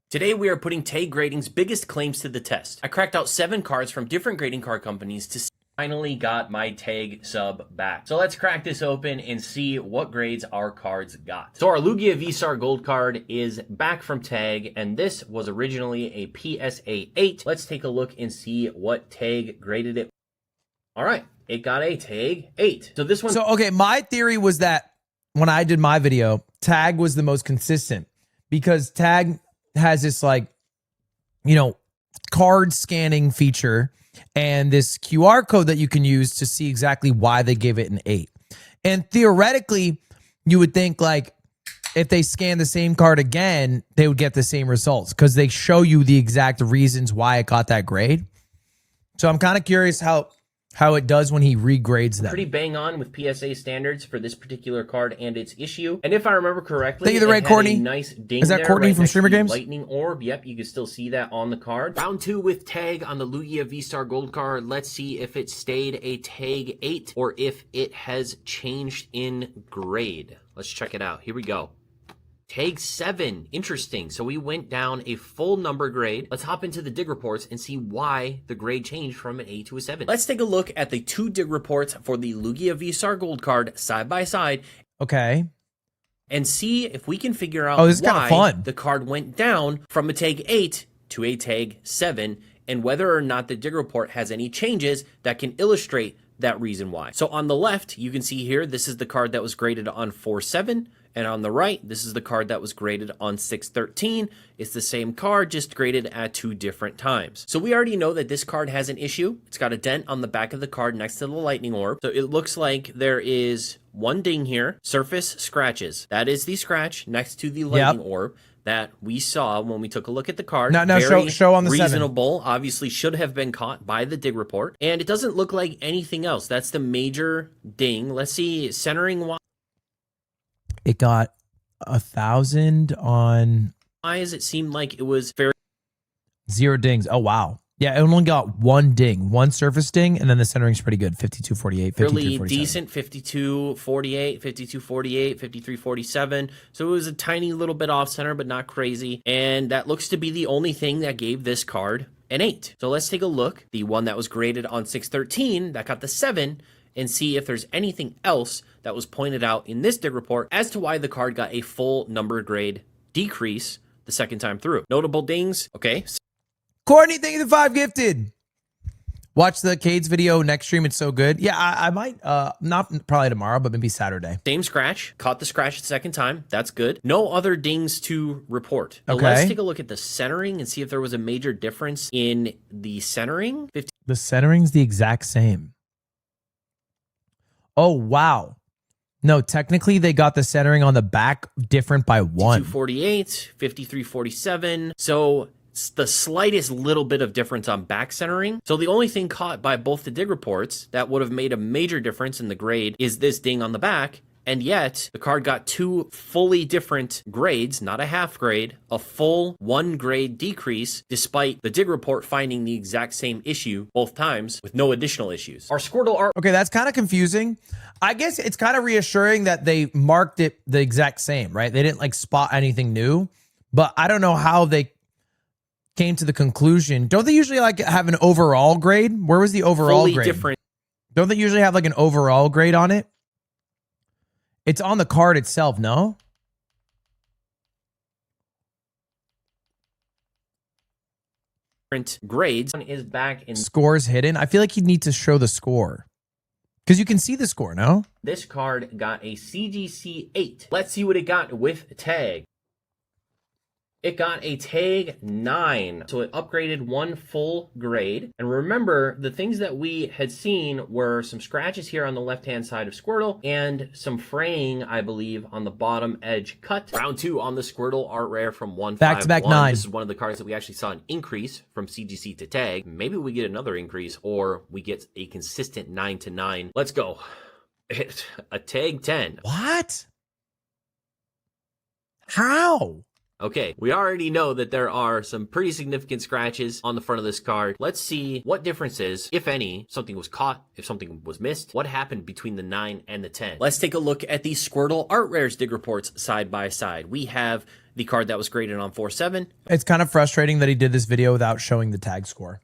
Today we are putting tag grading's biggest claims to the test. I cracked out 7 cards from different grading card companies to finally got my tag sub back. So let's crack this open and see what grades our cards got. So our Lugia V-Star Gold card is back from tag, and this was originally a PSA 8. Let's take a look and see what tag graded it. All right, it got a tag 8. So this one. So, okay, my theory was that when I did my video, tag was the most consistent because tag has this like, card scanning feature and this QR code that you can use to see exactly why they gave it an 8. And theoretically, you would think like if they scan the same card again, they would get the same results because they show you the exact reasons why it got that grade. So I'm kind of curious how it does when he regrades them. Pretty bang on with PSA standards for this particular card and its issue. And if I remember correctly, Thank you, the right, Courtney. Nice ding Is that there Courtney right from next to Streamer the Games? Lightning orb. Yep, you can still see that on the card. Round 2 with tag on the Lugia V-Star Gold card. Let's see if it stayed a tag 8 or if it has changed in grade. Let's check it out. Here we go. Tag 7, interesting. So we went down a full number grade. Let's hop into the dig reports and see why the grade changed from an 8 to a 7. Let's take a look at the 2 dig reports for the Lugia V-Star Gold card side by side. Okay. And see if we can figure out this is why kinda fun. the card went down from a tag 8 to a tag 7 and whether or not the dig report has any changes that can illustrate that reason why. So on the left, you can see here, this is the card that was graded on 4-7. And on the right, this is the card that was graded on 6-13. It's the same card, just graded at 2 different times. So we already know that this card has an issue. It's got a dent on the back of the card next to the lightning orb. So it looks like there is 1 ding here, surface scratches. That is the scratch next to the lightning orb that we saw when we took a look at the card. Now show on the 7. Reasonable, obviously should have been caught by the dig report. And it doesn't look like anything else. That's the major ding. Let's see, centering wise. It got 1,000 on. Why does it seem like it was very 0 dings? Oh, wow. Yeah, it only got 1 ding, 1 surface ding, and then the centering's pretty good. 52-48, really 53-47. decent? 52-48, 52-48, 53-47. So it was a tiny little bit off center, but not crazy. And that looks to be the only thing that gave this card an 8. So let's take a look. The one that was graded on 6-13, that got the 7, and see if there's anything else that was pointed out in this dig report as to why the card got a full number grade decrease the second time through. Notable dings, okay. Courtney, thank you for the 5 gifted. Watch the Cades video next stream. It's so good. Yeah, I might, not probably tomorrow, but maybe Saturday. Same scratch. Caught the scratch the second time. That's good. No other dings to report. Now Okay. let's take a look at the centering and see if there was a major difference in the centering. The centering's the exact same. Oh, wow. No, technically they got the centering on the back different by 1. 52-48, 53-47. So it's the slightest little bit of difference on back centering. So the only thing caught by both the dig reports that would have made a major difference in the grade is this ding on the back. And yet the card got 2 fully different grades, not a half grade, a full 1 grade decrease, despite the dig report finding the exact same issue both times with no additional issues. Our Squirtle art. Okay, that's kind of confusing. I guess it's kind of reassuring that they marked it the exact same, right? They didn't like spot anything new, but I don't know how they came to the conclusion. Don't they usually like have an overall grade? Where was the overall Fully grade? different. Don't they usually have like an overall grade on it? It's on the card itself, no? Different grades. One is back in Scores hidden. I feel like you'd need to show the score. Because you can see the score, no? this card got a CGC 8. Let's see what it got with tag. It got a tag 9, so it upgraded 1 full grade. And remember, the things that we had seen were some scratches here on the left-hand side of Squirtle and some fraying, I believe, on the bottom edge cut. Round 2 on the Squirtle art rare from 151. Back-to-back 9. This is one of the cards that we actually saw an increase from CGC to tag. Maybe we get another increase, or we get a consistent 9 to 9. Let's go. A tag 10. What? How? Okay, we already know that there are some pretty significant scratches on the front of this card. Let's see what differences, if any, something was caught, if something was missed, what happened between the 9 and the 10. Let's take a look at the Squirtle Art Rares dig reports side by side. We have the card that was graded on 4-7. It's kind of frustrating that he did this video without showing the tag score.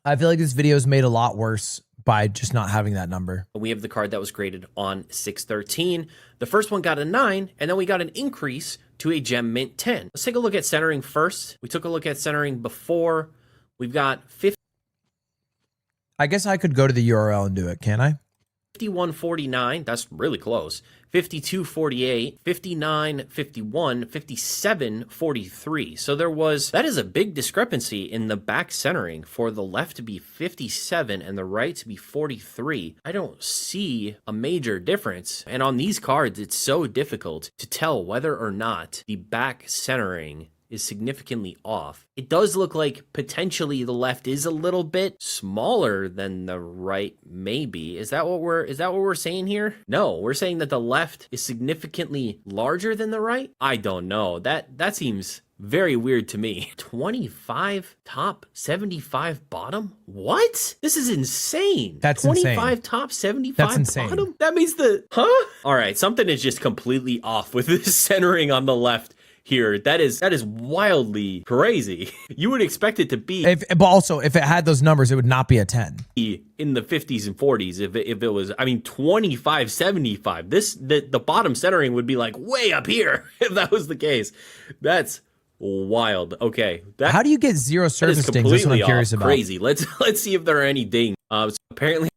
I feel like this video is made a lot worse by just not having that number. We have the card that was graded on 6-13. The first one got a 9, and then we got an increase to a Gem Mint 10. Let's take a look at centering first. We took a look at centering before. We've got 50. I guess I could go to the URL and do it, can I? 51.49, that's really close. 52.48, 59.51, 57.43. So that is a big discrepancy in the back centering for the left to be 57 and the right to be 43. I don't see a major difference. And on these cards, it's so difficult to tell whether or not the back centering is significantly off. It does look like potentially the left is a little bit smaller than the right, maybe. Is that what we're saying here? No, we're saying that the left is significantly larger than the right? I don't know. That seems very weird to me. 25 top, 75 bottom? What? This is insane. That's 25 insane. top, 75 That's insane. bottom? That means All right, something is just completely off with this centering on the left here. That is wildly crazy. You would expect it to be But also, if it had those numbers, it would not be a 10. in the 50s and 40s if it was, 25, 75. The bottom centering would be like way up here if that was the case. That's wild. Okay. How do you get zero surface dings? That's what I'm curious about. Crazy. Let's see if there are any dings. So apparently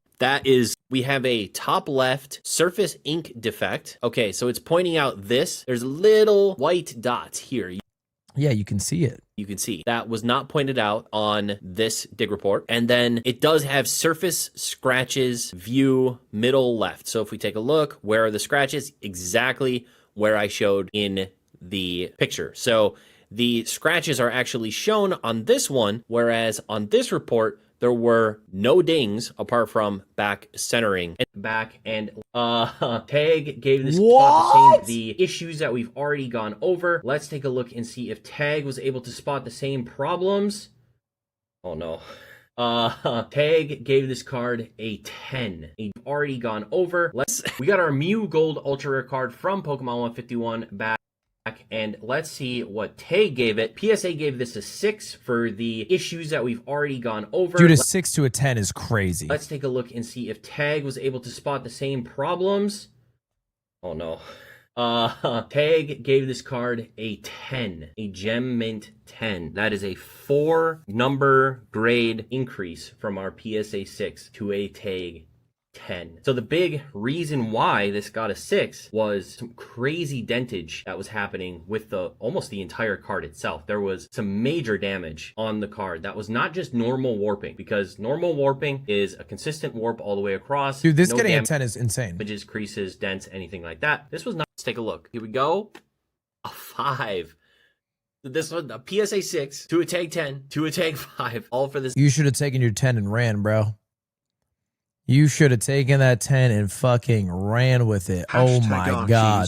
we have a top left surface ink defect. Okay, so it's pointing out there's little white dots here. Yeah, you can see it. You can see that was not pointed out on this dig report. And then it does have surface scratches, view, middle left. So if we take a look, where are the scratches? Exactly where I showed in the picture. So the scratches are actually shown on this one, whereas on this report, there were no dings apart from back centering and back. And Tag gave this spot the issues that we've already gone over. Let's take a look and see if Tag was able to spot the same problems. Oh no. Tag gave this card a 10. We've already gone over. We got our Mew Gold Ultra Rare card from Pokemon 151 back. And let's see what Tag gave it. PSA gave this a 6 for the issues that we've already gone over. Dude, a 6 to a 10 is crazy. Let's take a look and see if Tag was able to spot the same problems. Oh no. Tag gave this card a 10, a Gem Mint 10. That is a 4-number grade increase from our PSA 6 to a Tag 10. So the big reason why this got a 6 was some crazy dentage that was happening with almost the entire card itself. There was some major damage on the card that was not just normal warping, because normal warping is a consistent warp all the way across. Dude, this getting a 10 is insane. Damages, creases, dents, anything like that. This was not. Let's take a look. Here we go. A 5. This one, a PSA 6 to a Tag 10 to a Tag 5. All for this. You should have taken your 10 and ran, bro. You should have taken that 10 and fucking ran with it. Oh my God.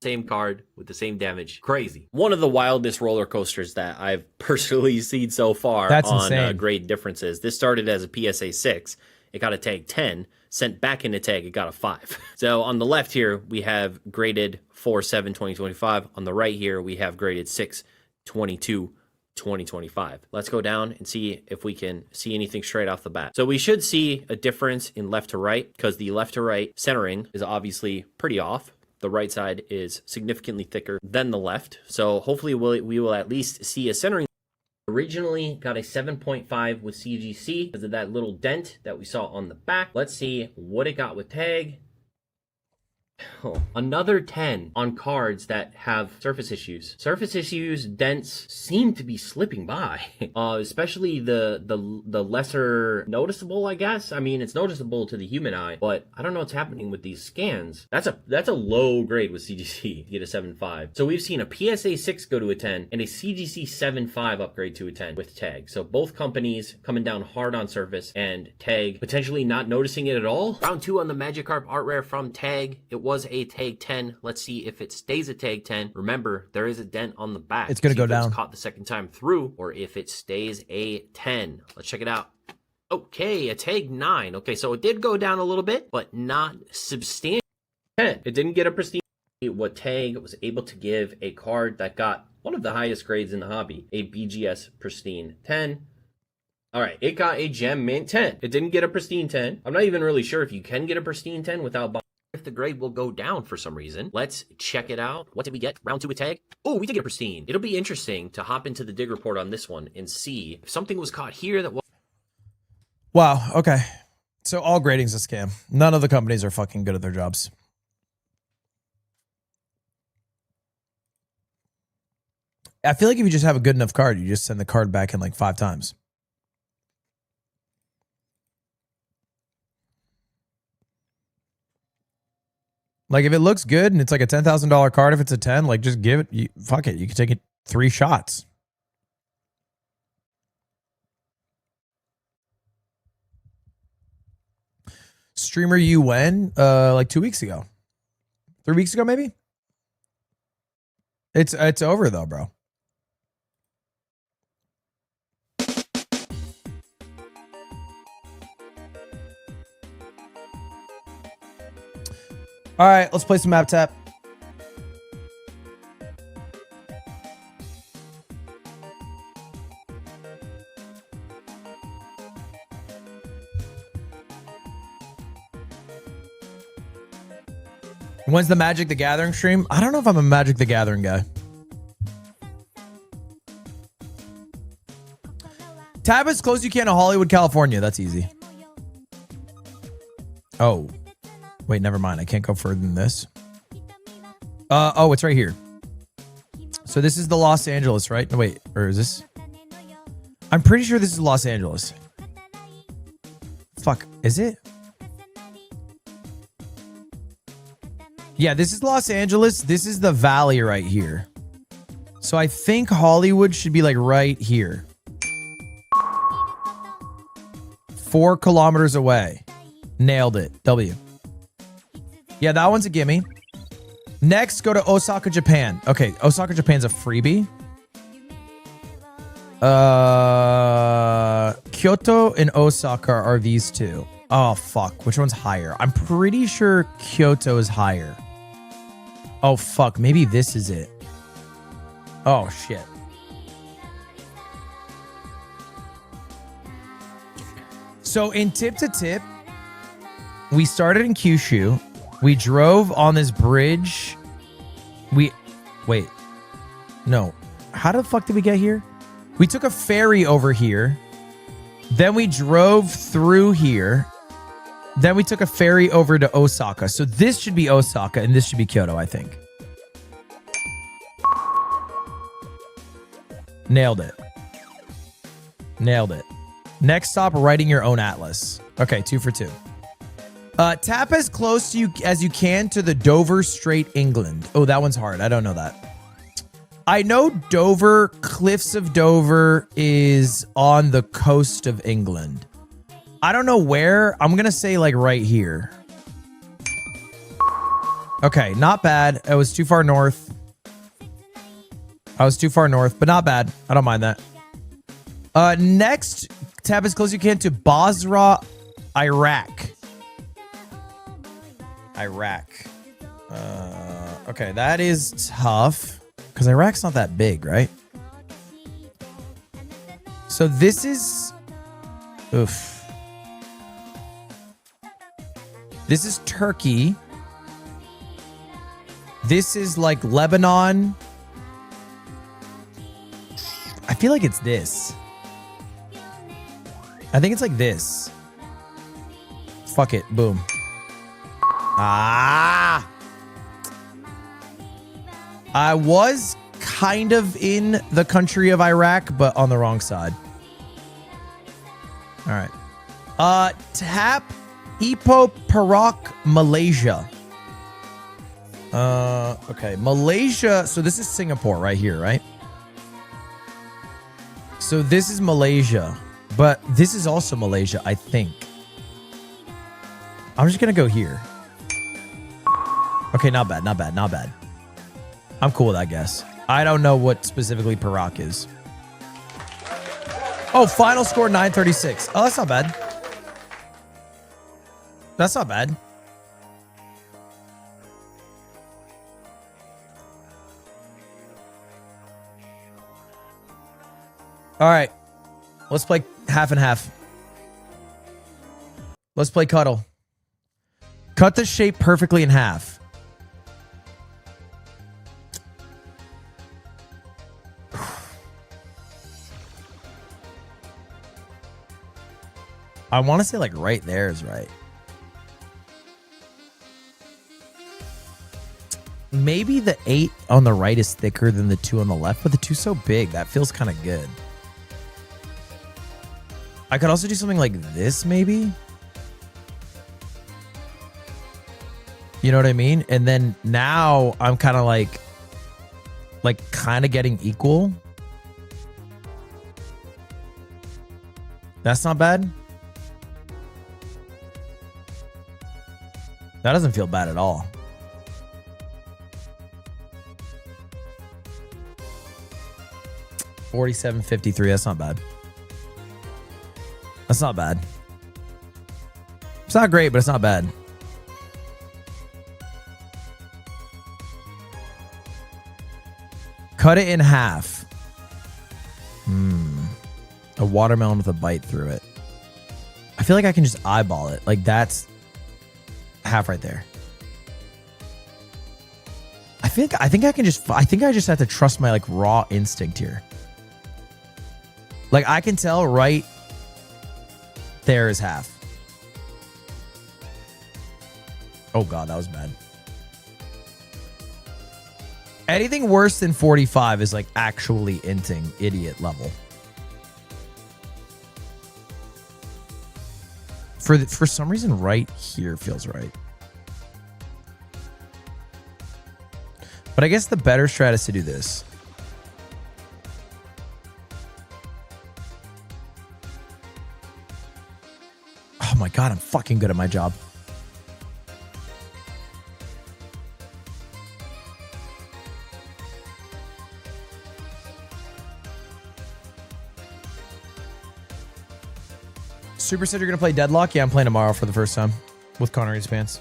Same card with the same damage. Crazy. One of the wildest roller coasters that I've personally seen so far. That's on insane. Grade differences. This started as a PSA 6. It got a Tag 10. Sent back into Tag, it got a 5. So on the left here, we have graded 4/7/2025. On the right here, we have graded 6/22/2025. Let's go down and see if we can see anything straight off the bat. So we should see a difference in left to right, because the left to right centering is obviously pretty off. The right side is significantly thicker than the left. So hopefully we will at least see a centering. Originally got a 7.5 with CGC because of that little dent that we saw on the back. Let's see what it got with Tag. Oh, another 10 on cards that have surface issues. Surface issues, dents seem to be slipping by, especially the lesser noticeable, I guess. I mean, it's noticeable to the human eye, but I don't know what's happening with these scans. That's a low grade with CGC to get a 7.5. So we've seen a PSA 6 go to a 10 and a CGC 7.5 upgrade to a 10 with Tag. So both companies coming down hard on surface, and Tag potentially not noticing it at all. Round 2 on the Magikarp art rare from Tag. It was a Tag 10. Let's see if it stays a Tag 10. Remember, there is a dent on the back. It's going to go down. It's caught the second time through, or if it stays a 10. Let's check it out. Okay, a Tag 9. Okay, so it did go down a little bit, but not substantial. 10. It didn't get a pristine. What Tag was able to give a card that got one of the highest grades in the hobby, a BGS pristine 10. All right, it got a Gem Mint 10. It didn't get a pristine 10. I'm not even really sure if you can get a pristine 10 without buying. If the grade will go down for some reason. Let's check it out. What did we get? Round 2 with Tag. Oh, we did get a pristine. It'll be interesting to hop into the dig report on this one and see if something was caught here that was. Wow. Okay. So all grading's a scam. None of the companies are fucking good at their jobs. I feel like if you just have a good enough card, you just send the card back in like 5 times. Like if it looks good and it's like a $10,000 card, if it's a 10, like just give it. Fuck it. You can take it 3 shots. Streamer you when? Like 2 weeks ago. 3 weeks ago, maybe? It's over though, bro. All right, let's play some map tap. When's the Magic the Gathering stream? I don't know if I'm a Magic the Gathering guy. Tab as close as you can to Hollywood, California. That's easy. Oh. Wait, never mind. I can't go further than this. Oh, it's right here. So this is the Los Angeles, right? No, wait. Or is this? I'm pretty sure this is Los Angeles. Fuck. Is it? Yeah, this is Los Angeles. This is the valley right here. So I think Hollywood should be like right here. 4 kilometers away. Nailed it. W. Yeah, that one's a gimme. Next, go to Osaka, Japan. Okay, Osaka, Japan's a freebie. Kyoto and Osaka are these two. Oh, fuck. Which one's higher? I'm pretty sure Kyoto is higher. Oh, fuck. Maybe this is it. Oh, shit. So in tip to tip, we started in Kyushu. We drove on this bridge. Wait. No. How the fuck did we get here? We took a ferry over here. Then we drove through here. Then we took a ferry over to Osaka. So this should be Osaka and this should be Kyoto, I think. Nailed it. Nailed it. Next stop, writing your own atlas. Okay, 2 for 2. Tap as close to you as you can to the Dover Strait, England. Oh, that one's hard. I don't know that. I know Dover, Cliffs of Dover is on the coast of England. I don't know where. I'm going to say like right here. Okay, not bad. It was too far north. I was too far north, but not bad. I don't mind that. Next, tap as close as you can to Basra, Iraq. Okay, that is tough because Iraq's not that big, right? So this is... Oof. This is Turkey. This is like Lebanon. I feel like it's this. I think it's like this. Fuck it. Boom. Ah! I was kind of in the country of Iraq, but on the wrong side. All right. Tap Ipoh Perak, Malaysia. Okay. Malaysia. So this is Singapore right here, right? So this is Malaysia, but this is also Malaysia, I think. I'm just going to go here. Okay, not bad, not bad, not bad. I'm cool with that guess. I don't know what specifically Perak is. Oh, final score 936. Oh, that's not bad. That's not bad. All right. Let's play half and half. Let's play cuddle. Cut the shape perfectly in half. I want to say like right there is right. Maybe the 8 on the right is thicker than the 2 on the left, but the 2's so big. That feels kind of good. I could also do something like this, maybe. You know what I mean? And then now I'm kind of like kind of getting equal. That's not bad. That doesn't feel bad at all. $47.53. That's not bad. That's not bad. It's not great, but it's not bad. Cut it in half. A watermelon with a bite through it. I feel like I can just eyeball it. Like that's half right there. I think I just have to trust my like raw instinct here. Like I can tell right there is half. Oh God, that was bad. Anything worse than 45 is like actually inting idiot level. For some reason, right here feels right. But I guess the better strat is to do this. Oh my God, I'm fucking good at my job. Super said you're going to play Deadlock? Yeah, I'm playing tomorrow for the first time with Connor Pants.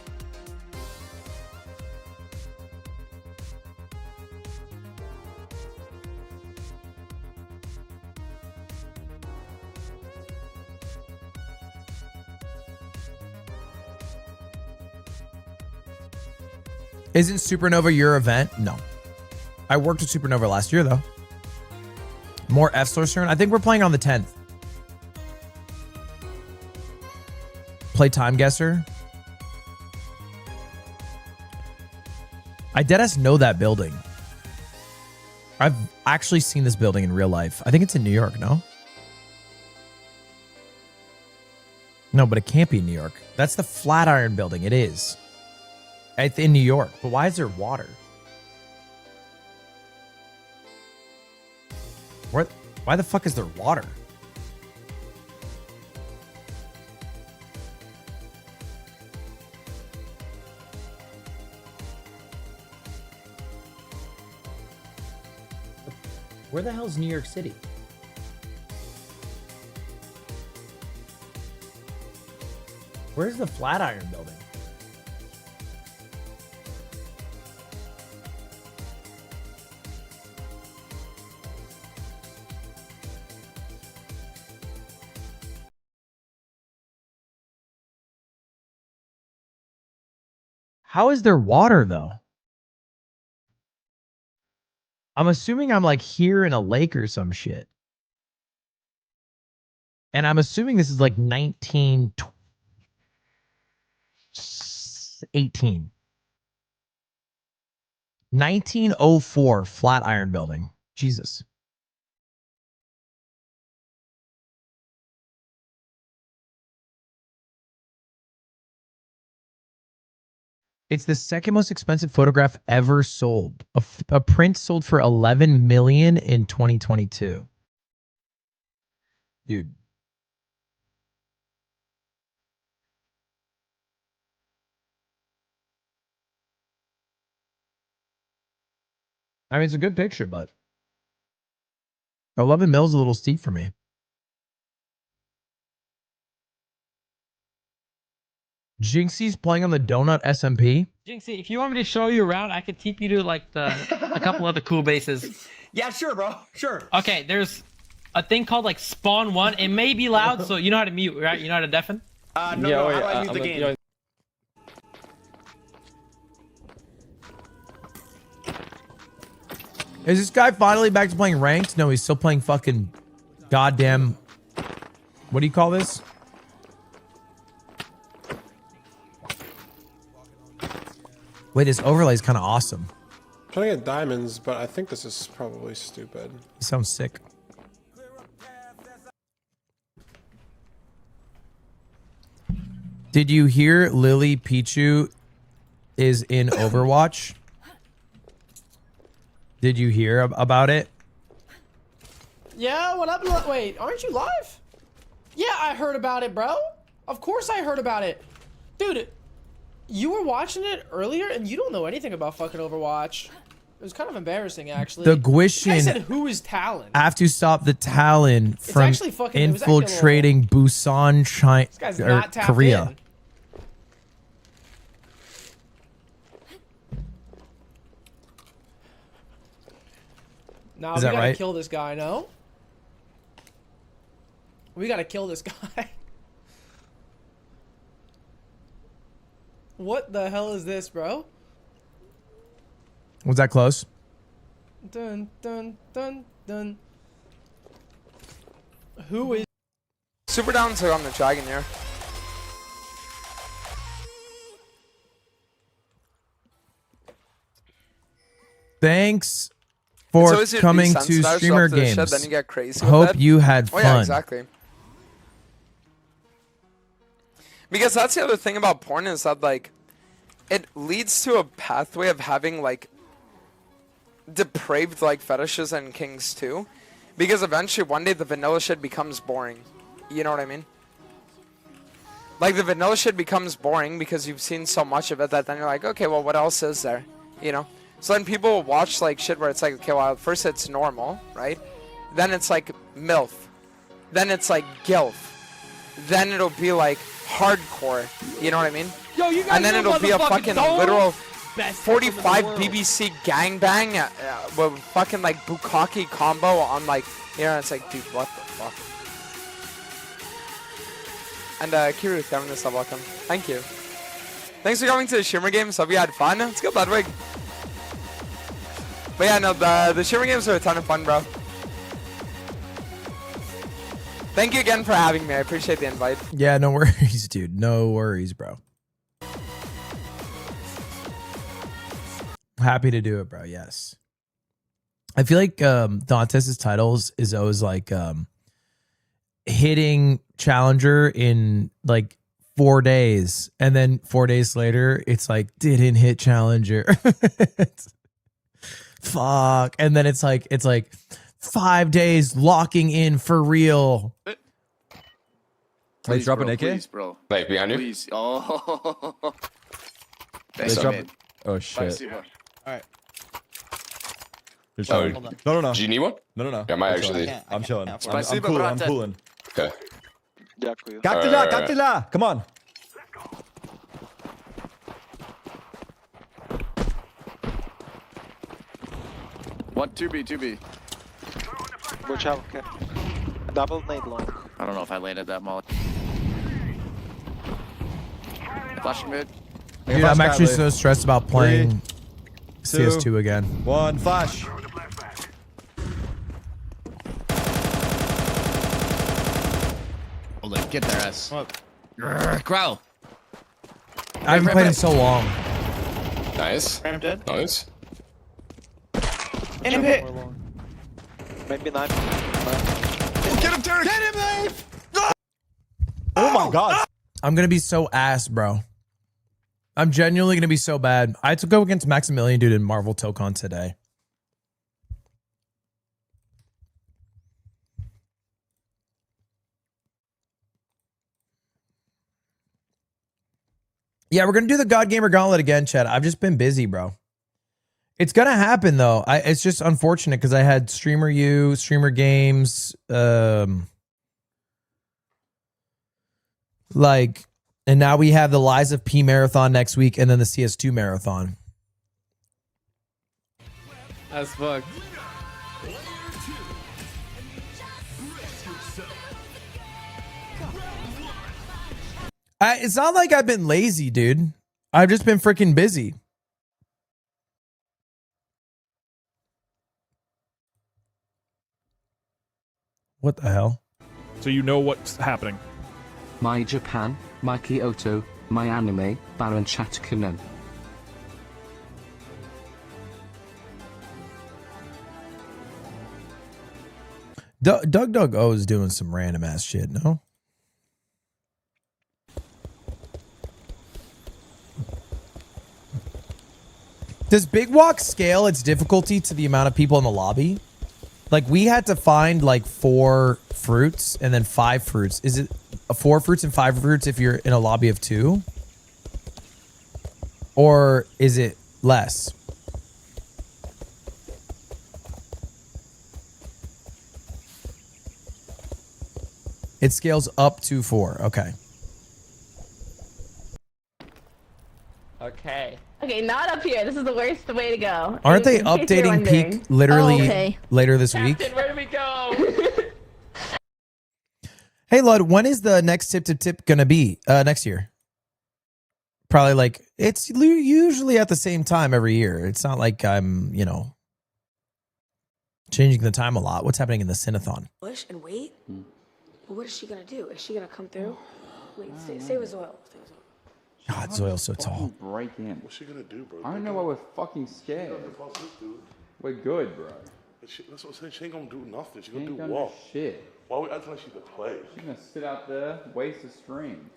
Isn't Supernova your event? No. I worked with Supernova last year, though. More F-Source turn? I think we're playing on the 10th. Play Time Guesser. I deadass know that building. I've actually seen this building in real life. I think it's in New York, no? No, but it can't be in New York. That's the Flatiron building. It is. It's in New York. But why is there water? What? Why the fuck is there water? Where the hell is New York City? Where's the Flatiron building? How is there water though? I'm assuming I'm like here in a lake or some shit. And I'm assuming this is like 1918. 1904 Flatiron building. Jesus. It's the second most expensive photograph ever sold. A print sold for $11 million in 2022. Dude. I mean, it's a good picture, but 11 mil is a little steep for me. Jinxie's playing on the Donut SMP. Jinxie, if you want me to show you around, I could take you to like a couple other cool bases. Yeah, sure, bro. Sure. Okay, there's a thing called like Spawn 1. It may be loud, so you know how to mute, right? You know how to deafen? No, how do I mute the game? Is this guy finally back to playing ranked? No, he's still playing fucking goddamn... What do you call this? Wait, this overlay is kind of awesome. I'm trying to get diamonds, but I think this is probably stupid. It sounds sick. Did you hear LilyPichu is in Overwatch? Did you hear about it? Yeah, what up? Wait, aren't you live? Yeah, I heard about it, bro. Of course I heard about it. Dude, you were watching it earlier and you don't know anything about fucking Overwatch. It was kind of embarrassing, actually. The Guishin I said, who is Talon? have to stop the Talon from actually fucking- it was actually a little- infiltrating Busan, China, This guy's or not tapped Korea. in. Nah, Is we that gotta right? kill this guy, no? We gotta kill this guy. What the hell is this, bro? Was that close? Dun dun dun dun. Who is Super down to on the dragon here. Thanks for always your coming to desensitized Streamer up to the shit, Games. then you get crazy with Hope it. you had Oh, fun. yeah, exactly. Because that's the other thing about porn is that, like, it leads to a pathway of having, like, depraved, like, fetishes and kinks, too. Because eventually, one day, the vanilla shit becomes boring. You know what I mean? Like, the vanilla shit becomes boring because you've seen so much of it that then you're like, okay, well, what else is there? You know? So then people will watch, like, shit where it's like, okay, well, first it's normal, right? Then it's, like, MILF. Then it's, like, GILF. Then it'll be, like, hardcore. You know what I mean? Yo, you guys and then know it'll be a motherfucking fucking Dome? literal Best 45 in the world. BBC gangbang with fucking, like, bukkake combo on, like, you know, it's like, dude, what the fuck? And, Kiru, having this welcome. Thank you. Thanks for coming to the Shimmer Games. Hope you had fun. Let's go, Ludwig. But yeah, no, the Shimmer Games are a ton of fun, bro. Thank you again for having me. I appreciate the invite. Yeah, no worries, dude. No worries, bro. Happy to do it, bro. Yes. I feel like Dantes' titles is always like hitting Challenger in like 4 days. And then 4 days later, it's like, didn't hit Challenger. Fuck. And then it's like 5 days locking in for real. Please, drop an bro, AK? Please, bro. Wait, behind you? Please. Oh. They Thanks, drop- man. Oh, shit. Bye, All right. You're Oh, chilling. No. do you need one? No. Yeah, I might I'm actually- chilling. I'm chilling. I'm Спасибо, cool. I'm брате. cooling. Okay. Как дела? Come on. What? 2B. Watch out, okay. Double nade long. I don't know if I landed that molly. Flashing mid. Dude, I'm actually so stressed about playing 3, 2, CS2 again. 1, flash. Hold on, get their ass. Growl. I haven't played in so long. Nice. I'm dead. Nice. In a pit. Maybe 9. Get him, Derek! Get him, Dave! Oh my god. I'm going to be so ass, bro. I'm genuinely going to be so bad. I had to go against Maximilian, dude, in Marvel Tokon today. Yeah, we're going to do the God Gamer Gauntlet again, Chad. I've just been busy, bro. It's going to happen, though. It's just unfortunate because I had Streamer U, Streamer Games, like, and now we have the Lies of P Marathon next week and then the CS2 Marathon. That's fucked. It's not like I've been lazy, dude. I've just been freaking busy. What the hell? So you know what's happening. My Japan, my Kyoto, my anime, Baron Chatkunen. Doug O is doing some random ass shit, no? Does Big Walk scale its difficulty to the amount of people in the lobby? Like, we had to find like 4 fruits and then 5 fruits. Is it 4 fruits and 5 fruits if you're in a lobby of 2? Or is it less? It scales up to 4. Okay. Okay. Okay, not up here. This is the worst way to go. Aren't they In case you're updating wondering. Peak literally Oh, okay. later this week? Captain, where did we go? Hey, Lud, when is the next tip gonna be? Next year? Probably like, it's usually at the same time every year. It's not like I'm, you know, changing the time a lot. What's happening in the Cineathon? Push and wait. Well, what is she gonna do? Is she gonna come through? Wait, stay with Zoil. God, Zoil's so tall. Break in. What's she gonna do, bro? I don't know why we're fucking scared. We're good, bro. That's what I'm saying. She ain't gonna do nothing. She gonna Ain't do gonna what? do shit. Why are we acting like she's a play? She's gonna sit out there, waste a stream.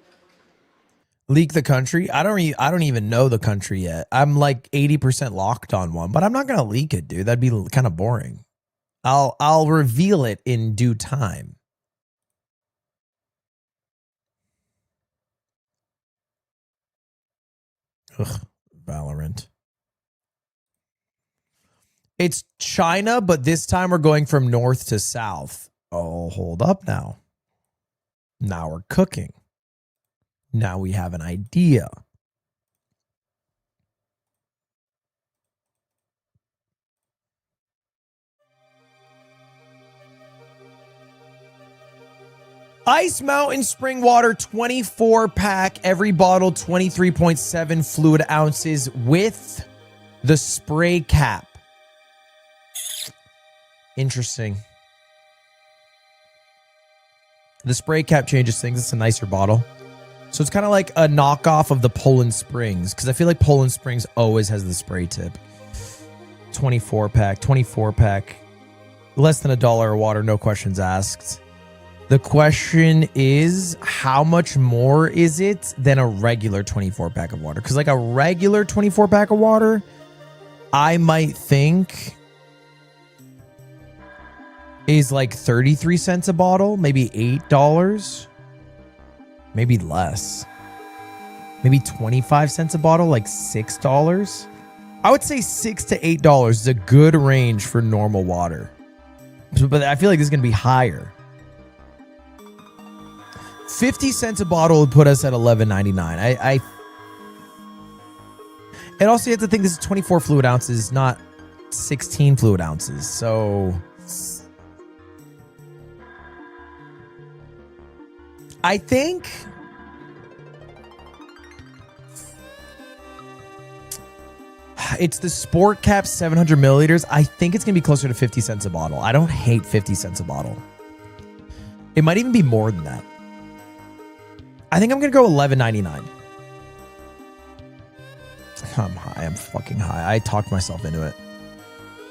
Leak the country? I don't even know the country yet. I'm like 80% locked on one, but I'm not gonna leak it, dude. That'd be kind of boring. I'll reveal it in due time. Ugh, Valorant. It's China, but this time we're going from north to south. Oh, hold up now. Now we're cooking. Now we have an idea. Ice Mountain Spring Water 24 pack, every bottle 23.7 fluid ounces with the spray cap. Interesting. The spray cap changes things. It's a nicer bottle. So it's kind of like a knockoff of the Poland Springs, because I feel like Poland Springs always has the spray tip. 24 pack. Less than $1 of water, no questions asked. The question is, how much more is it than a regular 24 pack of water? Because like a regular 24 pack of water, I might think is like 33 cents a bottle, maybe $8, maybe less. Maybe 25 cents a bottle, like $6. I would say $6 to $8 is a good range for normal water. But I feel like this is going to be higher. 50 cents a bottle would put us at $11.99. And also you have to think this is 24 fluid ounces, not 16 fluid ounces. So I think it's the Sport Cap 700 milliliters. I think it's going to be closer to 50 cents a bottle. I don't hate 50 cents a bottle. It might even be more than that. I think I'm going to go $11.99. I'm high. I'm fucking high. I talked myself into it.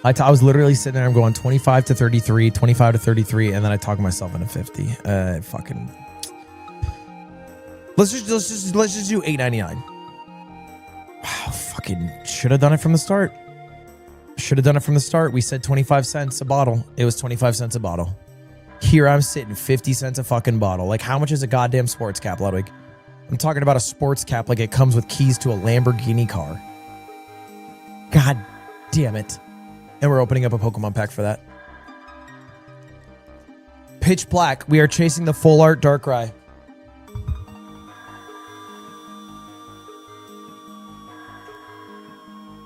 I was literally sitting there. I'm going 25 to 33, 25 to 33, and then I talked myself into 50. Fucking. Let's just do $8.99. Wow, fucking should have done it from the start. Should have done it from the start. We said 25 cents a bottle. It was 25 cents a bottle. Here I'm sitting 50 cents a fucking bottle. Like, how much is a goddamn sports cap, Ludwig? I'm talking about a sports cap like it comes with keys to a Lamborghini car. God damn it. And we're opening up a Pokemon pack for that. Pitch Black. We are chasing the full art Darkrai.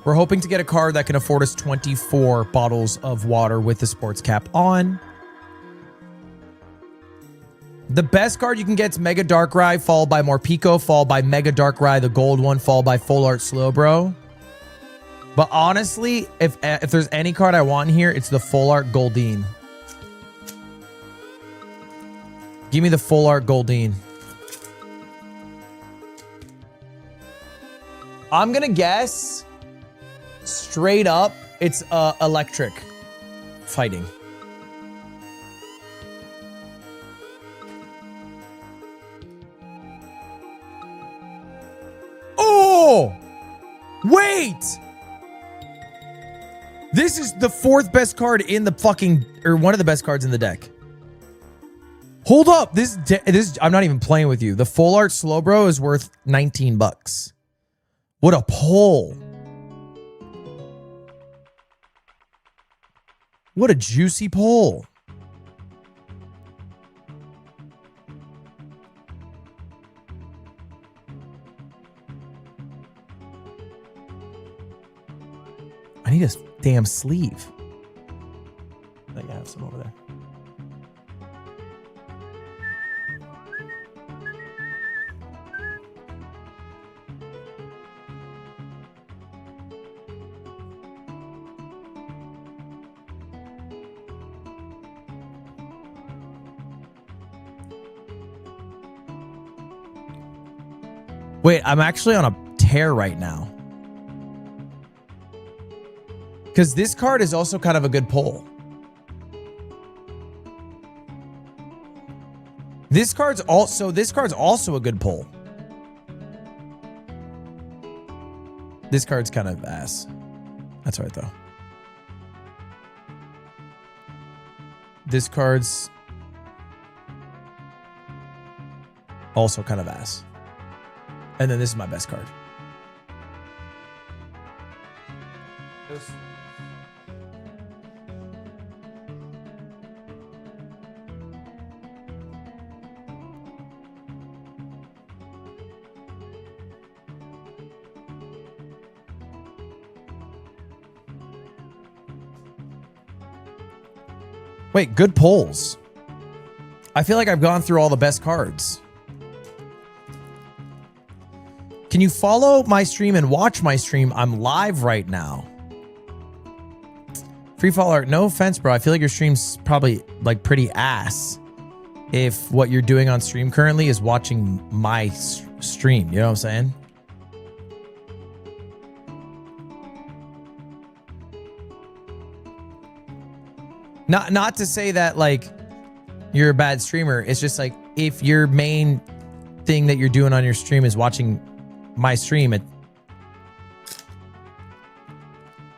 We're hoping to get a card that can afford us 24 bottles of water with the sports cap on. The best card you can get is Mega Darkrai, followed by Morpeko, followed by Mega Darkrai, the gold one, followed by Full Art Slowbro. But honestly, if there's any card I want here, it's the Full Art Goldeen. Give me the Full Art Goldeen. I'm gonna guess straight up it's electric fighting. Oh! Wait! This is the 4th best card in the fucking... Or one of the best cards in the deck. Hold up. This I'm not even playing with you. The full art Slowbro is worth 19 bucks. What a pull. What a juicy pull. I need a damn sleeve. I think I have some over there. Wait, I'm actually on a tear right now. Because this card is also kind of a good pull. This card's also a good pull. This card's kind of ass. That's right though. This card's also kind of ass. And then this is my best card. Wait, good pulls. I feel like I've gone through all the best cards. Can you follow my stream and watch my stream? I'm live right now. Free fall art. No offense, bro. I feel like your stream's probably like pretty ass if what you're doing on stream currently is watching my stream. You know what I'm saying? Not to say that like you're a bad streamer. It's just like if your main thing that you're doing on your stream is watching my stream,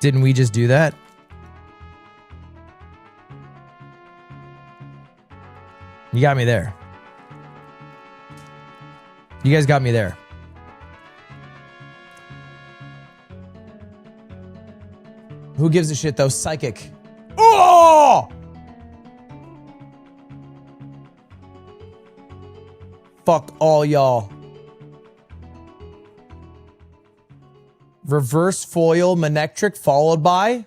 didn't we just do that? You got me there. You guys got me there. Who gives a shit though? Psychic. Oh! Fuck all y'all. Reverse foil Manectric followed by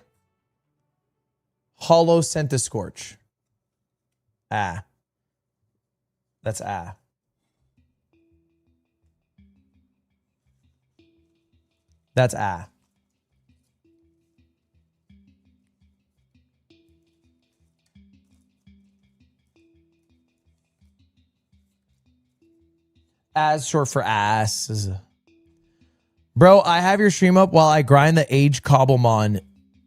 Hollow Centiscorch. Ah. That's ah. That's ah. As short for ass. Bro, I have your stream up while I grind the Age Cobblemon,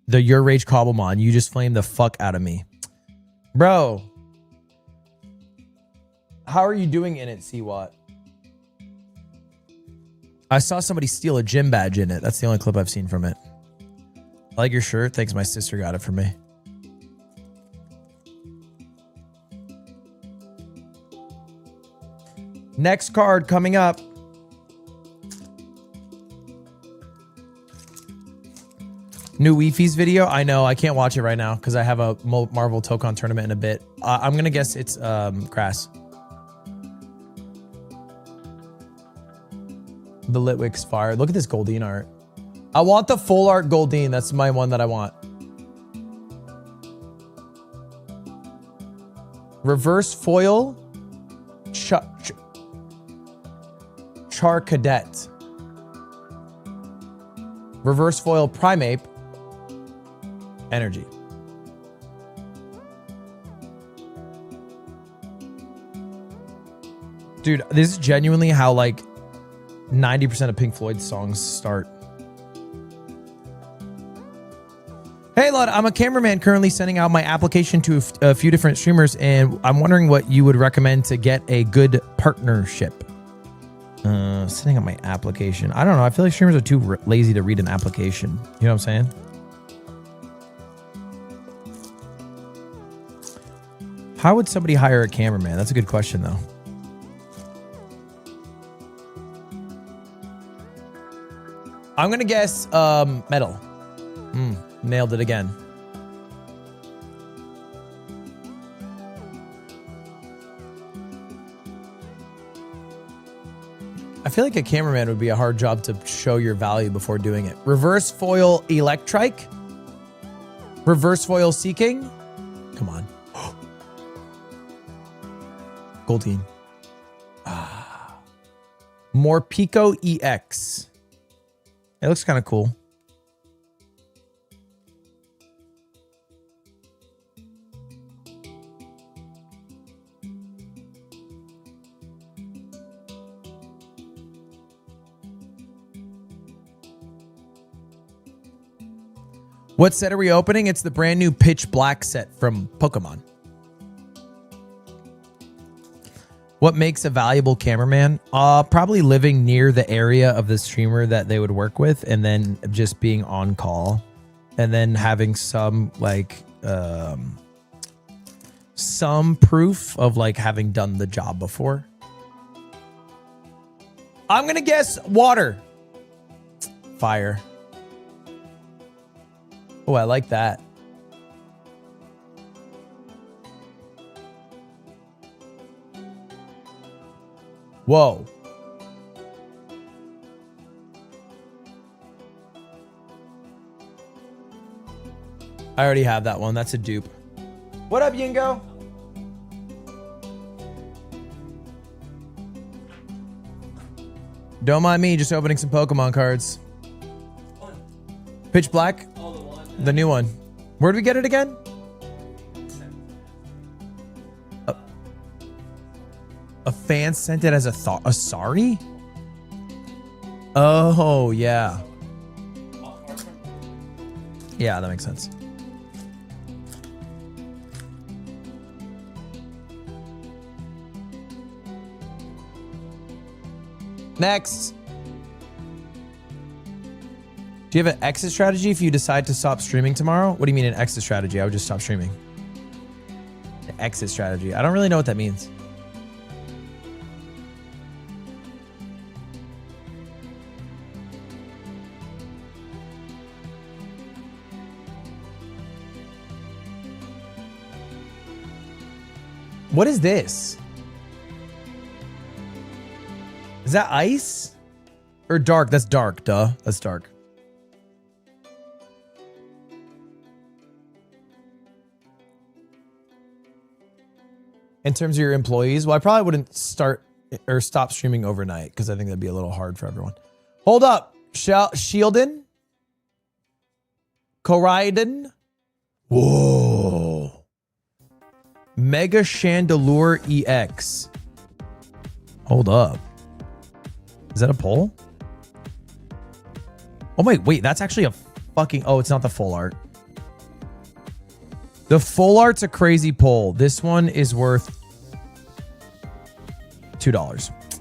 the Your Rage Cobblemon. You just flamed the fuck out of me. Bro. How are you doing in it, C-Watt? I saw somebody steal a gym badge in it. That's the only clip I've seen from it. I like your shirt. Thanks, my sister got it for me. Next card coming up. New Weefies video? I know. I can't watch it right now because I have a Marvel Tokon tournament in a bit. I'm going to guess it's Grass. The Litwick's fire. Look at this Goldeen art. I want the full art Goldeen. That's my one that I want. Reverse foil. Char Cadet. Reverse foil Primeape. Energy. Dude, this is genuinely how like 90% of Pink Floyd songs start. Hey, Lud, I'm a cameraman currently sending out my application to a few different streamers, and I'm wondering what you would recommend to get a good partnership. Sitting on my application. I don't know. I feel like streamers are too lazy to read an application. You know what I'm saying? How would somebody hire a cameraman? That's a good question, though. I'm going to guess metal. Nailed it again. I feel like a cameraman would be a hard job to show your value before doing it. Reverse foil electric? Reverse foil seeking? Come on. Goldine. More Pico EX. It looks kind of cool. What set are we opening? It's the brand new Pitch Black set from Pokemon. What makes a valuable cameraman? Probably living near the area of the streamer that they would work with, and then just being on call, and then having some like some proof of like having done the job before. I'm gonna guess water. Fire. Oh, I like that. Whoa. I already have that one. That's a dupe. What up, Yingo? Don't mind me, just opening some Pokemon cards. Pitch Black? The new one. Where'd we get it again? A fan sent it as a sorry? Oh, yeah. Yeah, that makes sense. Next. Do you have an exit strategy if you decide to stop streaming tomorrow? What do you mean an exit strategy? I would just stop streaming. An exit strategy. I don't really know what that means. What is this? Is that ice? Or dark? That's dark, duh. That's dark. In terms of your employees, well, I probably wouldn't start or stop streaming overnight because I think that'd be a little hard for everyone. Hold up. Shieldin? Koraiden? Whoa. Mega Chandelure EX. Hold up. Is that a poll? Oh, wait, that's actually a fucking... Oh, it's not the full art. The full art's a crazy poll. This one is worth $2.